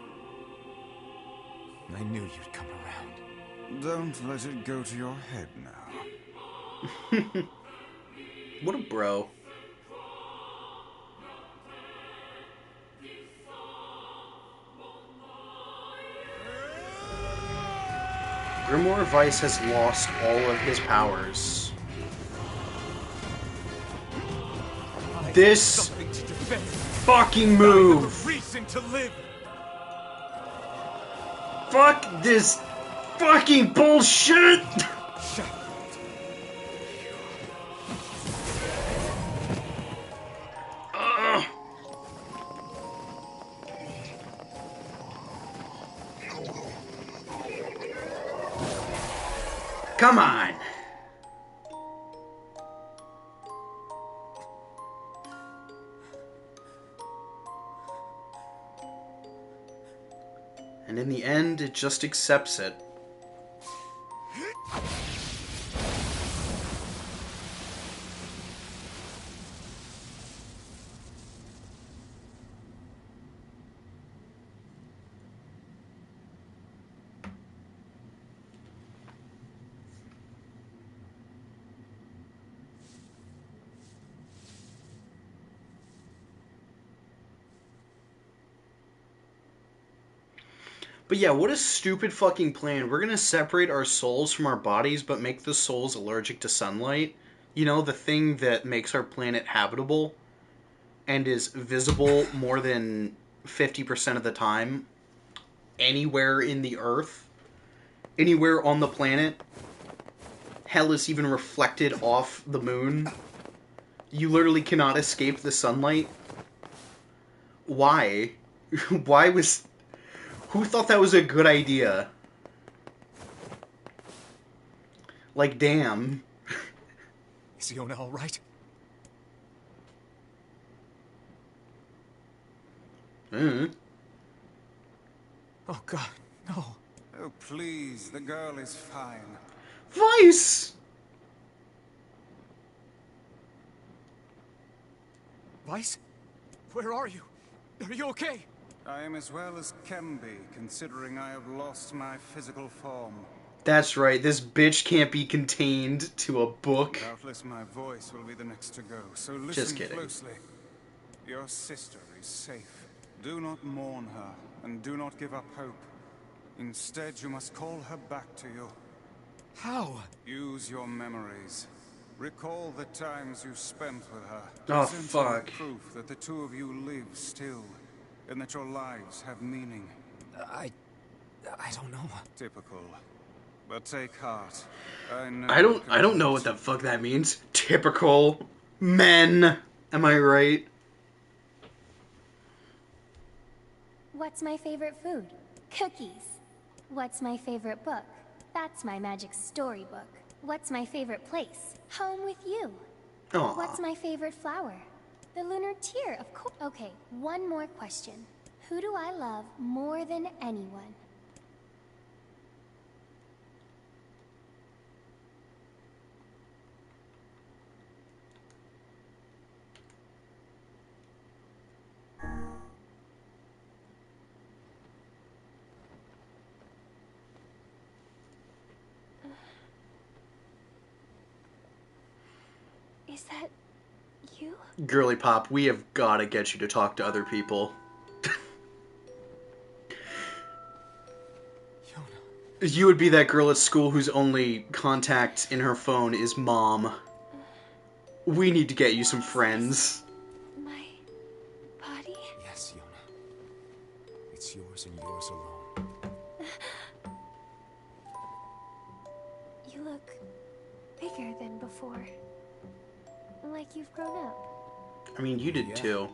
I knew you'd come around. Don't let it go to your head now. What a bro. Grimoire Vice has lost all of his powers. This fucking move! Reason to live. Fuck this fucking bullshit! Come on! And in the end, it just accepts it. But yeah, what a stupid fucking plan. We're gonna separate our souls from our bodies, but make the souls allergic to sunlight. You know, the thing that makes our planet habitable and is visible more than 50% of the time anywhere in the Earth, anywhere on the planet. Hell, is even reflected off the moon. You literally cannot escape the sunlight. Why? Why was... Who thought that was a good idea? Like, damn. Is Yona all right? Oh God, no. Oh, please, the girl is fine. Vice! Vice? Where are you? Are you okay? I am as well as can be, considering I have lost my physical form. That's right, this bitch can't be contained to a book. Doubtless my voice will be the next to go, so listen Just kidding. closely. Your sister is safe. Do not mourn her, and do not give up hope. Instead, you must call her back to you. How? Use your memories. Recall the times you spent with her. Oh, Present fuck. proof that the two of you live still, and that your lives have meaning. I don't know. Typical. But take heart. I don't know what the fuck that means. Typical men. Am I right? What's my favorite food? Cookies. What's my favorite book? That's my magic storybook. What's my favorite place? Home with you. Aww. What's my favorite flower? The lunar tear, of course. Okay, one more question. Who do I love more than anyone? Is that you? Girly Pop, we have gotta get you to talk to other people. You would be that girl at school whose only contact in her phone is mom. We need to get you some friends. My body? Yes, Yona. It's yours and yours alone. You look bigger than before. Like you've grown up. I mean, you did too.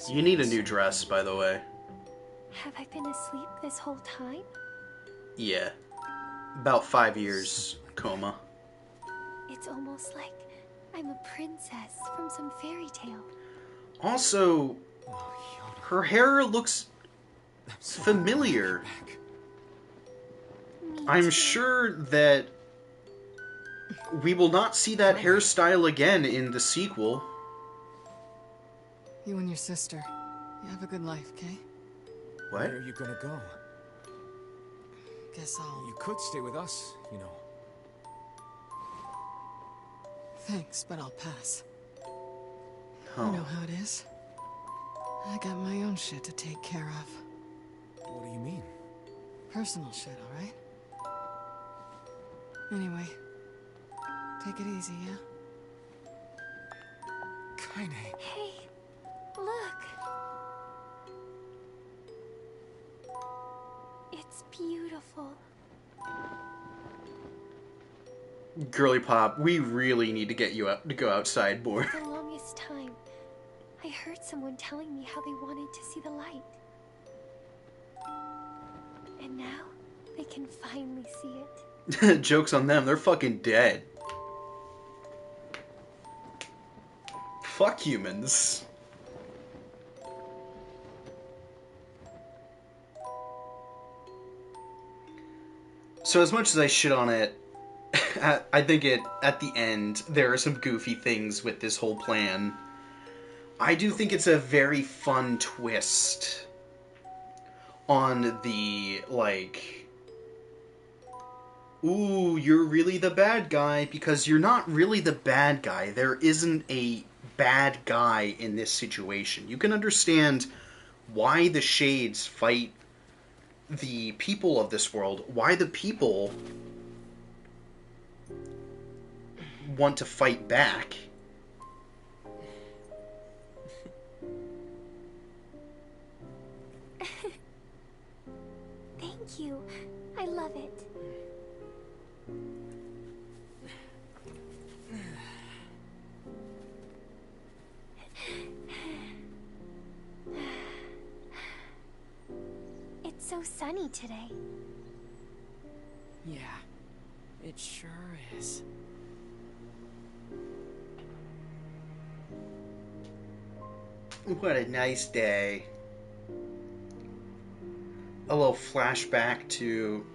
You need a new dress, by the way. Have I been asleep this whole time? Yeah. About 5 years coma. It's almost like I'm a princess from some fairy tale. Also, her hair looks familiar. I'm sure that we will not see that hairstyle again in the sequel. You and your sister, you have a good life, okay? What? Where are you gonna go? Guess I'll... You could stay with us, you know. Thanks, but I'll pass. Oh. You know how it is. I got my own shit to take care of. What do you mean? Personal shit, alright? Anyway, take it easy, yeah? Kaine. Hey, look. It's beautiful. Girly Pop, we really need to get you out to go outside more. For the longest time, I heard someone telling me how they wanted to see the light. And now, they can finally see it. Joke's on them, they're fucking dead. Fuck humans. So as much as I shit on it, I think at the end, there are some goofy things with this whole plan. I do think it's a very fun twist on the, like, ooh, you're really the bad guy, because you're not really the bad guy. There isn't a bad guy in this situation. You can understand why the Shades fight the people of this world, why the people want to fight back. Thank you. I love it. It's so sunny today. Yeah, it sure is. What a nice day. A little flashback to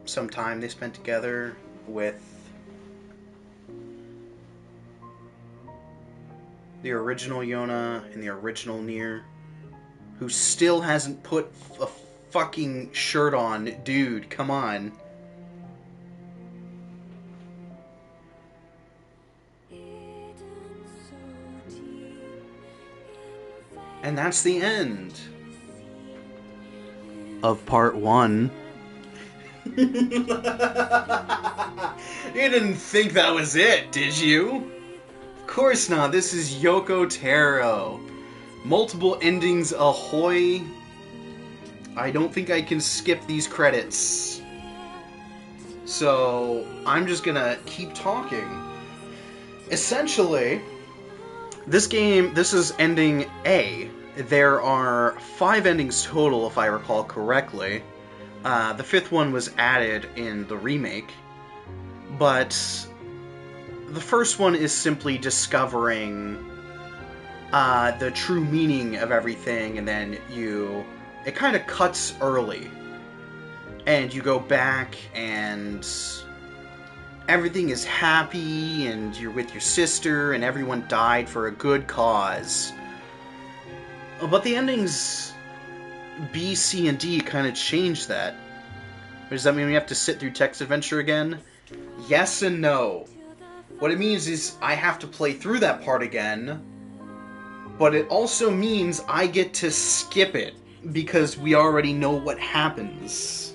some time they spent together with the original Yona and the original Nier, who still hasn't put a fucking shirt on. Dude, come on. And that's the end of part 1. You didn't think that was it, did you? Of course not. This is Yoko Taro. Multiple endings ahoy. I don't think I can skip these credits. So, I'm just gonna keep talking. Essentially, this is ending A. There are 5 endings total, if I recall correctly. The 5th one was added in the remake. But the first one is simply discovering the true meaning of everything, and then it kind of cuts early. And you go back, and everything is happy, and you're with your sister, and everyone died for a good cause. But the endings B, C, and D kind of change that. Does that mean we have to sit through text adventure again? Yes and no. What it means is I have to play through that part again, but it also means I get to skip it, because we already know what happens.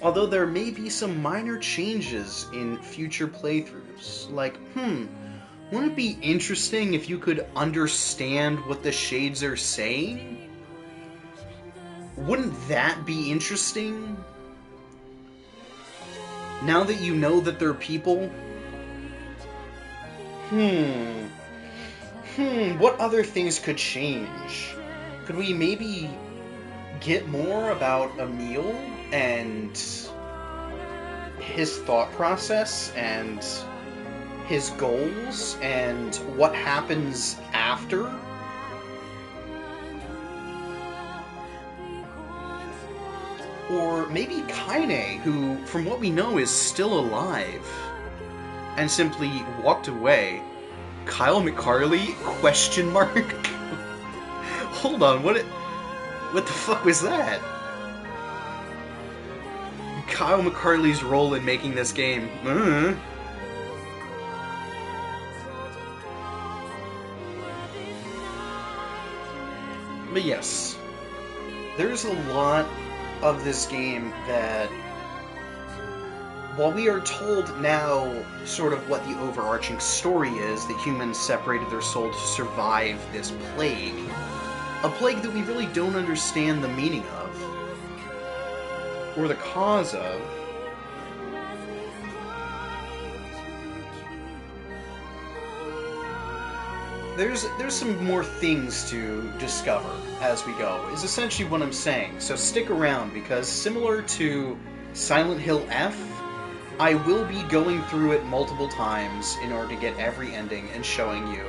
Although there may be some minor changes in future playthroughs. Like, wouldn't it be interesting if you could understand what the Shades are saying? Wouldn't that be interesting? Now that you know that they're people? what other things could change? Could we maybe get more about Emil and his thought process and his goals and what happens after? Or maybe Kaine, who, from what we know, is still alive and simply walked away. Kyle McCarley? Question mark? Hold on, what the fuck was that? Kyle McCarley's role in making this game. But yes, there's a lot of this game that, while we are told now sort of what the overarching story is, that humans separated their soul to survive this plague, a plague that we really don't understand the meaning of, or the cause of, there's some more things to discover as we go, is essentially what I'm saying. So stick around, because similar to Silent Hill F, I will be going through it multiple times in order to get every ending and showing you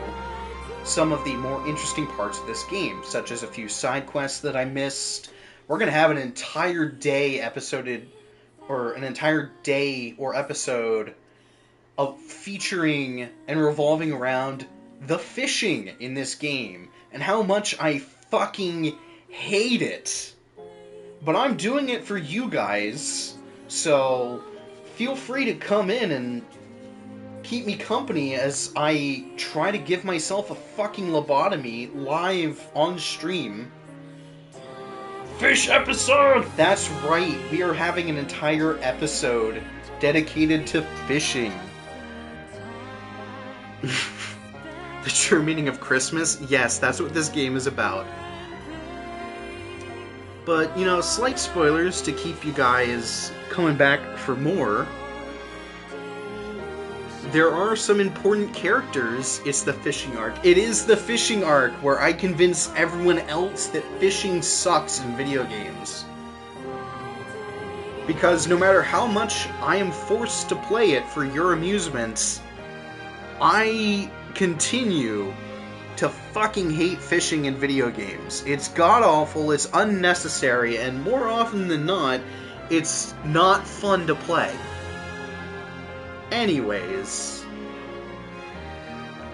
some of the more interesting parts of this game, such as a few side quests that I missed. We're going to have an entire day episode of featuring and revolving around the fishing in this game and how much I fucking hate it. But I'm doing it for you guys, so feel free to come in and keep me company as I try to give myself a fucking lobotomy live on stream. Fish episode! That's right, we are having an entire episode dedicated to fishing. The true meaning of Christmas? Yes, that's what this game is about. But, you know, slight spoilers to keep you guys coming back for more. There are some important characters. It's the fishing arc. It is the fishing arc where I convince everyone else that fishing sucks in video games. Because no matter how much I am forced to play it for your amusement, I continue to fucking hate fishing in video games. It's god-awful, it's unnecessary, and more often than not, it's not fun to play. Anyways,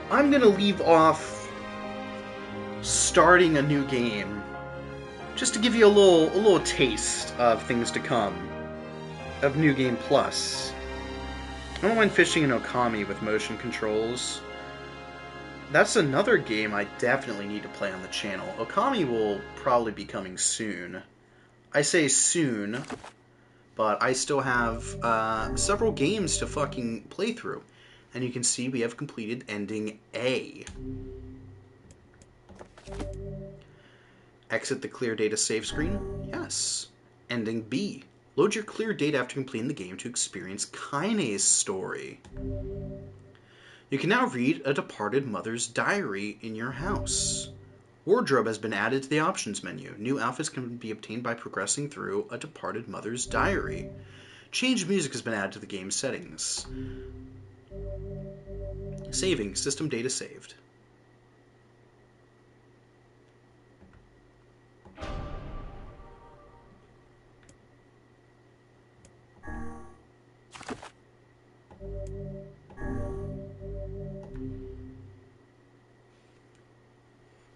I'm gonna leave off starting a new game, just to give you a little taste of things to come, of New Game Plus. I don't mind fishing in Okami with motion controls. That's another game I definitely need to play on the channel. Okami will probably be coming soon. I say soon, but I still have several games to fucking play through. And you can see we have completed Ending A. Exit the clear data save screen? Yes. Ending B. Load your clear data after completing the game to experience Kaine's story. You can now read a departed mother's diary in your house. Wardrobe has been added to the options menu. New outfits can be obtained by progressing through a departed mother's diary. Changed music has been added to the game's settings. Saving. System data saved.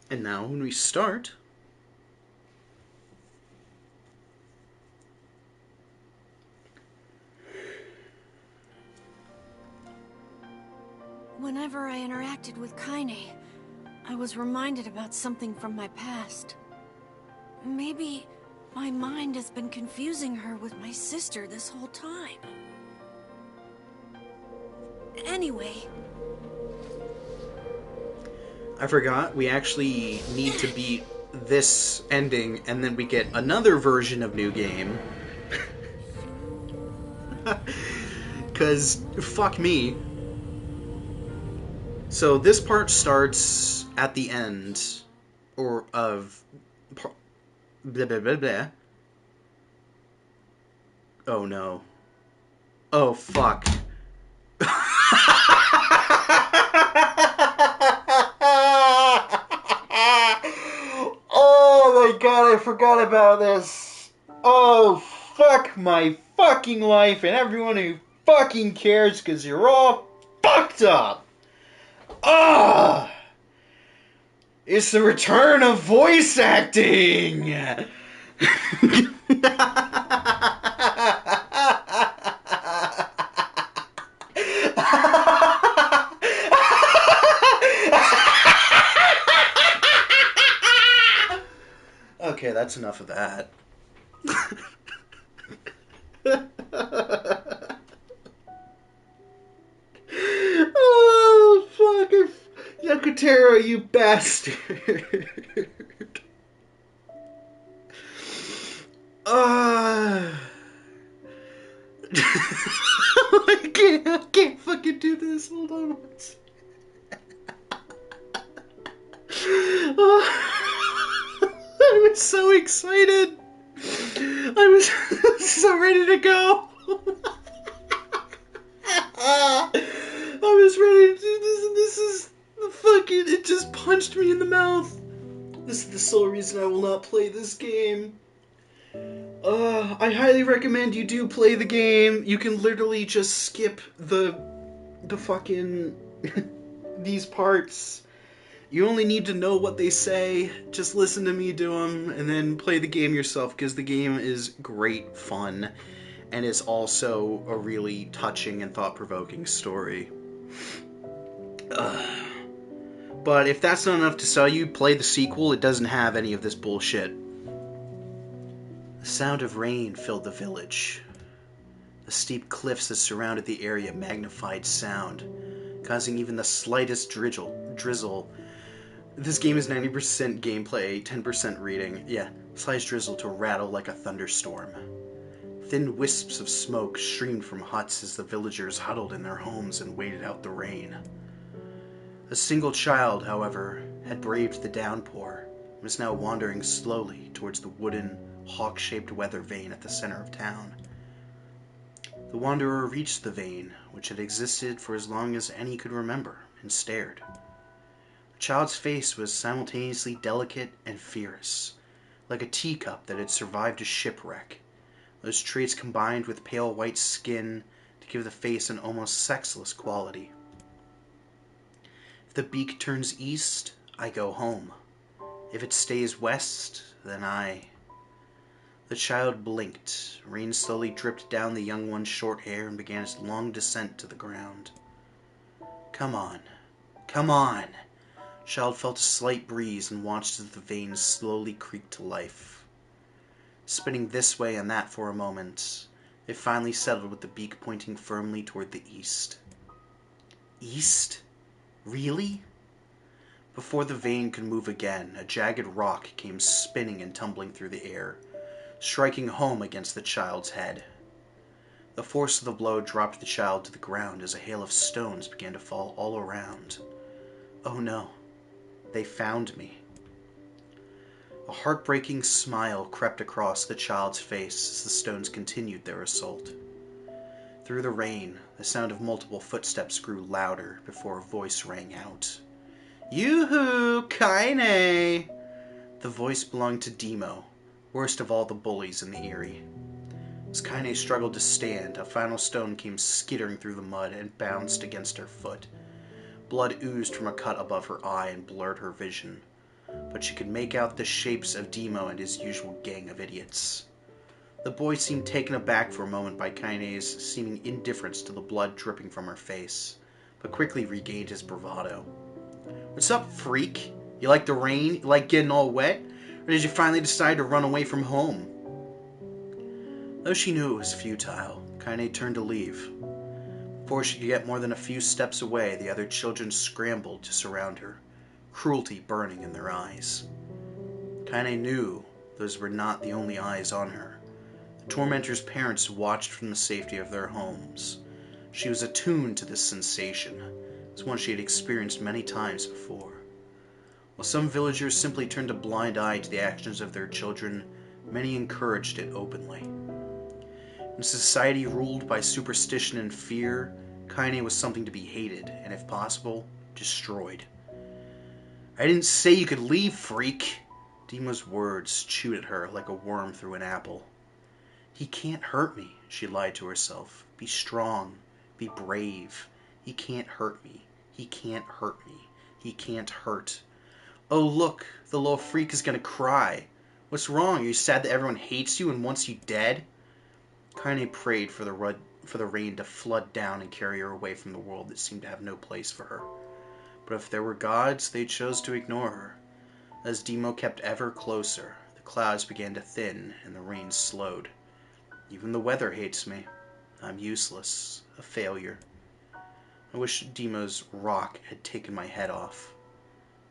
And now when we start, whenever I interacted with Kaine, I was reminded about something from my past. Maybe my mind has been confusing her with my sister this whole time. Anyway, I forgot, we actually need to beat this ending, and then we get another version of New Game. Because, fuck me. So this part starts at the end, or of blah blah blah blah. Oh no. Oh fuck. Oh my god, I forgot about this. Oh fuck my fucking life and everyone who fucking cares because you're all fucked up. Ah! It's the return of voice acting! Okay, that's enough of that. Oh, fuck. Yakutero, you bastard. I can't fucking do this. Hold on. I was so excited. I was so ready to go. I was ready to do this, and this is the fucking... It just punched me in the mouth. This is the sole reason I will not play this game. I highly recommend you do play the game. You can literally just skip the fucking... these parts. You only need to know what they say. Just listen to me do them, and then play the game yourself, because the game is great fun. And it's also a really touching and thought-provoking story. But if that's not enough to sell you, play the sequel. It doesn't have any of this bullshit. The sound of rain filled the village. The steep cliffs that surrounded the area magnified sound, causing even the slightest drizzle. This game is 90% gameplay, 10% reading. Yeah, slightest drizzle to rattle like a thunderstorm. Thin wisps of smoke streamed from huts as the villagers huddled in their homes and waited out the rain. A single child, however, had braved the downpour and was now wandering slowly towards the wooden, hawk-shaped weather vane at the center of town. The wanderer reached the vane, which had existed for as long as any could remember, and stared. The child's face was simultaneously delicate and fierce, like a teacup that had survived a shipwreck. Those traits combined with pale white skin to give the face an almost sexless quality. If the beak turns east, I go home. If it stays west, then I... The child blinked. Rain slowly dripped down the young one's short hair and began its long descent to the ground. Come on. Come on! The child felt a slight breeze and watched as the veins slowly creaked to life. Spinning this way and that for a moment, it finally settled with the beak pointing firmly toward the east. East? Really? Before the vane could move again, a jagged rock came spinning and tumbling through the air, striking home against the child's head. The force of the blow dropped the child to the ground as a hail of stones began to fall all around. Oh no, they found me. A heartbreaking smile crept across the child's face as the stones continued their assault. Through the rain, the sound of multiple footsteps grew louder before a voice rang out. Yoo-hoo, Kaine! The voice belonged to Demo, worst of all the bullies in the Eyrie. As Kaine struggled to stand, a final stone came skittering through the mud and bounced against her foot. Blood oozed from a cut above her eye and blurred her vision, but she could make out the shapes of Demo and his usual gang of idiots. The boy seemed taken aback for a moment by Kaine's seeming indifference to the blood dripping from her face, but quickly regained his bravado. What's up, freak? You like the rain? You like getting all wet? Or did you finally decide to run away from home? Though she knew it was futile, Kaine turned to leave. Before she could get more than a few steps away, the other children scrambled to surround her, cruelty burning in their eyes. Kaine knew those were not the only eyes on her. The tormentor's parents watched from the safety of their homes. She was attuned to this sensation. It's one she had experienced many times before. While some villagers simply turned a blind eye to the actions of their children, many encouraged it openly. In a society ruled by superstition and fear, Kaine was something to be hated, and if possible, destroyed. "I didn't say you could leave, freak!" Demo's words chewed at her like a worm through an apple. "He can't hurt me," she lied to herself. "Be strong. Be brave. He can't hurt me. He can't hurt me. He can't hurt." Oh look, the little freak is gonna cry. What's wrong? Are you sad that everyone hates you and wants you dead? Kaine prayed for the rain to flood down and carry her away from the world that seemed to have no place for her. But if there were gods, they chose to ignore her. As Demo kept ever closer, the clouds began to thin and the rain slowed. Even the weather hates me. I'm useless, a failure. I wish Demo's rock had taken my head off.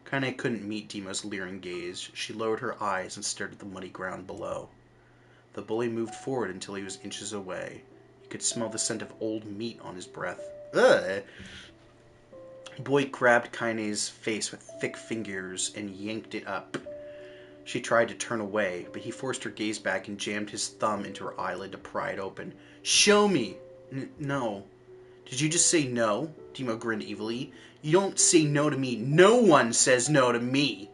Kaine couldn't meet Demo's leering gaze. She lowered her eyes and stared at the muddy ground below. The bully moved forward until he was inches away. You could smell the scent of old meat on his breath. Ugh! The boy grabbed Kaine's face with thick fingers and yanked it up. She tried to turn away, but he forced her gaze back and jammed his thumb into her eyelid to pry it open. "Show me!" No. Did you just say no? Demo grinned evilly. You don't say no to me. No one says no to me.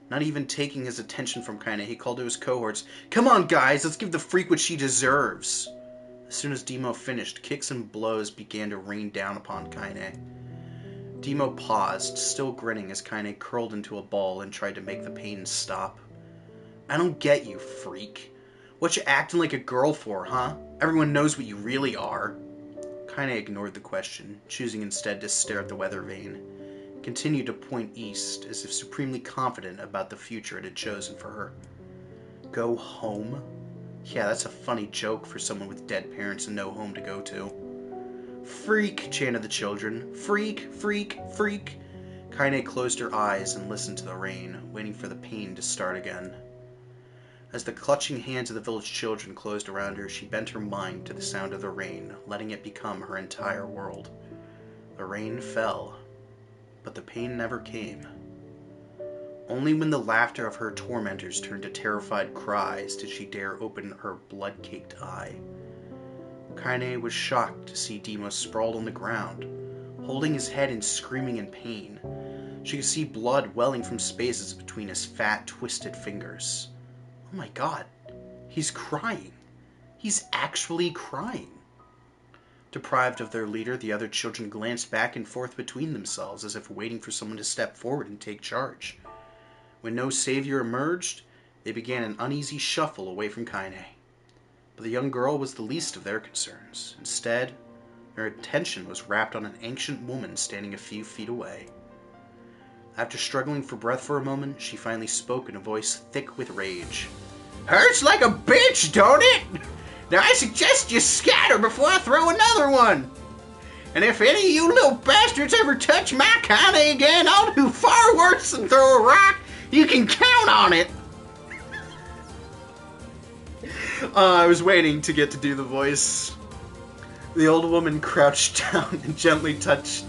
Not even taking his attention from Kaine, he called to his cohorts. "Come on, guys, let's give the freak what she deserves." As soon as Demo finished, kicks and blows began to rain down upon Kaine. Demo paused, still grinning as Kaine curled into a ball and tried to make the pain stop. "I don't get you, freak. What you acting like a girl for, huh? Everyone knows what you really are." Kaine ignored the question, choosing instead to stare at the weather vane. It continued to point east, as if supremely confident about the future it had chosen for her. Go home? Yeah, that's a funny joke for someone with dead parents and no home to go to. "Freak!" chanted the children. "Freak! Freak! Freak!" Kaine closed her eyes and listened to the rain, waiting for the pain to start again. As the clutching hands of the village children closed around her, she bent her mind to the sound of the rain, letting it become her entire world. The rain fell, but the pain never came. Only when the laughter of her tormentors turned to terrified cries did she dare open her blood-caked eye. Kaine was shocked to see Demo sprawled on the ground, holding his head and screaming in pain. She could see blood welling from spaces between his fat, twisted fingers. Oh my god, he's crying. He's actually crying. Deprived of their leader, the other children glanced back and forth between themselves as if waiting for someone to step forward and take charge. When no savior emerged, they began an uneasy shuffle away from Kaine. But the young girl was the least of their concerns. Instead, their attention was wrapped on an ancient woman standing a few feet away. After struggling for breath for a moment, she finally spoke in a voice thick with rage. "Hurts like a bitch, don't it? Now I suggest you scatter before I throw another one. And if any of you little bastards ever touch my Kaine again, I'll do far worse than throw a rock. You can count on it." I was waiting to get to do the voice. The old woman crouched down and gently touched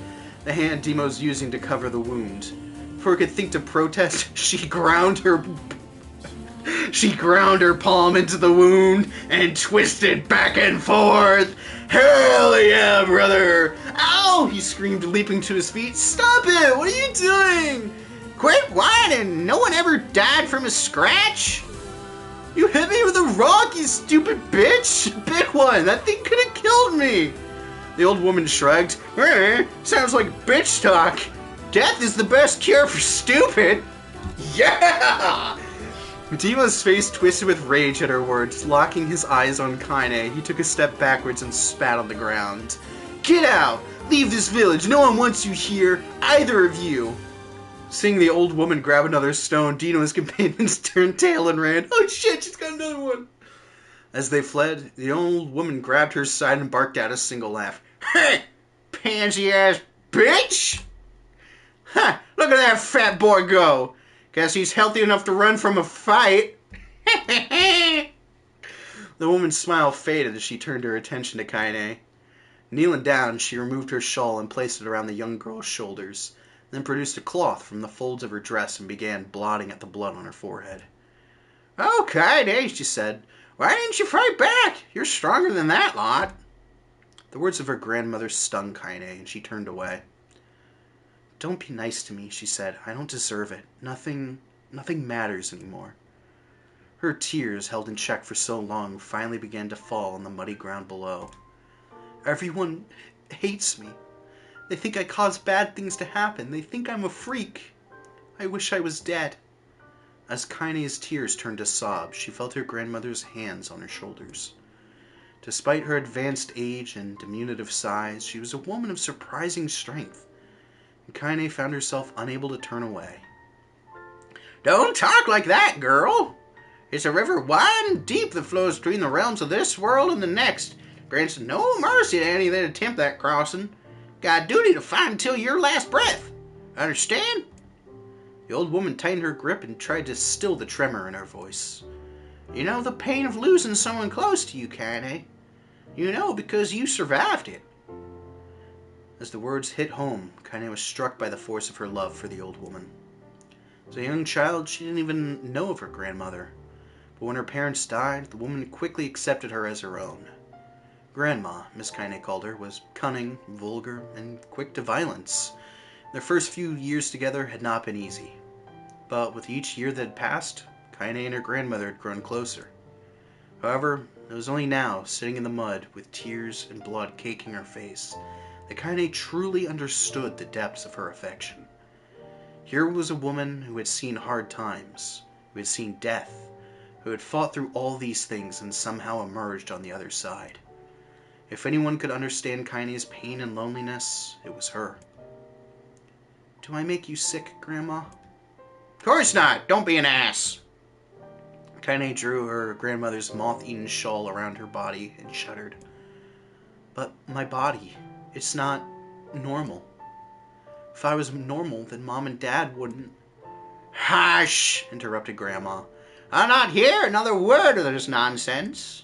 the hand Demo's using to cover the wound. Before he could think to protest, she ground her palm into the wound and twisted back and forth. "Hell yeah, brother!" "Ow!" he screamed, leaping to his feet. "Stop it! What are you doing? Quit whining! No one ever died from a scratch!" "You hit me with a rock, you stupid bitch! Big one! That thing could have killed me!" The old woman shrugged. Sounds like bitch talk. Death is the best cure for stupid. Yeah! Demo's face twisted with rage at her words. Locking his eyes on Kaine, he took a step backwards and spat on the ground. "Get out! Leave this village! No one wants you here! Either of you!" Seeing the old woman grab another stone, Dino and his companions turned tail and ran. "Oh shit, she's got another one!" As they fled, the old woman grabbed her side and barked out a single laugh. "Hey! Pansy-ass bitch! Huh, look at that fat boy go! Guess he's healthy enough to run from a fight." The woman's smile faded as she turned her attention to Kaine. Kneeling down, she removed her shawl and placed it around the young girl's shoulders, then produced a cloth from the folds of her dress and began blotting at the blood on her forehead. "Oh, Kaede," she said, "why didn't you fight back? You're stronger than that lot." The words of her grandmother stung Kaede, and she turned away. "Don't be nice to me," she said. "I don't deserve it. Nothing matters anymore." Her tears, held in check for so long, finally began to fall on the muddy ground below. "Everyone hates me. They think I cause bad things to happen. They think I'm a freak. I wish I was dead." As Kaine's tears turned to sobs, she felt her grandmother's hands on her shoulders. Despite her advanced age and diminutive size, she was a woman of surprising strength, and Kaine found herself unable to turn away. "Don't talk like that, girl! It's a river wide and deep that flows between the realms of this world and the next. Grants no mercy to any that attempt that crossing. Got a duty to fight until your last breath. Understand?" The old woman tightened her grip and tried to still the tremor in her voice. "You know the pain of losing someone close to you, Kaine. You know because you survived it." As the words hit home, Kaine was struck by the force of her love for the old woman. As a young child, she didn't even know of her grandmother, but when her parents died, the woman quickly accepted her as her own. Grandma, Miss Kaine called her, was cunning, vulgar, and quick to violence. Their first few years together had not been easy, but with each year that had passed, Kaine and her grandmother had grown closer. However, it was only now, sitting in the mud, with tears and blood caking her face, that Kaine truly understood the depths of her affection. Here was a woman who had seen hard times, who had seen death, who had fought through all these things and somehow emerged on the other side. If anyone could understand Kaine's pain and loneliness, it was her. "Do I make you sick, Grandma?" "Of course not! Don't be an ass!" Kaine drew her grandmother's moth-eaten shawl around her body and shuddered. "But my body, it's not normal. If I was normal, then Mom and Dad wouldn't..." "Hush!" interrupted Grandma. "I'll not hear another word of this nonsense.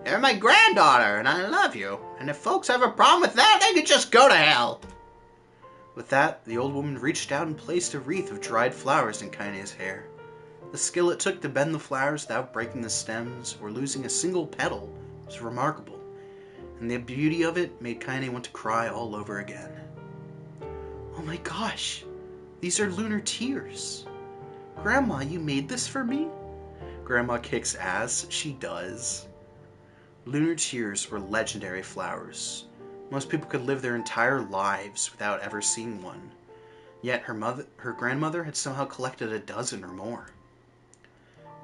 You're my granddaughter, and I love you. And if folks have a problem with that, they could just go to hell." With that, the old woman reached out and placed a wreath of dried flowers in Kaine's hair. The skill it took to bend the flowers without breaking the stems or losing a single petal was remarkable, and the beauty of it made Kaine want to cry all over again. "Oh my gosh! These are lunar tears! Grandma, you made this for me?" Grandma kicks ass. She does. Lunar tears were legendary flowers. Most people could live their entire lives without ever seeing one. Yet her grandmother had somehow collected a dozen or more.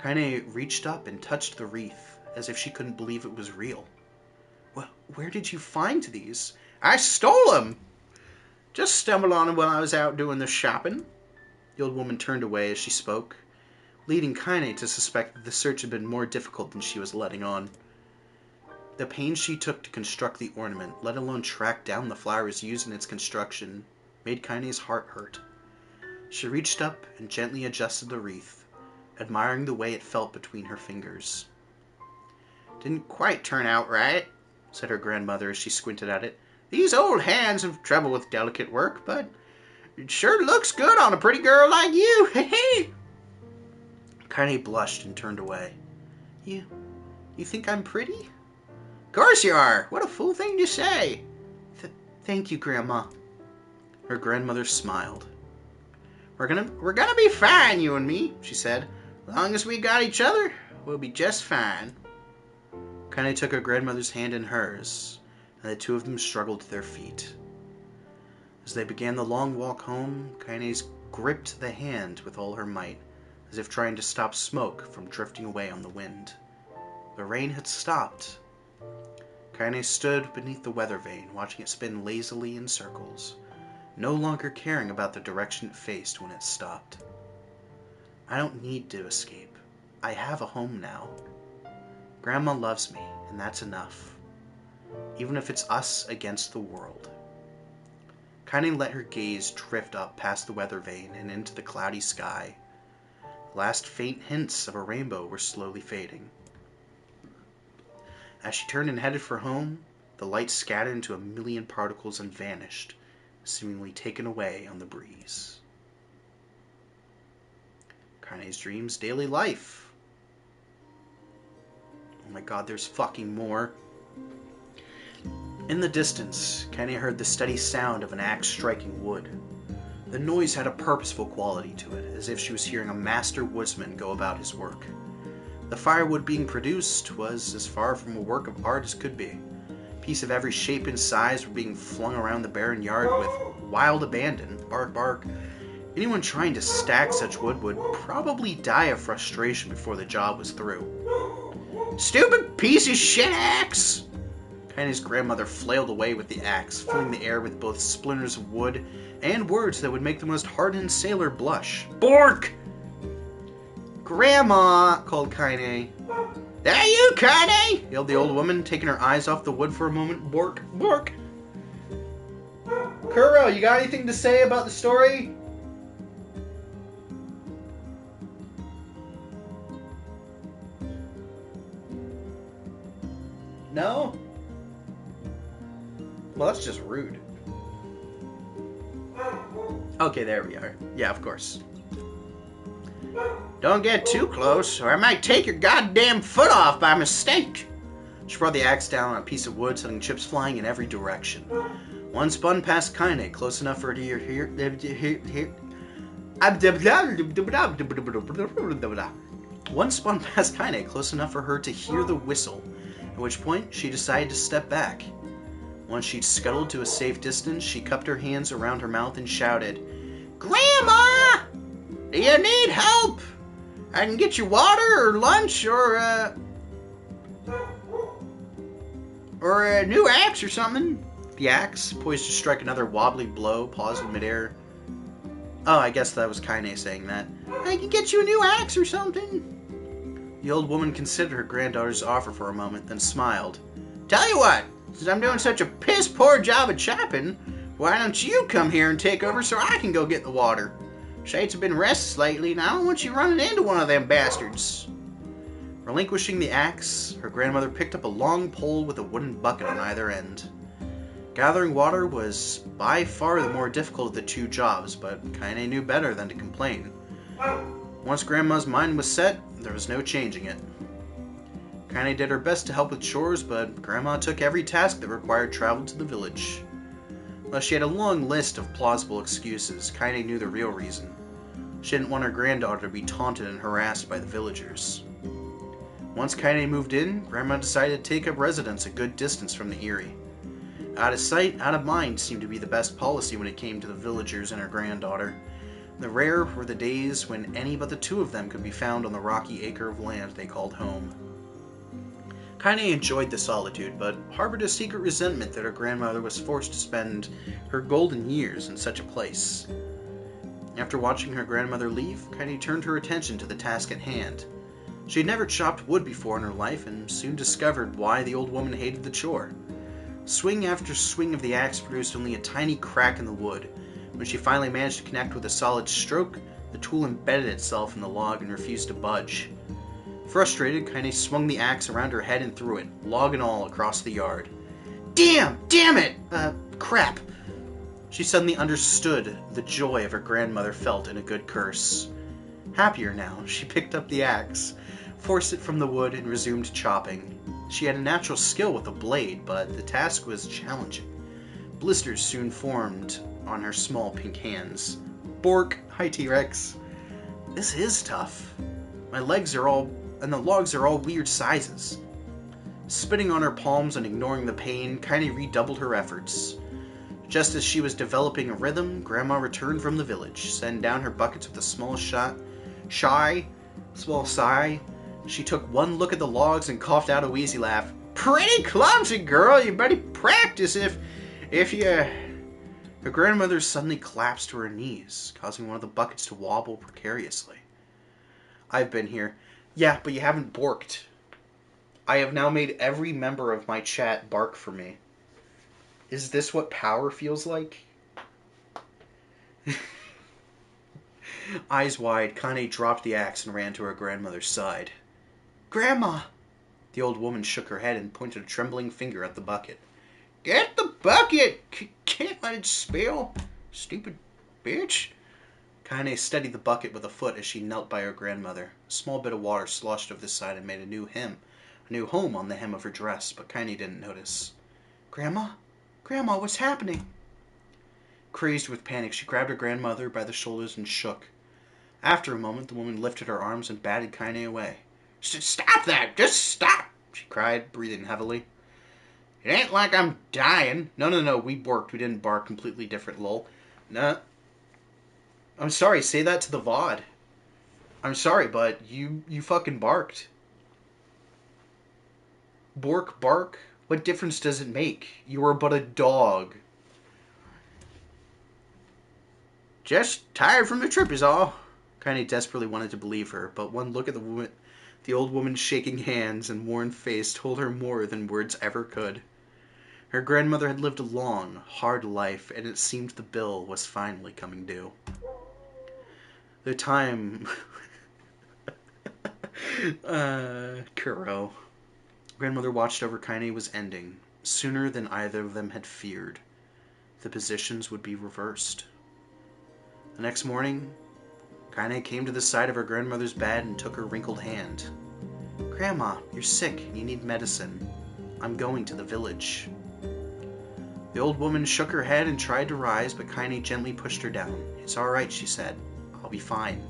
Kaine reached up and touched the wreath, as if she couldn't believe it was real. "Well, where did you find these?" "I stole them! Just stumbled on them while I was out doing the shopping." The old woman turned away as she spoke, leading Kaine to suspect that the search had been more difficult than she was letting on. The pains she took to construct the ornament, let alone track down the flowers used in its construction, made Kaine's heart hurt. She reached up and gently adjusted the wreath, admiring the way it felt between her fingers. "Didn't quite turn out right," said her grandmother as she squinted at it. "These old hands have trouble with delicate work, but it sure looks good on a pretty girl like you. Hey!" Kaine blushed and turned away. You think I'm pretty?" "Of course you are! What a fool thing to say!" Thank you, Grandma." Her grandmother smiled. We're gonna be fine, you and me," she said. "As long as we got each other, we'll be just fine." Kaine took her grandmother's hand in hers, and the two of them struggled to their feet. As they began the long walk home, Kaine gripped the hand with all her might, as if trying to stop smoke from drifting away on the wind. The rain had stopped. Kaine stood beneath the weather vane, watching it spin lazily in circles, no longer caring about the direction it faced when it stopped. I don't need to escape. I have a home now. Grandma loves me, and that's enough. Even if it's us against the world. Kaine let her gaze drift up past the weather vane and into the cloudy sky. The last faint hints of a rainbow were slowly fading. As she turned and headed for home, The light scattered into a million particles and vanished, seemingly taken away on the breeze. Kaine's dreams, daily life. Oh my god, there's fucking more. In the distance, Kaine heard the steady sound of an axe striking wood. The noise had a purposeful quality to it, as if she was hearing a master woodsman go about his work. The firewood being produced was as far from a work of art as could be. Pieces of every shape and size were being flung around the barren yard with wild abandon. Bark, bark. Anyone trying to stack such wood would probably die of frustration before the job was through. Stupid piece of shit axe! Kaine's grandmother flailed away with the axe, filling the air with both splinters of wood and words that would make the most hardened sailor blush. Bork! Grandma! Called Kaine. There you, Kaine! Yelled the old woman, taking her eyes off the wood for a moment. Bork! Bork! Kuro, you got anything to say about the story? No? Well, that's just rude. Okay, there we are. Yeah, of course. Don't get too close, or I might take your goddamn foot off by mistake. She brought the axe down on a piece of wood, sending chips flying in every direction. One spun past Kaine, close enough for her to hear. One spun past Kaine, close enough for her to hear the whistle, at which point she decided to step back. Once she'd scuttled to a safe distance, she cupped her hands around her mouth and shouted, Grandma! Do you need help? I can get you water or lunch or a new axe or something. The axe, poised to strike another wobbly blow, paused in midair. Oh, I guess that was Kaine saying that. I can get you a new axe or something. The old woman considered her granddaughter's offer for a moment, then smiled. Tell you what, since I'm doing such a piss-poor job of chopping, why don't you come here and take over so I can go get the water? Shades have been restless lately, and I don't want you running into one of them bastards. Relinquishing the axe, her grandmother picked up a long pole with a wooden bucket on either end. Gathering water was by far the more difficult of the two jobs, but Kaine knew better than to complain. Once Grandma's mind was set, there was no changing it. Kaine did her best to help with chores, but Grandma took every task that required travel to the village. Though she had a long list of plausible excuses, Kaine knew the real reason. She didn't want her granddaughter to be taunted and harassed by the villagers. Once Kaine moved in, Grandma decided to take up residence a good distance from the Eyrie. Out of sight, out of mind seemed to be the best policy when it came to the villagers and her granddaughter. The rare were the days when any but the two of them could be found on the rocky acre of land they called home. Kaine enjoyed the solitude, but harbored a secret resentment that her grandmother was forced to spend her golden years in such a place. After watching her grandmother leave, Kaine turned her attention to the task at hand. She had never chopped wood before in her life, and soon discovered why the old woman hated the chore. Swing after swing of the axe produced only a tiny crack in the wood. When she finally managed to connect with a solid stroke, the tool embedded itself in the log and refused to budge. Frustrated, Kaine swung the axe around her head and threw it, log and all, across the yard. Damn it! Crap. She suddenly understood the joy of her grandmother felt in a good curse. Happier now, she picked up the axe, forced it from the wood, and resumed chopping. She had a natural skill with a blade, but the task was challenging. Blisters soon formed on her small pink hands. Bork! Hi, T-Rex. This is tough. My legs are all... and the logs are all weird sizes. Spitting on her palms and ignoring the pain, Kaine redoubled her efforts. Just as she was developing a rhythm, Grandma returned from the village, setting down her buckets with a small sigh. She took one look at the logs and coughed out a wheezy laugh. Pretty clumsy, girl. You better practice if you... Her grandmother suddenly collapsed to her knees, causing one of the buckets to wobble precariously. I've been here. Yeah, but you haven't borked. I have now made every member of my chat bark for me. Is this what power feels like? Eyes wide, Kaine dropped the axe and ran to her grandmother's side. Grandma! The old woman shook her head and pointed a trembling finger at the bucket. Get the bucket! Can't let it spill. Stupid bitch. Kaine steadied the bucket with a foot as she knelt by her grandmother. A small bit of water sloshed over the side and made a new home on the hem of her dress, but Kaine didn't notice. Grandma? Grandma, what's happening? Crazed with panic, she grabbed her grandmother by the shoulders and shook. After a moment, the woman lifted her arms and batted Kaine away. Stop that! Just stop! She cried, breathing heavily. It ain't like I'm dying. No, we worked. We didn't bark. Completely different, lol. Nah. I'm sorry, say that to the VOD. I'm sorry, but you fucking barked. Bork, bark? What difference does it make? You are but a dog. Just tired from the trip is all. Kaine desperately wanted to believe her, but one look at the old woman's shaking hands and worn face told her more than words ever could. Her grandmother had lived a long, hard life, and it seemed the bill was finally coming due. The time... Kuro. Grandmother watched over Kaine was ending, sooner than either of them had feared. The positions would be reversed. The next morning, Kaine came to the side of her grandmother's bed and took her wrinkled hand. Grandma, you're sick and you need medicine. I'm going to the village. The old woman shook her head and tried to rise, but Kaine gently pushed her down. It's all right, she said. I'll be fine.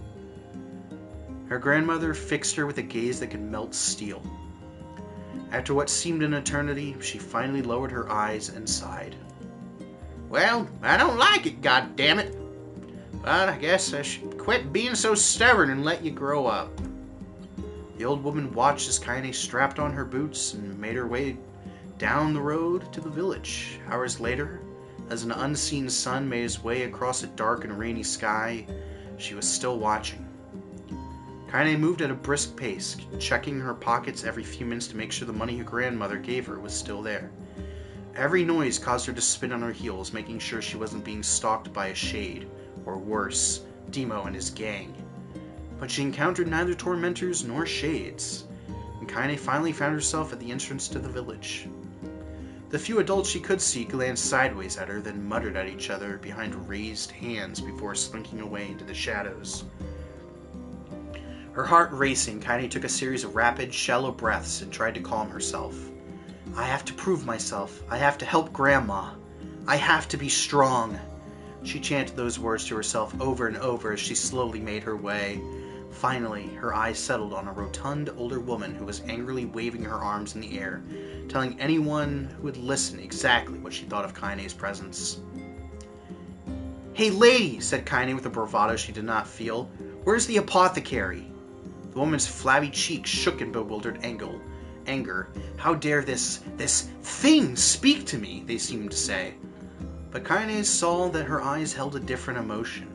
Her grandmother fixed her with a gaze that could melt steel. After what seemed an eternity, she finally lowered her eyes and sighed. Well, I don't like it, goddammit. But I guess I should quit being so stubborn and let you grow up. The old woman watched as Kaine strapped on her boots and made her way down the road to the village. Hours later, as an unseen sun made his way across a dark and rainy sky, she was still watching. Kaine moved at a brisk pace, checking her pockets every few minutes to make sure the money her grandmother gave her was still there. Every noise caused her to spin on her heels, making sure she wasn't being stalked by a shade, or worse, Demo and his gang. But she encountered neither tormentors nor shades, and Kaine finally found herself at the entrance to the village. The few adults she could see glanced sideways at her, then muttered at each other behind raised hands before slinking away into the shadows. Her heart racing, Kaine took a series of rapid, shallow breaths and tried to calm herself. I have to prove myself. I have to help Grandma. I have to be strong. She chanted those words to herself over and over as she slowly made her way. Finally, her eyes settled on a rotund older woman who was angrily waving her arms in the air, telling anyone who would listen exactly what she thought of Kaine's presence. Hey lady, said Kaine with a bravado she did not feel. Where's the apothecary? The woman's flabby cheeks shook in bewildered anger. How dare this thing speak to me, they seemed to say. But Kaine saw that her eyes held a different emotion.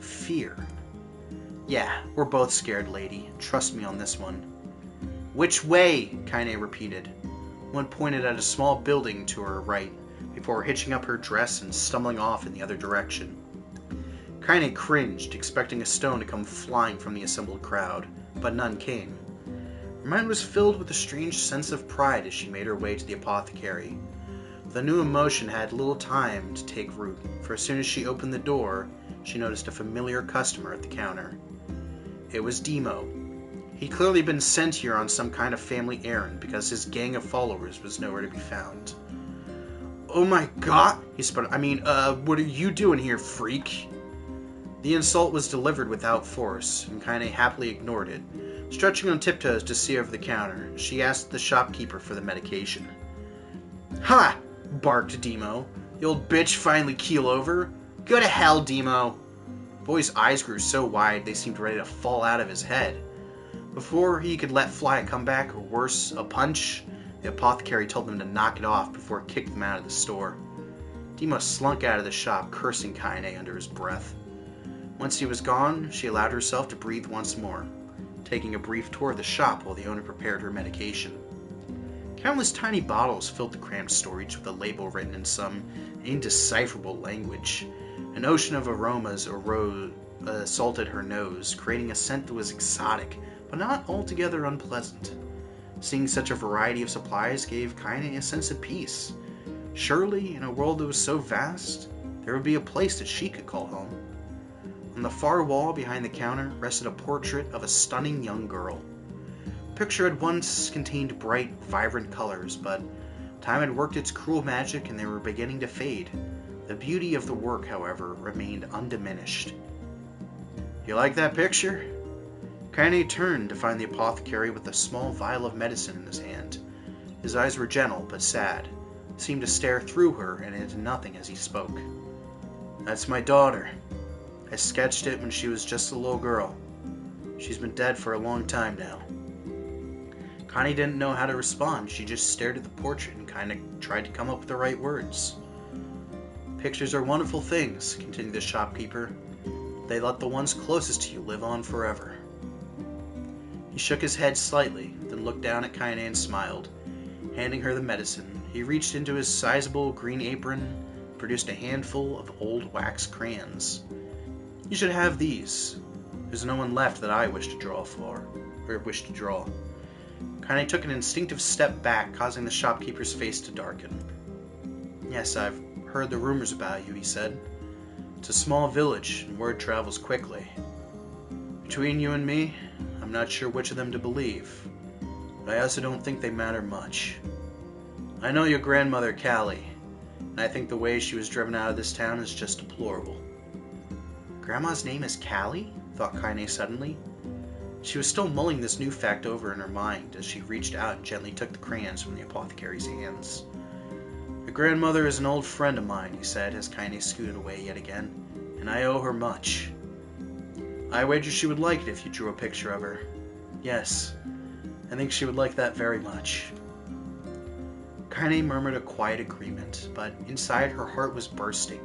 Fear. Yeah, we're both scared, lady. Trust me on this one. Which way? Kaine repeated. One pointed at a small building to her right, before hitching up her dress and stumbling off in the other direction. Kaine cringed, expecting a stone to come flying from the assembled crowd, but none came. Her mind was filled with a strange sense of pride as she made her way to the apothecary. The new emotion had little time to take root, for as soon as she opened the door, she noticed a familiar customer at the counter. It was Demo. He'd clearly been sent here on some kind of family errand, because his gang of followers was nowhere to be found. Oh my god, he sputtered. What are you doing here, freak? The insult was delivered without force, and Kaine happily ignored it. Stretching on tiptoes to see over the counter, she asked the shopkeeper for the medication. Ha! Barked Demo. The old bitch finally keel over? Go to hell, Demo! The boy's eyes grew so wide they seemed ready to fall out of his head. Before he could let fly a comeback, or worse, a punch, the apothecary told them to knock it off before it kicked them out of the store. Demo slunk out of the shop, cursing Kaine under his breath. Once he was gone, she allowed herself to breathe once more, taking a brief tour of the shop while the owner prepared her medication. Countless tiny bottles filled the cramped storage with a label written in some indecipherable language. An ocean of aromas assaulted her nose, creating a scent that was exotic, but not altogether unpleasant. Seeing such a variety of supplies gave Kaine a sense of peace. Surely, in a world that was so vast, there would be a place that she could call home. On the far wall behind the counter rested a portrait of a stunning young girl. The picture had once contained bright, vibrant colors, but time had worked its cruel magic and they were beginning to fade. The beauty of the work, however, remained undiminished. "You like that picture?" Kaine turned to find the apothecary with a small vial of medicine in his hand. His eyes were gentle but sad. He seemed to stare through her and into nothing as he spoke. "That's my daughter. I sketched it when she was just a little girl. She's been dead for a long time now." Connie didn't know how to respond. She just stared at the portrait and kind of tried to come up with the right words. "Pictures are wonderful things," continued the shopkeeper. "They let the ones closest to you live on forever." He shook his head slightly, then looked down at Kaine and smiled. Handing her the medicine, he reached into his sizable green apron and produced a handful of old wax crayons. "You should have these. There's no one left that I wish to draw. Kaine took an instinctive step back, causing the shopkeeper's face to darken. "Yes, I've heard the rumors about you," he said. "It's a small village, and word travels quickly. Between you and me, I'm not sure which of them to believe, but I also don't think they matter much. I know your grandmother, Callie, and I think the way she was driven out of this town is just deplorable." "Grandma's name is Callie?" thought Kaine suddenly. She was still mulling this new fact over in her mind as she reached out and gently took the crayons from the apothecary's hands. "Your grandmother is an old friend of mine," he said as Kaine scooted away yet again, "and I owe her much. I wager she would like it if you drew a picture of her. Yes, I think she would like that very much." Kaine murmured a quiet agreement, but inside her heart was bursting.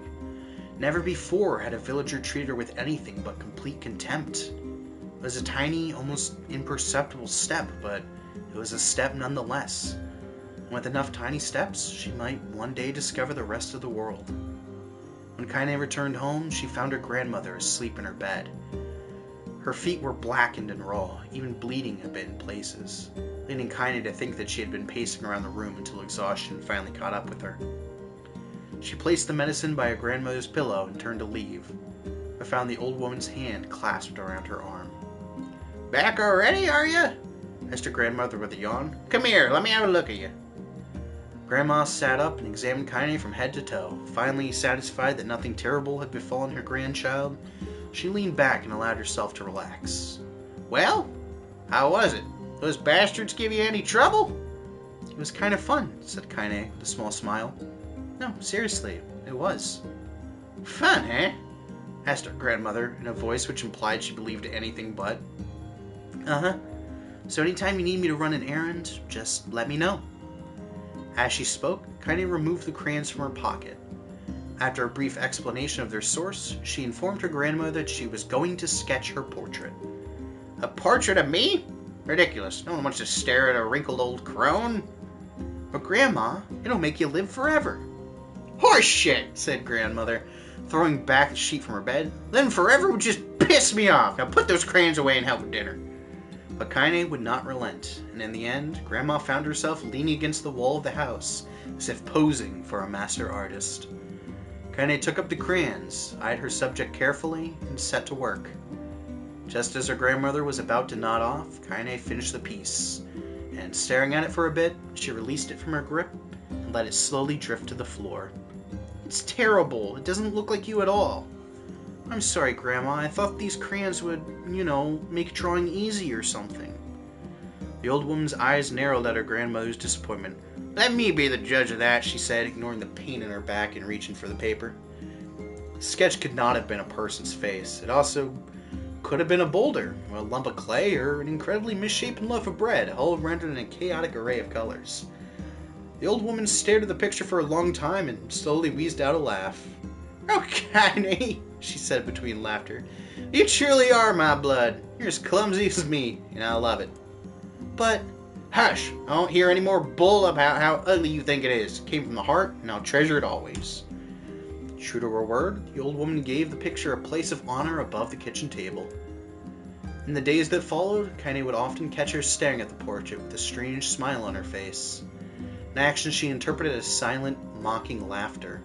Never before had a villager treated her with anything but complete contempt. It was a tiny, almost imperceptible step, but it was a step nonetheless. And with enough tiny steps, she might one day discover the rest of the world. When Kaine returned home, she found her grandmother asleep in her bed. Her feet were blackened and raw, even bleeding a bit in places, leading Kaine to think that she had been pacing around the room until exhaustion finally caught up with her. She placed the medicine by her grandmother's pillow and turned to leave, but found the old woman's hand clasped around her arm. "Back already, are you?" asked her grandmother with a yawn. "Come here, let me have a look at you." Grandma sat up and examined Kaine from head to toe. Finally satisfied that nothing terrible had befallen her grandchild, she leaned back and allowed herself to relax. "Well, how was it? Those bastards give you any trouble?" "It was kind of fun," said Kaine with a small smile. "No, seriously, it was." "Fun, eh?" asked her grandmother in a voice which implied she believed anything but. "Uh-huh. So anytime you need me to run an errand, just let me know." As she spoke, Kaine removed the crayons from her pocket. After a brief explanation of their source, she informed her grandmother that she was going to sketch her portrait. "A portrait of me? Ridiculous. No one wants to stare at a wrinkled old crone." "But Grandma, it'll make you live forever." "Horse shit," said grandmother, throwing back the sheet from her bed. "Living forever would just piss me off. Now put those crayons away and help with dinner." But Kaine would not relent, and in the end, Grandma found herself leaning against the wall of the house, as if posing for a master artist. Kaine took up the crayons, eyed her subject carefully, and set to work. Just as her grandmother was about to nod off, Kaine finished the piece, and staring at it for a bit, she released it from her grip and let it slowly drift to the floor. "It's terrible. It doesn't look like you at all." "I'm sorry, Grandma. I thought these crayons would, make drawing easy or something." The old woman's eyes narrowed at her grandmother's disappointment. "Let me be the judge of that," she said, ignoring the pain in her back and reaching for the paper. The sketch could not have been a person's face. It also could have been a boulder, a lump of clay, or an incredibly misshapen loaf of bread, all rendered in a chaotic array of colors. The old woman stared at the picture for a long time and slowly wheezed out a laugh. "Oh, Kaine," she said between laughter. "You truly are my blood. You're as clumsy as me, and I love it." "But..." "Hush! I won't hear any more bull about how ugly you think it is. It came from the heart, and I'll treasure it always." True to her word, the old woman gave the picture a place of honor above the kitchen table. In the days that followed, Kaine would often catch her staring at the portrait with a strange smile on her face, an action she interpreted as silent, mocking laughter.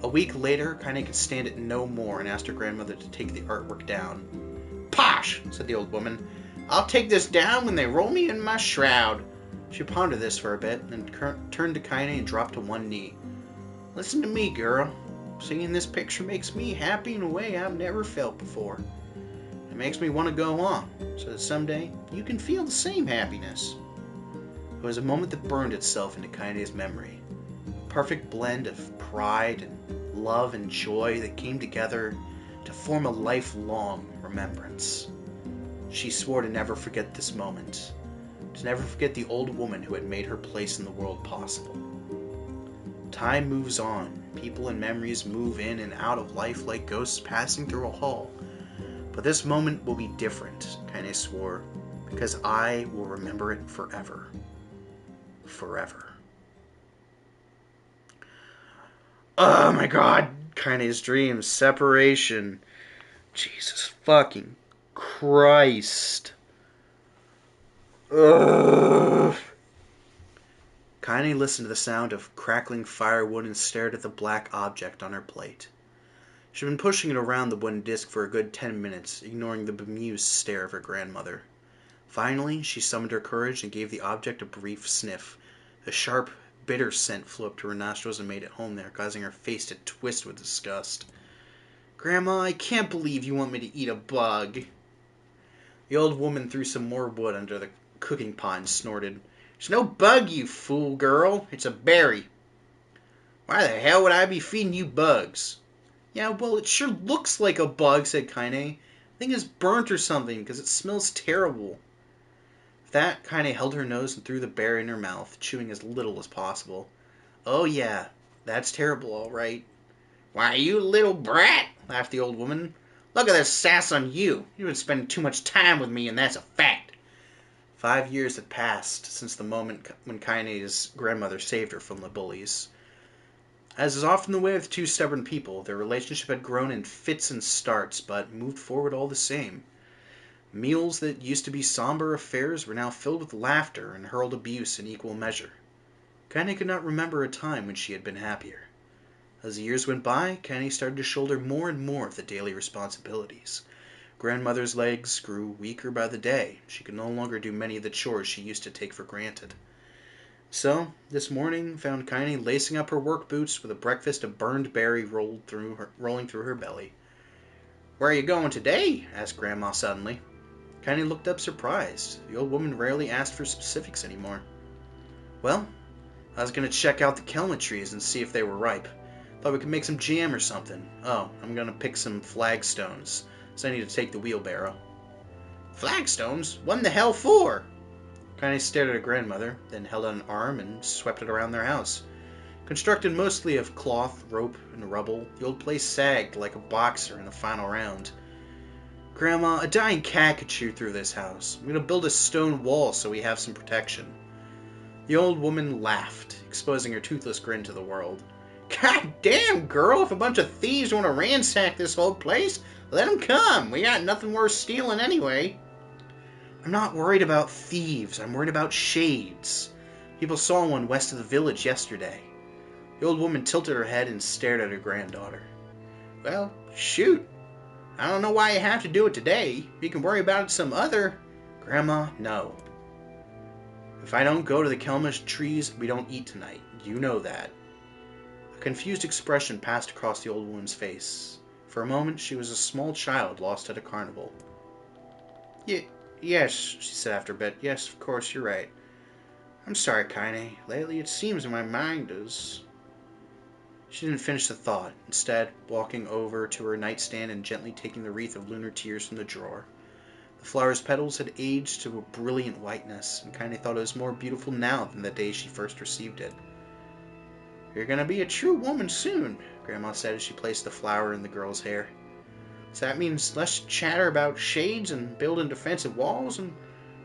A week later, Kaine could stand it no more and asked her grandmother to take the artwork down. "Posh!" said the old woman. "I'll take this down when they roll me in my shroud." She pondered this for a bit, then turned to Kaine and dropped to one knee. "Listen to me, girl. Seeing this picture makes me happy in a way I've never felt before. It makes me want to go on, so that someday you can feel the same happiness." It was a moment that burned itself into Kaine's memory. A perfect blend of pride and love and joy that came together to form a lifelong remembrance. She swore to never forget this moment, to never forget the old woman who had made her place in the world possible. Time moves on. People and memories move in and out of life like ghosts passing through a hall. But this moment will be different, Kaine swore, because I will remember it forever. Forever. Oh my god! Kaine's dreams. Separation. Jesus fucking Christ. Ugh. Kaine listened to the sound of crackling firewood and stared at the black object on her plate. She'd been pushing it around the wooden disc for a good 10 minutes, ignoring the bemused stare of her grandmother. Finally, she summoned her courage and gave the object a brief sniff. A sharp, bitter scent flew up to her nostrils and made it home there, causing her face to twist with disgust. "Grandma, I can't believe you want me to eat a bug." The old woman threw some more wood under the cooking pot and snorted. "It's no bug, you fool girl. It's a berry." "Why the hell would I be feeding you bugs?" "Yeah, well, it sure looks like a bug," said Kaine. "The thing is burnt or something, because it smells terrible." With that, Kaine held her nose and threw the berry in her mouth, chewing as little as possible. "Oh yeah, that's terrible, all right." "Why, you little brat," laughed the old woman. "Look at this sass on you. You've been spending too much time with me, and that's a fact." 5 years had passed since the moment when Kaine's grandmother saved her from the bullies. As is often the way with two stubborn people, their relationship had grown in fits and starts, but moved forward all the same. Meals that used to be somber affairs were now filled with laughter and hurled abuse in equal measure. Kaine could not remember a time when she had been happier. As the years went by, Kaine started to shoulder more and more of the daily responsibilities. Grandmother's legs grew weaker by the day. She could no longer do many of the chores she used to take for granted. So, this morning found Kaine lacing up her work boots with a breakfast of burned berry rolling through her belly. "Where are you going today?" asked Grandma suddenly. Kaine looked up surprised. The old woman rarely asked for specifics anymore. "Well, I was going to check out the kelma trees and see if they were ripe. Thought we could make some jam or something. Oh, I'm going to pick some flagstones, so I need to take the wheelbarrow." "Flagstones? What in the hell for?" Kaine stared at her grandmother, then held out an arm and swept it around their house. Constructed mostly of cloth, rope, and rubble, the old place sagged like a boxer in the final round. "Grandma, a dying cat could chew through this house. I'm going to build a stone wall so we have some protection." The old woman laughed, exposing her toothless grin to the world. "God damn, girl, if a bunch of thieves want to ransack this whole place, let them come. We got nothing worth stealing anyway." "I'm not worried about thieves. I'm worried about shades. People saw one west of the village yesterday." The old woman tilted her head and stared at her granddaughter. "Well, shoot. I don't know why you have to do it today. You can worry about it some other..." "Grandma, no. If I don't go to the kelma trees, we don't eat tonight. You know that." A confused expression passed across the old woman's face. For a moment, she was a small child lost at a carnival. Yes, she said after a bit. "Yes, of course, you're right. I'm sorry, Kaine. Lately, it seems my mind is..." She didn't finish the thought, instead walking over to her nightstand and gently taking the wreath of lunar tears from the drawer. The flower's petals had aged to a brilliant whiteness, and Kaine thought it was more beautiful now than the day she first received it. "You're gonna be a true woman soon," Grandma said as she placed the flower in the girl's hair. "So that means less chatter about shades and building defensive walls, and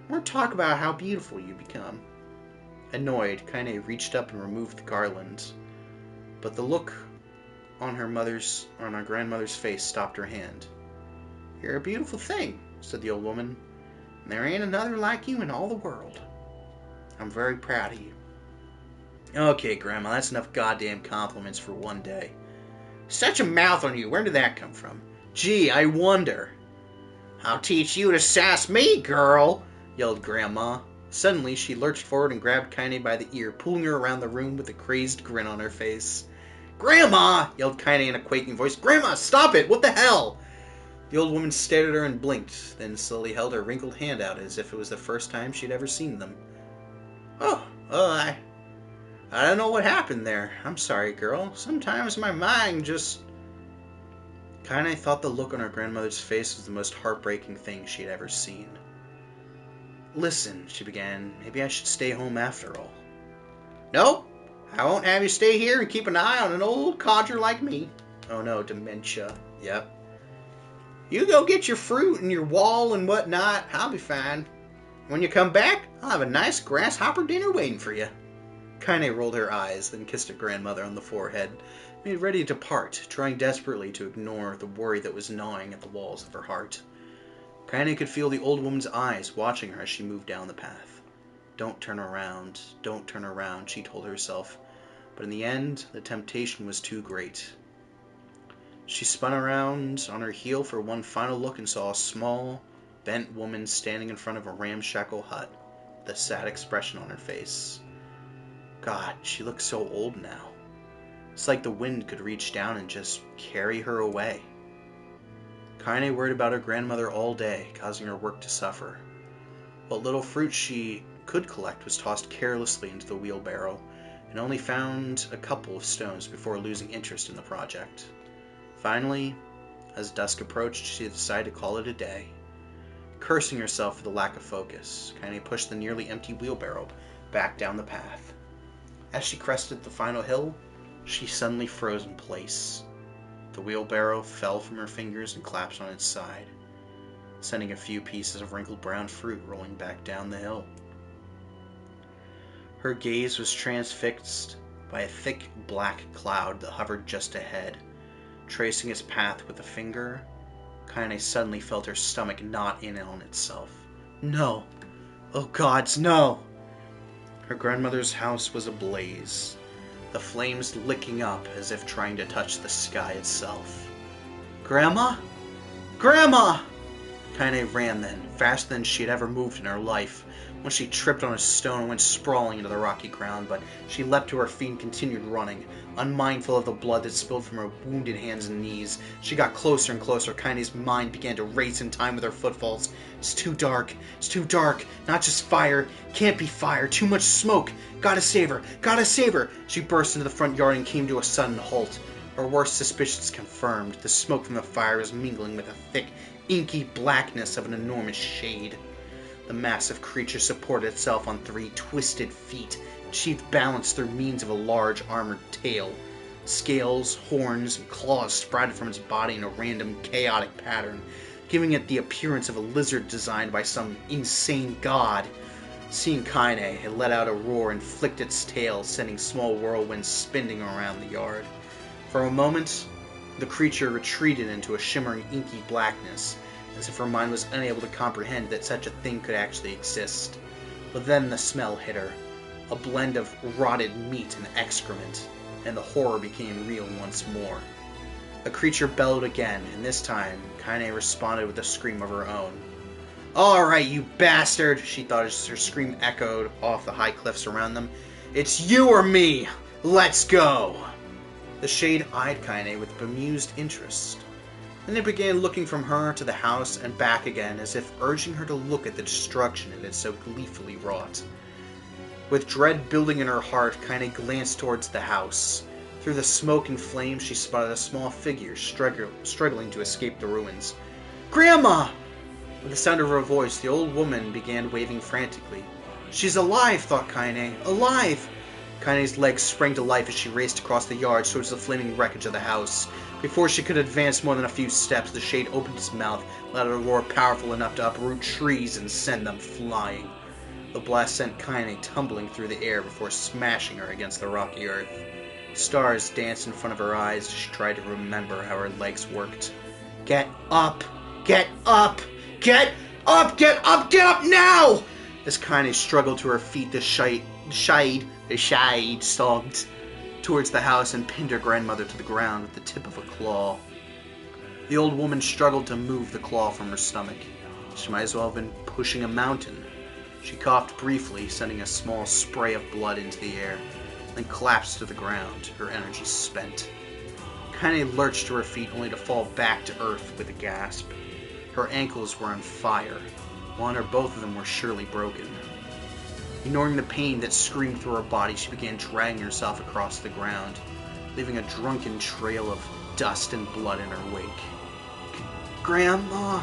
more talk about how beautiful you become." Annoyed, Kaine reached up and removed the garland, but the look on her grandmother's face stopped her hand. "You're a beautiful thing," said the old woman, "and there ain't another like you in all the world. I'm very proud of you." Okay, Grandma, that's enough goddamn compliments for one day. Such a mouth on you. Where did that come from? Gee, I wonder. I'll teach you to sass me, girl, yelled Grandma. Suddenly, she lurched forward and grabbed Kaine by the ear, pulling her around the room with a crazed grin on her face. Grandma! Yelled Kaine in a quaking voice. Grandma, stop it! What the hell? The old woman stared at her and blinked, then slowly held her wrinkled hand out as if it was the first time she'd ever seen them. I don't know what happened there. I'm sorry, girl. Sometimes my mind just... Kaine thought the look on her grandmother's face was the most heartbreaking thing she had ever seen. Listen, she began, maybe I should stay home after all. No, I won't have you stay here and keep an eye on an old codger like me. Oh no, dementia. Yep. You go get your fruit and your wall and whatnot. I'll be fine. When you come back, I'll have a nice grasshopper dinner waiting for you. Kaine rolled her eyes, then kissed her grandmother on the forehead, made ready to part, trying desperately to ignore the worry that was gnawing at the walls of her heart. Kaine could feel the old woman's eyes watching her as she moved down the path. Don't turn around, she told herself, but in the end, the temptation was too great. She spun around on her heel for one final look and saw a small, bent woman standing in front of a ramshackle hut, with a sad expression on her face. God, she looked so old now. It's like the wind could reach down and just carry her away. Kaine worried about her grandmother all day, causing her work to suffer. What little fruit she could collect was tossed carelessly into the wheelbarrow, and only found a couple of stones before losing interest in the project. Finally, as dusk approached, she decided to call it a day. Cursing herself for the lack of focus, Kaine pushed the nearly empty wheelbarrow back down the path. As she crested the final hill, she suddenly froze in place. The wheelbarrow fell from her fingers and collapsed on its side, sending a few pieces of wrinkled brown fruit rolling back down the hill. Her gaze was transfixed by a thick black cloud that hovered just ahead. Tracing its path with a finger, Kaine suddenly felt her stomach knot in on itself. No! Oh gods, no! Her grandmother's house was ablaze, the flames licking up as if trying to touch the sky itself. Grandma? Grandma! Kaine ran then, faster than she had ever moved in her life. When she tripped on a stone and went sprawling into the rocky ground, but she leapt to her feet and continued running, unmindful of the blood that spilled from her wounded hands and knees. She got closer and closer. Kaine's mind began to race in time with her footfalls. It's too dark. It's too dark. Not just fire. Can't be fire. Too much smoke. Gotta save her. Gotta save her. She burst into the front yard and came to a sudden halt. Her worst suspicions confirmed. The smoke from the fire was mingling with the thick, inky blackness of an enormous shade. The massive creature supported itself on 3 twisted feet, achieved balance through means of a large armored tail. Scales, horns, and claws sprouted from its body in a random, chaotic pattern, giving it the appearance of a lizard designed by some insane god. Seeing Kaine, it let out a roar and flicked its tail, sending small whirlwinds spinning around the yard. For a moment, the creature retreated into a shimmering, inky blackness, as if her mind was unable to comprehend that such a thing could actually exist. But then the smell hit her, a blend of rotted meat and excrement, and the horror became real once more. The creature bellowed again, and this time, Kaine responded with a scream of her own. "Alright, you bastard!" she thought as her scream echoed off the high cliffs around them. "It's you or me! Let's go!" The shade eyed Kaine with bemused interest. Then it began looking from her to the house and back again, as if urging her to look at the destruction it had so gleefully wrought. With dread building in her heart, Kaine glanced towards the house. Through the smoke and flames, she spotted a small figure struggling to escape the ruins. "Grandma!" With the sound of her voice, the old woman began waving frantically. "She's alive!" thought Kaine. "Alive!" Kaine's legs sprang to life as she raced across the yard towards the flaming wreckage of the house. Before she could advance more than a few steps, the shade opened its mouth, let out a roar powerful enough to uproot trees and send them flying. The blast sent Kaine tumbling through the air before smashing her against the rocky earth. Stars danced in front of her eyes as she tried to remember how her legs worked. "Get up! Get up! Get up! Get up! Get up now!" As Kaine struggled to her feet, the shade The shade stalked towards the house and pinned her grandmother to the ground with the tip of a claw. The old woman struggled to move the claw from her stomach. She might as well have been pushing a mountain. She coughed briefly, sending a small spray of blood into the air, then collapsed to the ground, her energy spent. Kaine lurched to her feet only to fall back to earth with a gasp. Her ankles were on fire. One or both of them were surely broken. Ignoring the pain that screamed through her body, she began dragging herself across the ground, leaving a drunken trail of dust and blood in her wake. Grandma,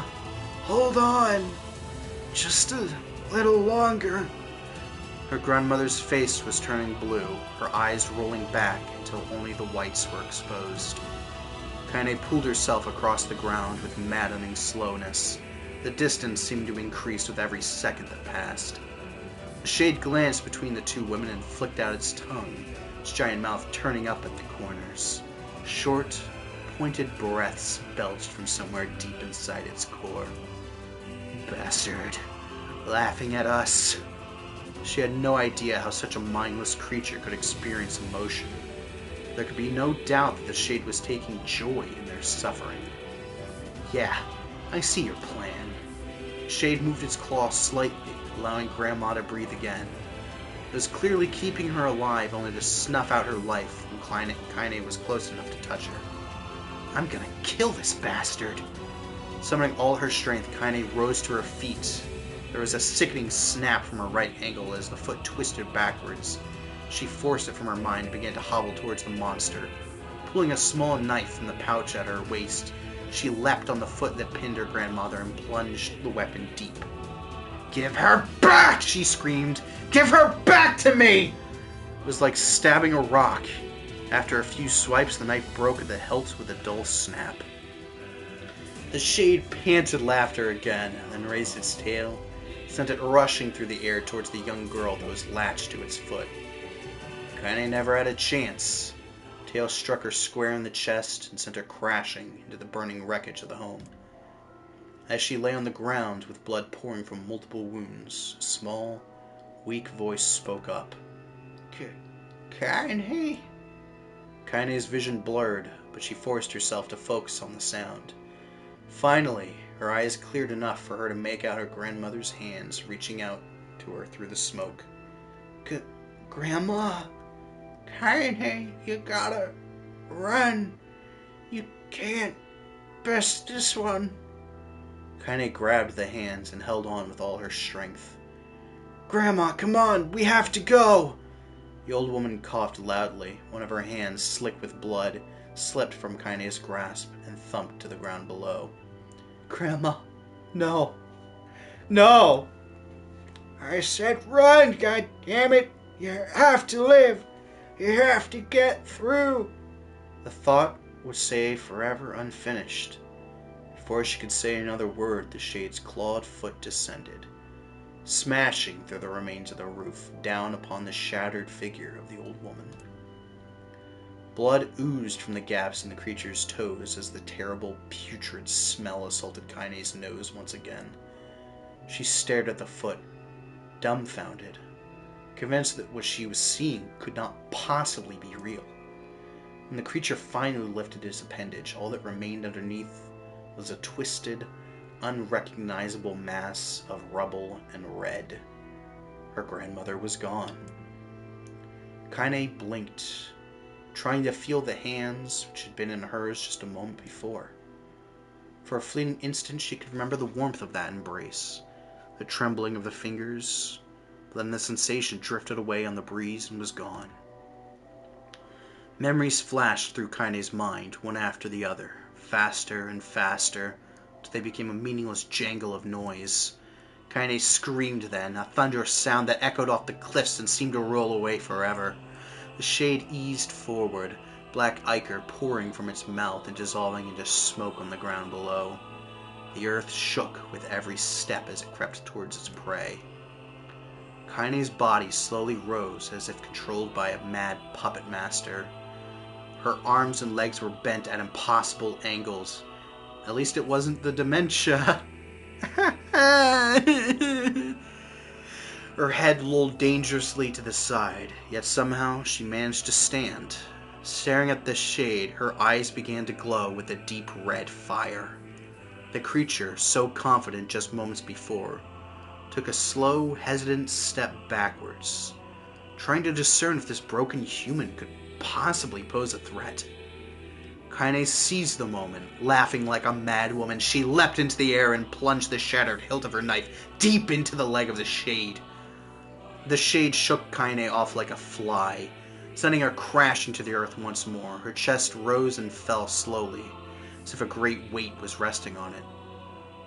hold on. Just a little longer. Her grandmother's face was turning blue, her eyes rolling back until only the whites were exposed. Kaine pulled herself across the ground with maddening slowness. The distance seemed to increase with every second that passed. The shade glanced between the two women and flicked out its tongue, its giant mouth turning up at the corners. Short, pointed breaths belched from somewhere deep inside its core. Bastard. Laughing at us. She had no idea how such a mindless creature could experience emotion. There could be no doubt that the shade was taking joy in their suffering. Yeah, I see your plan. Shade moved its claw slightly, allowing Grandma to breathe again. It was clearly keeping her alive only to snuff out her life when Kaine was close enough to touch her. I'm gonna kill this bastard! Summoning all her strength, Kaine rose to her feet. There was a sickening snap from her right ankle as the foot twisted backwards. She forced it from her mind and began to hobble towards the monster. Pulling a small knife from the pouch at her waist, she leapt on the foot that pinned her grandmother and plunged the weapon deep. Give her back! She screamed. Give her back to me! It was like stabbing a rock. After a few swipes, the knife broke at the hilt with a dull snap. The shade panted laughter again, then raised its tail, sent it rushing through the air towards the young girl that was latched to its foot. Kaine never had a chance. Tail struck her square in the chest and sent her crashing into the burning wreckage of the home. As she lay on the ground with blood pouring from multiple wounds, a small, weak voice spoke up. Kaine? Kaine's vision blurred, but she forced herself to focus on the sound. Finally, her eyes cleared enough for her to make out her grandmother's hands reaching out to her through the smoke. Grandma? Kaine, you gotta run. You can't best this one. Kaine grabbed the hands and held on with all her strength. Grandma, come on, we have to go! The old woman coughed loudly. One of her hands, slick with blood, slipped from Kaine's grasp and thumped to the ground below. Grandma, no. No! I said run, goddammit! You have to live! You have to get through! The thought would stay forever unfinished. Before she could say another word, the shade's clawed foot descended, smashing through the remains of the roof, down upon the shattered figure of the old woman. Blood oozed from the gaps in the creature's toes as the terrible, putrid smell assaulted Kaine's nose once again. She stared at the foot, dumbfounded, convinced that what she was seeing could not possibly be real. When the creature finally lifted its appendage, all that remained underneath was a twisted, unrecognizable mass of rubble and red. Her grandmother was gone. Kaine blinked, trying to feel the hands which had been in hers just a moment before. For a fleeting instant she could remember the warmth of that embrace, the trembling of the fingers, but then the sensation drifted away on the breeze and was gone. Memories flashed through Kaine's mind, one after the other, faster and faster, until they became a meaningless jangle of noise. Kaine screamed then, a thunderous sound that echoed off the cliffs and seemed to roll away forever. The shade eased forward, black ichor pouring from its mouth and dissolving into smoke on the ground below. The earth shook with every step as it crept towards its prey. Kaine's body slowly rose as if controlled by a mad puppet master. Her arms and legs were bent at impossible angles. At least it wasn't the dementia. Her Her head lolled dangerously to the side, yet somehow she managed to stand. Staring at the shade, her eyes began to glow with a deep red fire. The creature, so confident just moments before, took a slow, hesitant step backwards, trying to discern if this broken human could possibly pose a threat. Kaine seized the moment. Laughing like a madwoman, she leapt into the air and plunged the shattered hilt of her knife deep into the leg of the shade. The shade shook Kaine off like a fly, sending her crashing to the earth once more. Her chest rose and fell slowly, as if a great weight was resting on it.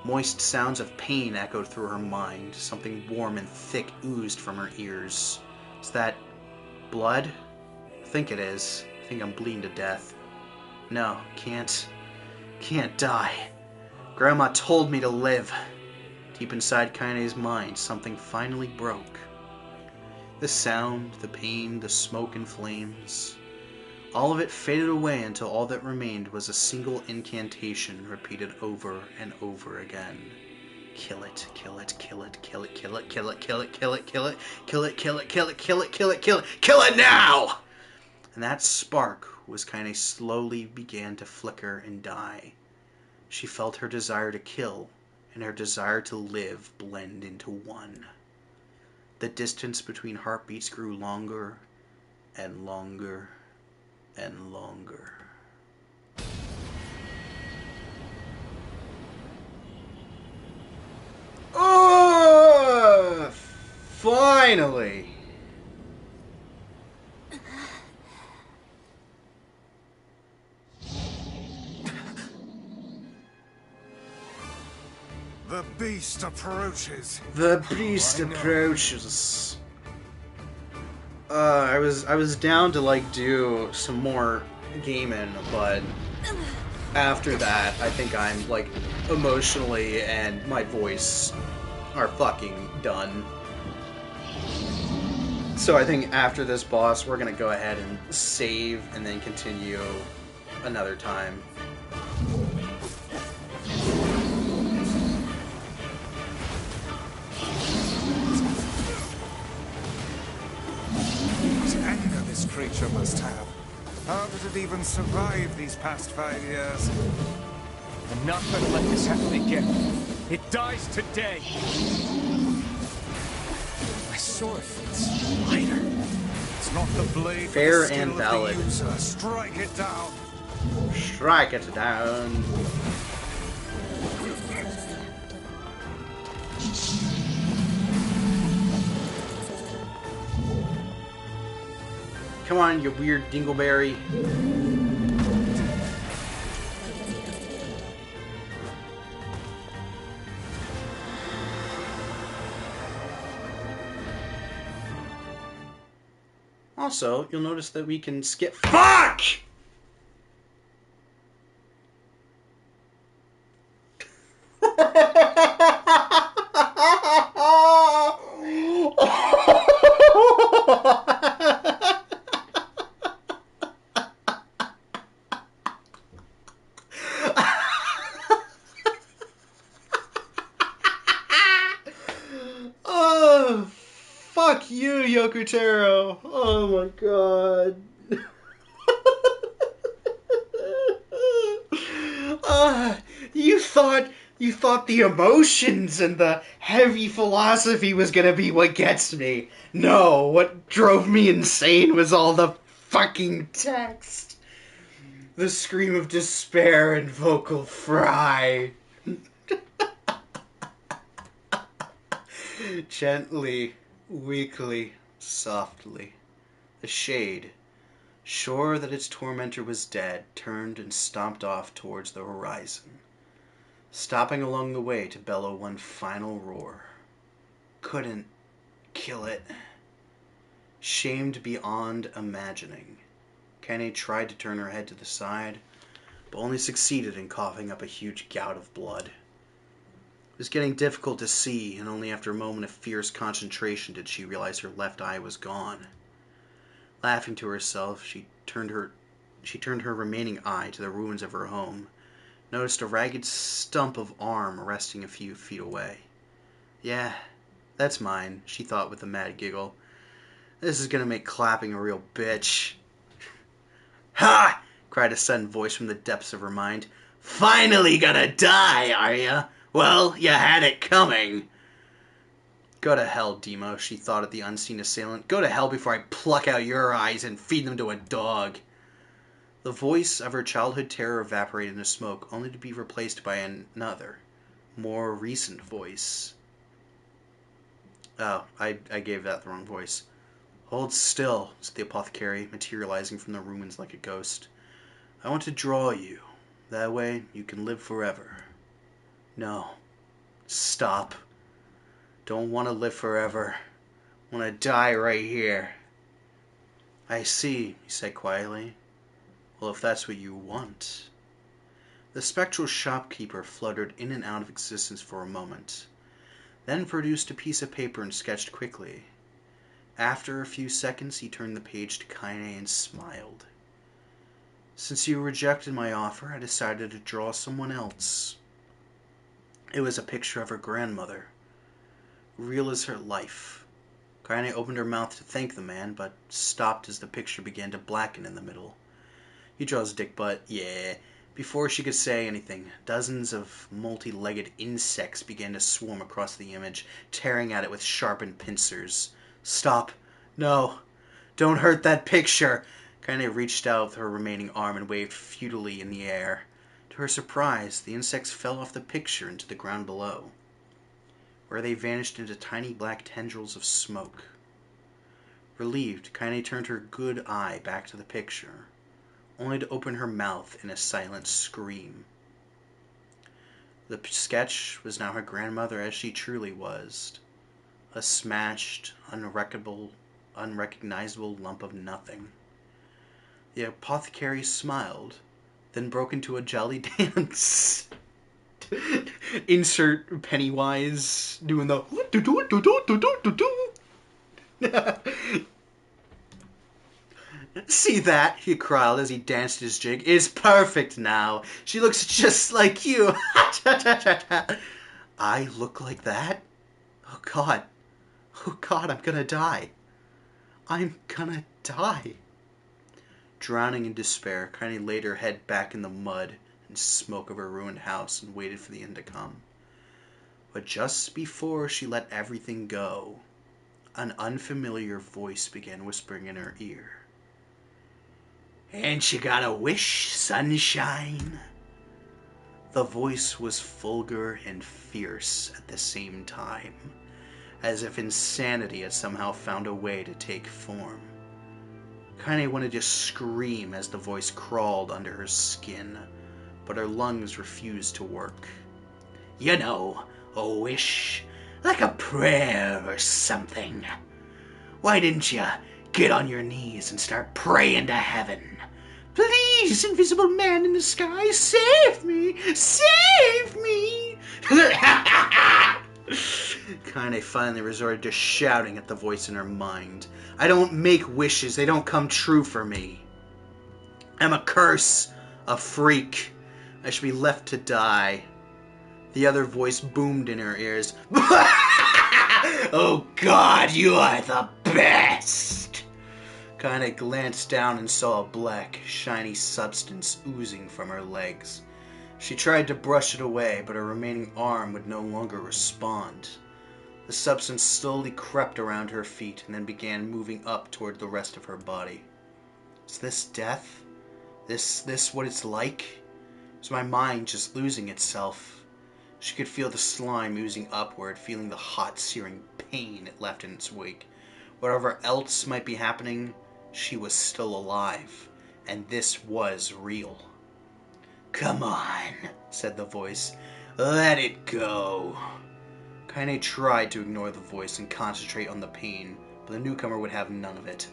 Moist sounds of pain echoed through her mind. Something warm and thick oozed from her ears. Is that blood? I think it is. I think I'm bleeding to death. No, can't die. Grandma told me to live. Deep inside Kaine's mind, something finally broke. The sound, the pain, the smoke and flames. All of it faded away until all that remained was a single incantation repeated over and over again. Kill it, kill it, kill it, kill it, kill it, kill it, kill it, kill it, kill it, kill it, kill it, kill it, kill it, kill it, kill it, kill it now! And that spark was Kaine slowly began to flicker and die. She felt her desire to kill and her desire to live blend into one. The distance between heartbeats grew longer and longer and longer. Oh! Finally! The beast approaches. The beast approaches. I was down to like do some more gaming, but after that, I think I'm like emotionally and my voice are fucking done. So I think after this boss, we're gonna go ahead and save and then continue another time. This creature must have. How did it even survive these past 5 years? I'm not gonna let this happen again. It dies today. My sword feels lighter. It's not the blade. Fair and valid. Strike it down. Strike it down. Come on, you weird dingleberry. Also, you'll notice that we can skip. Fuck! Oh, fuck you, Yokotaro. Oh my god. You thought the emotions and the heavy philosophy was gonna be what gets me. No, what drove me insane was all the fucking text. The scream of despair and vocal fry. Gently, weakly, softly, the shade, sure that its tormentor was dead, turned and stomped off towards the horizon, stopping along the way to bellow one final roar. Couldn't kill it. Shamed beyond imagining, Kaine tried to turn her head to the side, but only succeeded in coughing up a huge gout of blood. It was getting difficult to see, and only after a moment of fierce concentration did she realize her left eye was gone. Laughing to herself, she turned her remaining eye to the ruins of her home, noticed a ragged stump of arm resting a few feet away. Yeah, That's mine, she thought with a mad giggle. This is gonna make clapping a real bitch. Ha! Cried a sudden voice from the depths of her mind. Finally gonna die, are ya? Well, you had it coming. Go to hell, Demo, she thought at the unseen assailant. Go to hell before I pluck out your eyes and feed them to a dog. The voice of her childhood terror evaporated into smoke, only to be replaced by another, more recent voice. Oh, I gave that the wrong voice. Hold still, said the apothecary, materializing from the ruins like a ghost. I want to draw you. That way you can live forever. No. Stop. Don't want to live forever. Want to die right here. I see, he said quietly. Well, if that's what you want. The spectral shopkeeper fluttered in and out of existence for a moment, then produced a piece of paper and sketched quickly. After a few seconds, he turned the page to Kaine and smiled. Since you rejected my offer, I decided to draw someone else. It was a picture of her grandmother, real as her life. Kaine opened her mouth to thank the man, but stopped as the picture began to blacken in the middle. He draws dick butt, yeah. Before she could say anything, dozens of multi-legged insects began to swarm across the image, tearing at it with sharpened pincers. Stop. No. Don't hurt that picture. Kaine reached out with her remaining arm and waved futilely in the air. To her surprise, the insects fell off the picture into the ground below, where they vanished into tiny black tendrils of smoke. Relieved, Kaine turned her good eye back to the picture, only to open her mouth in a silent scream. The sketch was now her grandmother as she truly was, a smashed, unrecognizable lump of nothing. The apothecary smiled, then broke into a jolly dance. Insert Pennywise doing the See that, he cried as he danced his jig, is perfect now. She looks just like you. I look like that? Oh God, I'm gonna die. I'm gonna die. Drowning in despair, Kaine laid her head back in the mud and smoke of her ruined house and waited for the end to come. But just before she let everything go, an unfamiliar voice began whispering in her ear. Ain't you got a wish, sunshine? The voice was vulgar and fierce at the same time, as if insanity had somehow found a way to take form. Kaine wanted to scream as the voice crawled under her skin, but her lungs refused to work. You know, a wish, like a prayer or something. Why didn't you get on your knees and start praying to heaven? Please, invisible man in the sky, save me! Save me! Kaine finally resorted to shouting at the voice in her mind. I don't make wishes, they don't come true for me. I'm a curse, a freak. I should be left to die. The other voice boomed in her ears. Oh God, you are the best! Kaine glanced down and saw a black, shiny substance oozing from her legs. She tried to brush it away, but her remaining arm would no longer respond. The substance slowly crept around her feet and then began moving up toward the rest of her body. Is this death? This what it's like? Was my mind just losing itself? She could feel the slime oozing upward, feeling the hot, searing pain it left in its wake. Whatever else might be happening, she was still alive, and this was real. Come on, said the voice. Let it go. Kaine tried to ignore the voice and concentrate on the pain, but the newcomer would have none of it.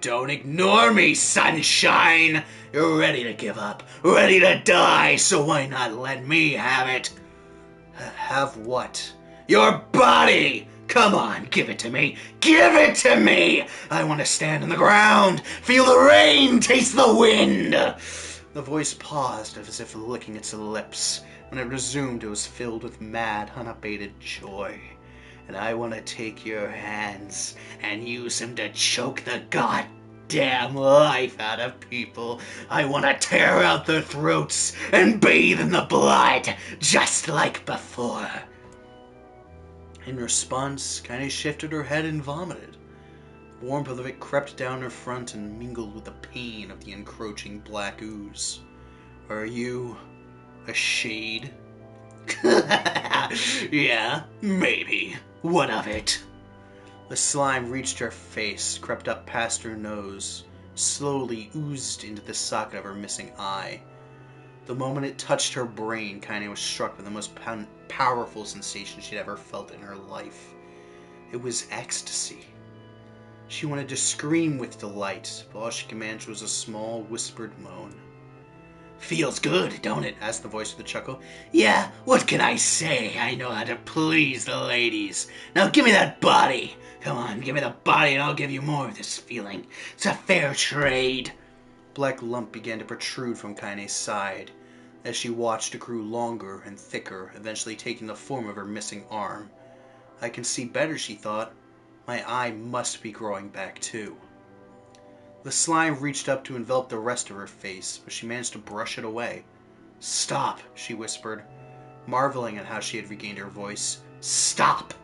Don't ignore me, sunshine! You're ready to give up, ready to die, so why not let me have it? Have what? Your body! Come on, give it to me! Give it to me! I want to stand on the ground, feel the rain, taste the wind! The voice paused as if licking its lips. When it resumed, it was filled with mad, unabated joy. and I want to take your hands and use them to choke the goddamn life out of people. I want to tear out their throats and bathe in the blood, just like before. In response, Kaine shifted her head and vomited. The warmth of it crept down her front and mingled with the pain of the encroaching black ooze. Are you a shade? Yeah, maybe. What of it? The slime reached her face, crept up past her nose, slowly oozed into the socket of her missing eye. The moment it touched her brain, Kaine was struck with the most powerful sensation she'd ever felt in her life. It was ecstasy. She wanted to scream with delight, but all she could manage was a small, whispered moan. Feels good, don't it? Asked the voice with a chuckle. Yeah, what can I say? I know how to please the ladies. Now give me that body. Come on, give me the body and I'll give you more of this feeling. It's a fair trade. A black lump began to protrude from Kaine's side. As she watched, it grew longer and thicker, eventually taking the form of her missing arm. I can see better, she thought. My eye must be growing back too. The slime reached up to envelop the rest of her face, but she managed to brush it away. Stop, she whispered, marveling at how she had regained her voice. Stop!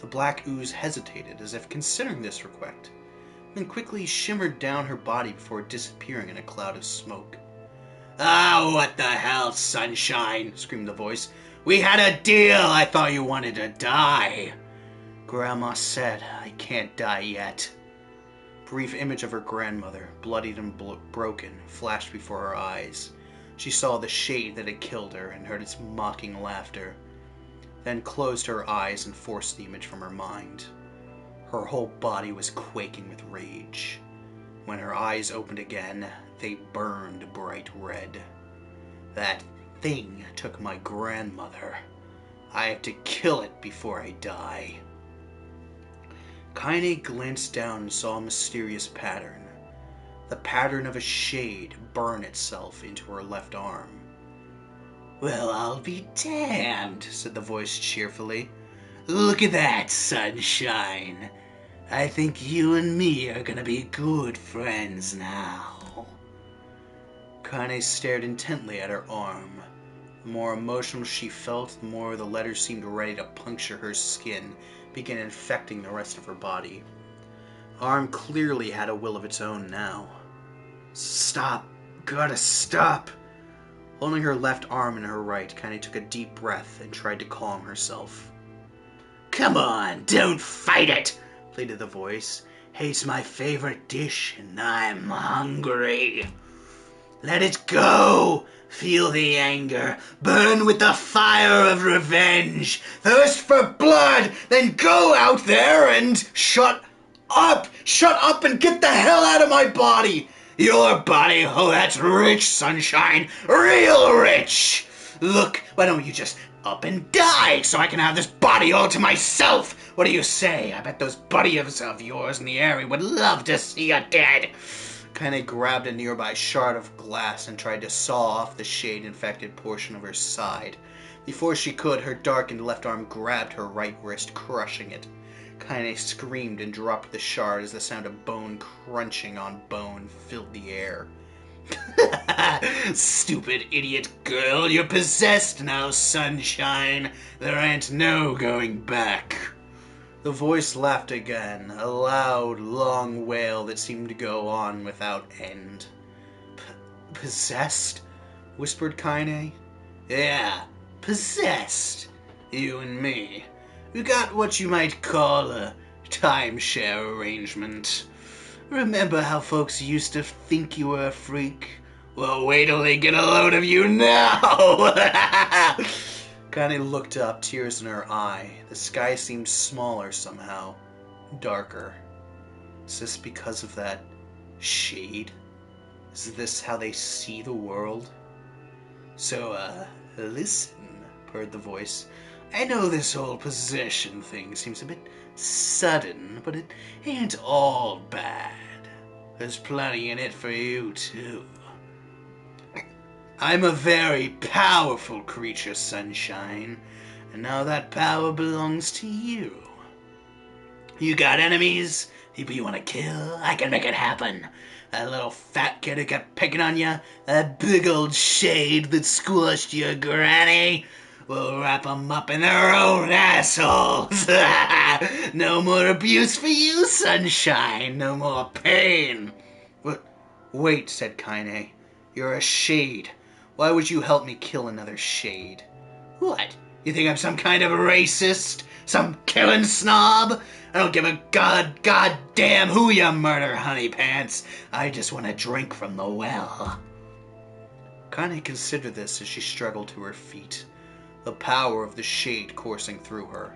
The black ooze hesitated, as if considering this request, then quickly shimmered down her body before disappearing in a cloud of smoke. Ah, what the hell, sunshine, screamed the voice. We had a deal. I thought you wanted to die. Grandma said I can't die yet. Brief image of her grandmother, bloodied and broken, flashed before her eyes. She saw the shade that had killed her and heard its mocking laughter, then closed her eyes and forced the image from her mind. Her whole body was quaking with rage. When her eyes opened again, they burned bright red. That thing took my grandmother. I have to kill it before I die. Kaine glanced down and saw a mysterious pattern. The pattern of a shade burn itself into her left arm. Well, I'll be damned, said the voice cheerfully. Look at that, sunshine. I think you and me are gonna be good friends now. Kaine stared intently at her arm. The more emotional she felt, the more the letters seemed ready to puncture her skin, begin infecting the rest of her body. Arm clearly had a will of its own now. Stop! Gotta stop! Holding her left arm in her right, Kaine took a deep breath and tried to calm herself. Come on, don't fight it! Pleaded the voice. Hate's my favorite dish, and I'm hungry. Let it go! Feel the anger. Burn with the fire of revenge. Thirst for blood. Then go out there and shut up. Shut up and get the hell out of my body. Your body, oh, that's rich, sunshine. Real rich. Look, why don't you just up and die so I can have this body all to myself? What do you say? I bet those buddies of yours in the area would love to see you dead. Kaine grabbed a nearby shard of glass and tried to saw off the shade-infected portion of her side. Before she could, her darkened left arm grabbed her right wrist, crushing it. Kaine screamed and dropped the shard as the sound of bone crunching on bone filled the air. Stupid idiot girl, you're possessed now, sunshine. There ain't no going back. The voice laughed again, a loud, long wail that seemed to go on without end. Possessed? Whispered Kaine. Yeah, possessed. You and me. We got what you might call a timeshare arrangement. Remember how folks used to think you were a freak? Well, wait till they get a load of you now! Kaine looked up, tears in her eye. The sky seemed smaller somehow. Darker. Is this because of that shade? Is this how they see the world? So, listen, purred the voice. I know this whole possession thing seems a bit sudden, but it ain't all bad. There's plenty in it for you, too. I'm a very powerful creature, sunshine. and now that power belongs to you. You got enemies? People you want to kill? I can make it happen. That little fat kid who kept picking on you? That big old shade that squashed your granny? We'll wrap them up in their own assholes. No more abuse for you, sunshine. No more pain. What? Wait, said Kaine. You're a shade. Why would you help me kill another shade? What? You think I'm some kind of racist? Some killing snob? I don't give a goddamn who you murder, honey pants. I just want to drink from the well. Kaine considered this as she struggled to her feet, the power of the shade coursing through her.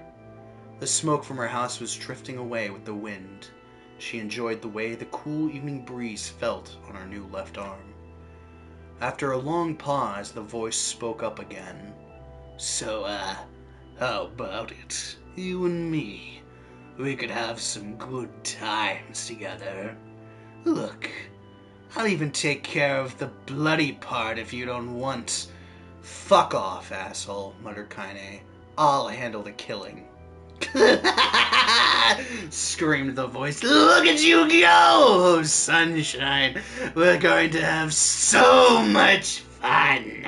The smoke from her house was drifting away with the wind. She enjoyed the way the cool evening breeze felt on her new left arm. After a long pause, the voice spoke up again. So, how about it? You and me. We could have some good times together. Look, I'll even take care of the bloody part if you don't want. Fuck off, asshole, muttered Kaine. I'll handle the killing. Screamed the voice. Look at you go! Oh, sunshine. We're going to have so much fun.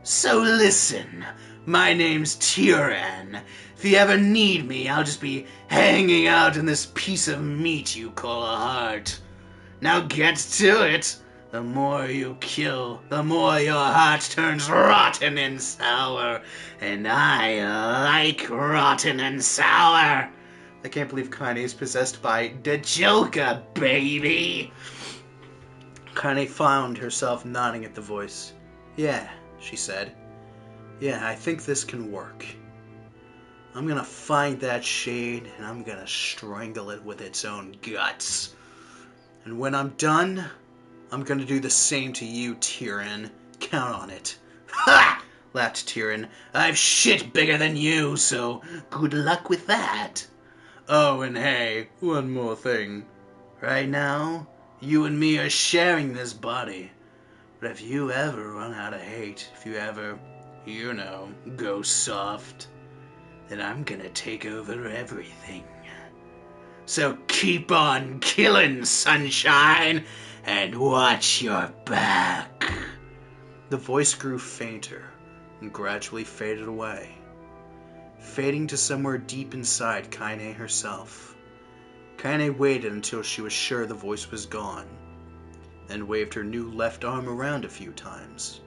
So listen, my name's Tyran. If you ever need me, I'll just be hanging out in this piece of meat you call a heart. Now get to it. The more you kill, the more your heart turns rotten and sour. And I like rotten and sour. I can't believe Kaine is possessed by the Joker, baby. Kaine found herself nodding at the voice. Yeah, she said. Yeah, I think this can work. I'm gonna find that shade, and I'm gonna strangle it with its own guts. And when I'm done, I'm gonna do the same to you, Tyran. Count on it. Ha! Laughed Tyran. I've shit bigger than you, so good luck with that. Oh, and hey, one more thing. Right now, you and me are sharing this body. But if you ever run out of hate, if you ever, you know, go soft, then I'm gonna take over everything. So keep on killing, sunshine, and watch your back. The voice grew fainter and gradually faded away, fading to somewhere deep inside Kaine herself. Kaine waited until she was sure the voice was gone, then waved her new left arm around a few times.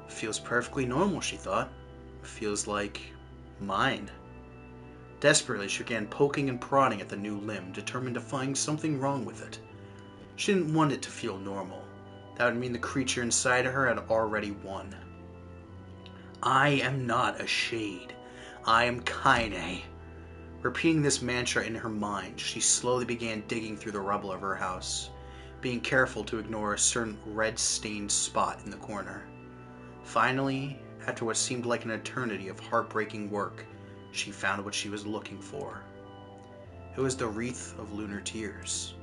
Feels perfectly normal, she thought. Feels like mine. Desperately, she began poking and prodding at the new limb, determined to find something wrong with it. She didn't want it to feel normal. That would mean the creature inside of her had already won. I am not a shade. I am Kaine. Repeating this mantra in her mind, she slowly began digging through the rubble of her house, being careful to ignore a certain red-stained spot in the corner. Finally, after what seemed like an eternity of heartbreaking work, she found what she was looking for. It was the wreath of lunar tears.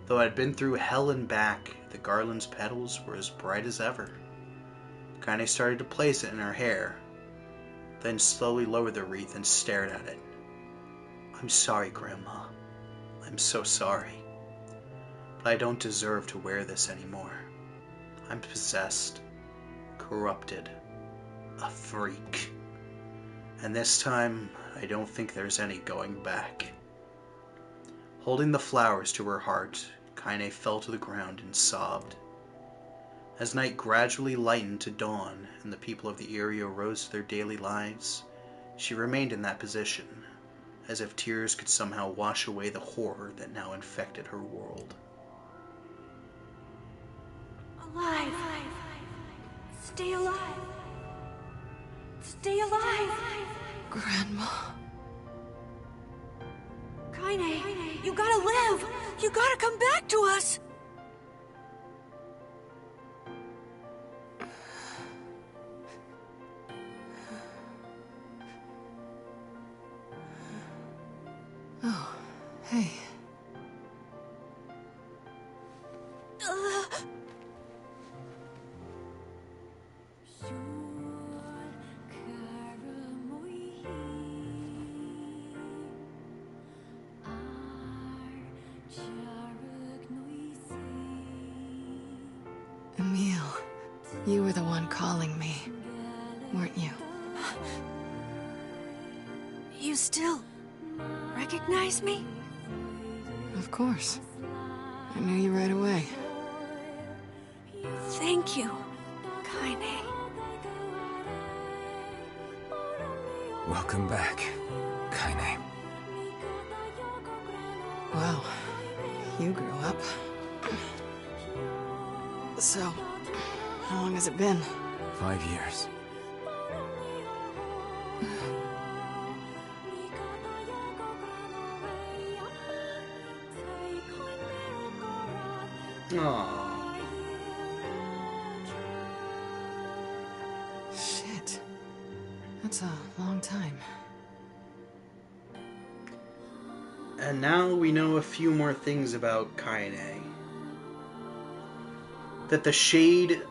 Though it had been through hell and back, the garland's petals were as bright as ever. Kaine started to place it in her hair, then slowly lowered the wreath and stared at it. I'm sorry, Grandma. I'm so sorry. But I don't deserve to wear this anymore. I'm possessed, corrupted, a freak. And this time, I don't think there's any going back. Holding the flowers to her heart, Kaine fell to the ground and sobbed. As night gradually lightened to dawn and the people of the area rose to their daily lives, she remained in that position, as if tears could somehow wash away the horror that now infected her world. Alive! Stay alive! Stay alive! Grandma. Kaine, you gotta live! You gotta come back to us! Oh, hey. You were the one calling me, weren't you? You still recognize me? Of course. I knew you right away. Thank you, Kaine. Welcome back, Kaine. Wow, you grew up. So, how long has it been? 5 years. Aww. Shit. That's a long time. And now we know a few more things about Kaine. That the shade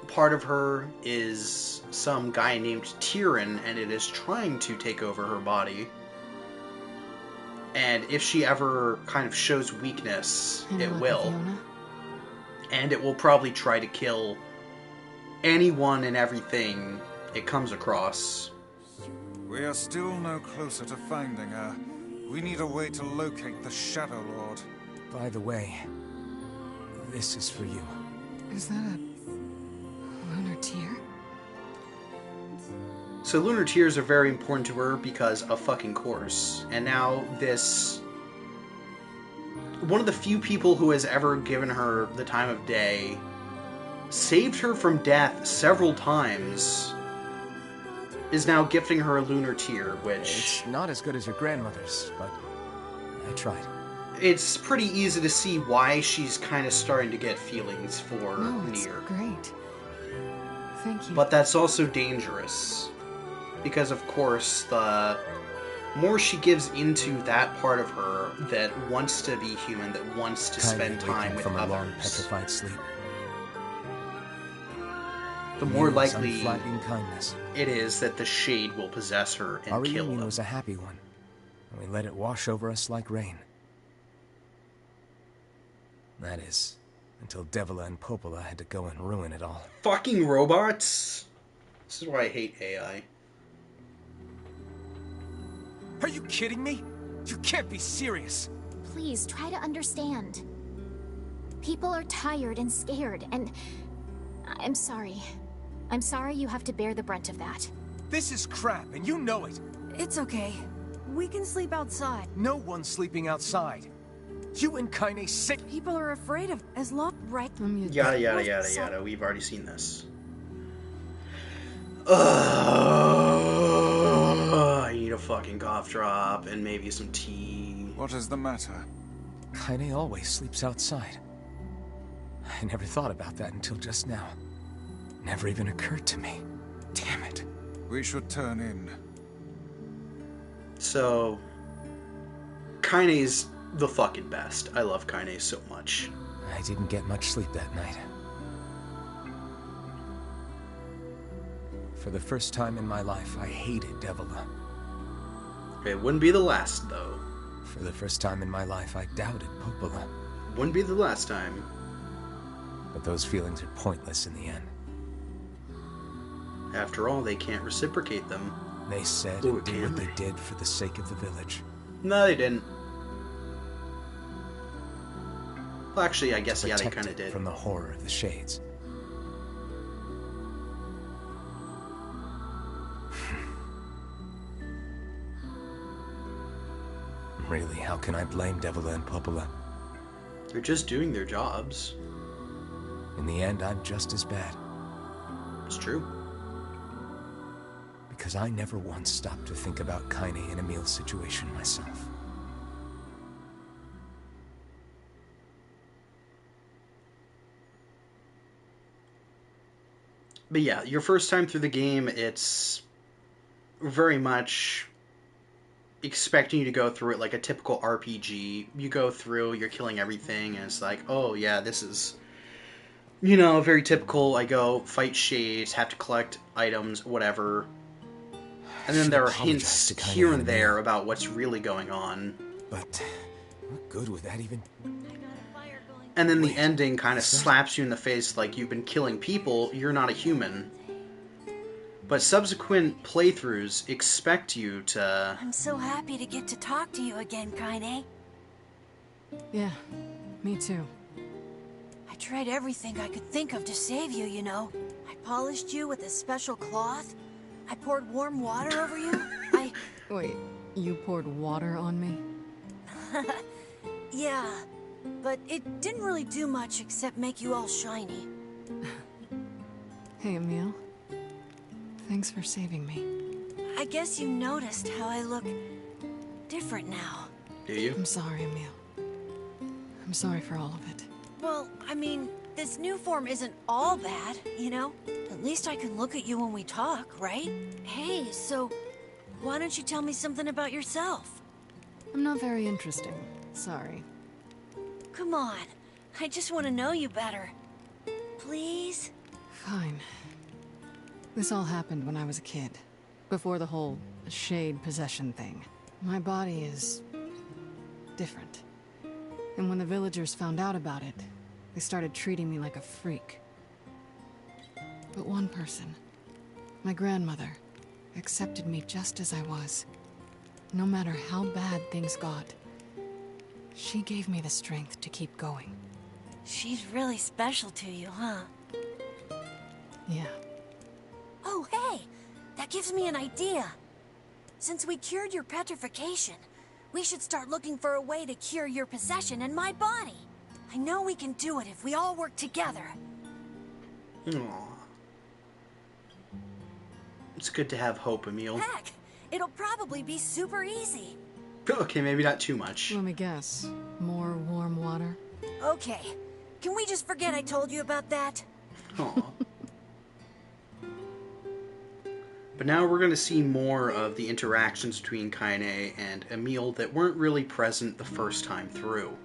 part of her is some guy named Tyrion, and it is trying to take over her body. And if she ever kind of shows weakness, it will. And it will probably try to kill anyone and everything it comes across. We are still no closer to finding her. We need a way to locate the Shadow Lord. By the way, this is for you. Is that a lunar tear? So lunar tears are very important to her because of fucking course. And now this... One of the few people who has ever given her the time of day, saved her from death several times, is now gifting her a lunar tear, which... It's not as good as your grandmother's, but I tried. It's pretty easy to see why she's kind of starting to get feelings for Nier. Great. Thank you. But that's also dangerous. Because, of course, the more she gives into that part of her that wants to be human, that wants to spend time with from a long, others, petrified sleep. the more Nier's likely unflagging kindness. it is that the shade will possess her and Our kill reunion them. was a happy one, and we let it wash over us like rain. That is, until Devila and Popola had to go and ruin it all. Fucking robots! This is why I hate AI. Are you kidding me? You can't be serious. Please, try to understand. People are tired and scared, and... I'm sorry. I'm sorry you have to bear the brunt of that. This is crap, and you know it. It's okay. We can sleep outside. No one's sleeping outside. You and Kaine sick. People are afraid of as long, right? Yada yada yada yada. We've already seen this. I need a fucking cough drop and maybe some tea. What is the matter? Kaine always sleeps outside. I never thought about that until just now. Never even occurred to me. Damn it. We should turn in. So, Kaine's the fucking best. I love Kaine so much. I didn't get much sleep that night. For the first time in my life, I hated Devila. It wouldn't be the last, though. For the first time in my life, I doubted Popola. Wouldn't be the last time. But those feelings are pointless in the end. After all, they can't reciprocate them. They said and did what they did for the sake of the village. No, they didn't. Well, actually, I guess, yeah, they Protect kind of it did. from the horror of the Shades. Really, how can I blame Devila and Popola? They're just doing their jobs. In the end, I'm just as bad. It's true. Because I never once stopped to think about Kaine and Emil's situation myself. But yeah, your first time through the game, it's very much expecting you to go through it like a typical RPG. You go through, you're killing everything, and it's like, oh yeah, this is, you know, very typical. I go fight shades, have to collect items, whatever. And then there are hints here and there about what's really going on. But what good would that even... And then the ending kind of slaps you in the face like you've been killing people, you're not a human. But subsequent playthroughs expect you to... I'm so happy to get to talk to you again, Kaine. Yeah, me too. I tried everything I could think of to save you, you know. I polished you with a special cloth. I poured warm water over you. Wait, you poured water on me? Yeah, but it didn't really do much except make you all shiny. Hey, Emil. Thanks for saving me. I guess you noticed how I look different now. Do you? I'm sorry, Emil. I'm sorry for all of it. Well, I mean, this new form isn't all bad, you know? At least I can look at you when we talk, right? Hey, so why don't you tell me something about yourself? I'm not very interesting. Sorry. Come on. I just want to know you better. Please? Fine. This all happened when I was a kid. Before the whole shade possession thing. My body is... different. And when the villagers found out about it, they started treating me like a freak. But one person, my grandmother, accepted me just as I was. No matter how bad things got, she gave me the strength to keep going. She's really special to you, huh? Yeah. Oh, hey! That gives me an idea. Since we cured your petrification, we should start looking for a way to cure your possession in my body. I know we can do it if we all work together. Aww. It's good to have hope, Emil. Heck, it'll probably be super easy. Okay, maybe not too much. Let me guess. More warm water? Okay. Can we just forget I told you about that? Aww. But now we're going to see more of the interactions between Kaine and Emil that weren't really present the first time through.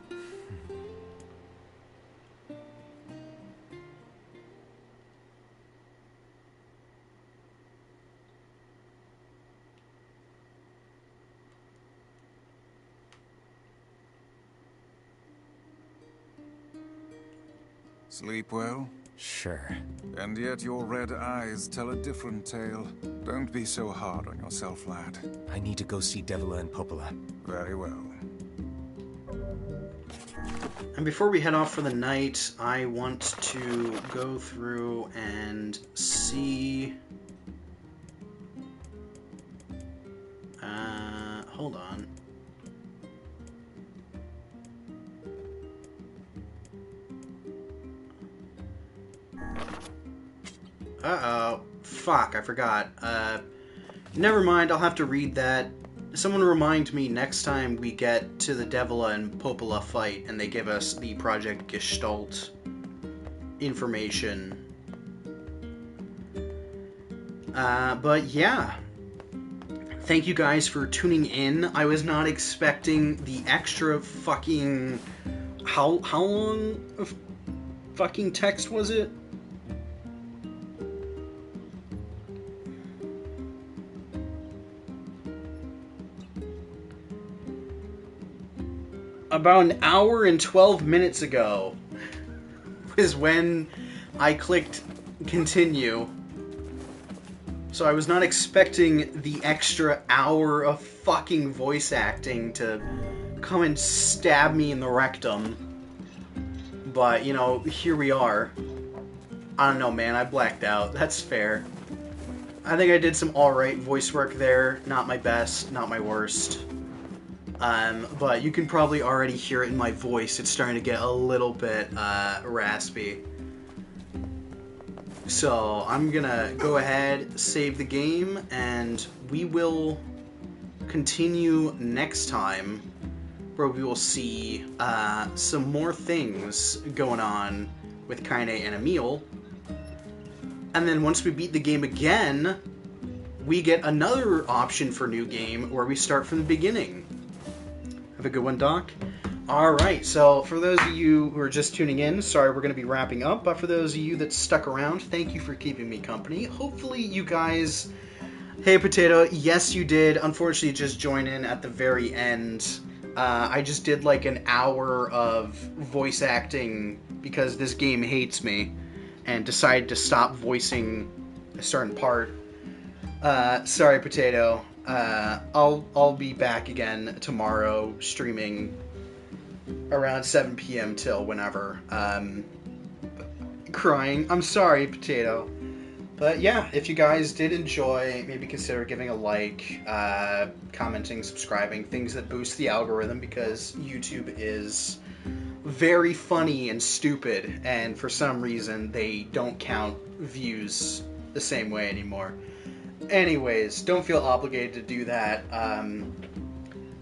Sleep well? Sure. And yet your red eyes tell a different tale. Don't be so hard on yourself, lad. I need to go see Devila and Popola. Very well. And before we head off for the night, I want to go through and see... hold on. Uh-oh. Fuck, I forgot. Never mind, I'll have to read that. Someone remind me next time we get to the Devila and Popola fight and they give us the Project Gestalt information. But yeah. Thank you guys for tuning in. I was not expecting the extra fucking... How long of fucking text was it? About an hour and 12 minutes ago is when I clicked continue. So I was not expecting the extra hour of fucking voice acting to come and stab me in the rectum. But, you know, here we are. I don't know, man, I blacked out. That's fair. I think I did some alright voice work there. Not my best, not my worst. But you can probably already hear it in my voice. It's starting to get a little bit raspy. So I'm gonna go ahead, save the game, and we will continue next time, where we will see some more things going on with Kaine and Emil. And then once we beat the game again, we get another option for new game where we start from the beginning. Have a good one, Doc. Alright, so for those of you who are just tuning in, sorry we're going to be wrapping up, but for those of you that stuck around, thank you for keeping me company. Hopefully you guys... Hey, Potato, yes you did. Unfortunately, just join in at the very end. I just did like an hour of voice acting because this game hates me, and decided to stop voicing a certain part. Sorry, Potato. I'll be back again tomorrow, streaming around 7 p.m. till whenever. Crying. I'm sorry, Potato. But yeah, if you guys did enjoy, maybe consider giving a like, commenting, subscribing, things that boost the algorithm, because YouTube is very funny and stupid, and for some reason they don't count views the same way anymore. Anyways, don't feel obligated to do that.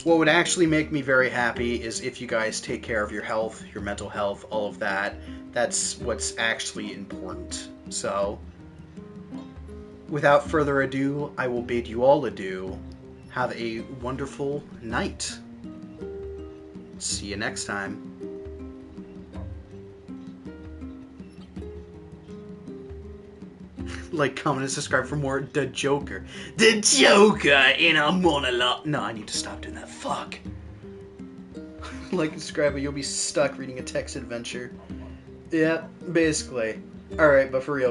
What would actually make me very happy is if you guys take care of your health, your mental health, all of that. That's what's actually important. So, without further ado, I will bid you all adieu. Have a wonderful night. See you next time. Like, comment, and subscribe for more The Joker. The Joker in a monologue. No, I need to stop doing that. Fuck. Like and subscribe or you'll be stuck reading a text adventure. Yeah, basically. Alright, but for real.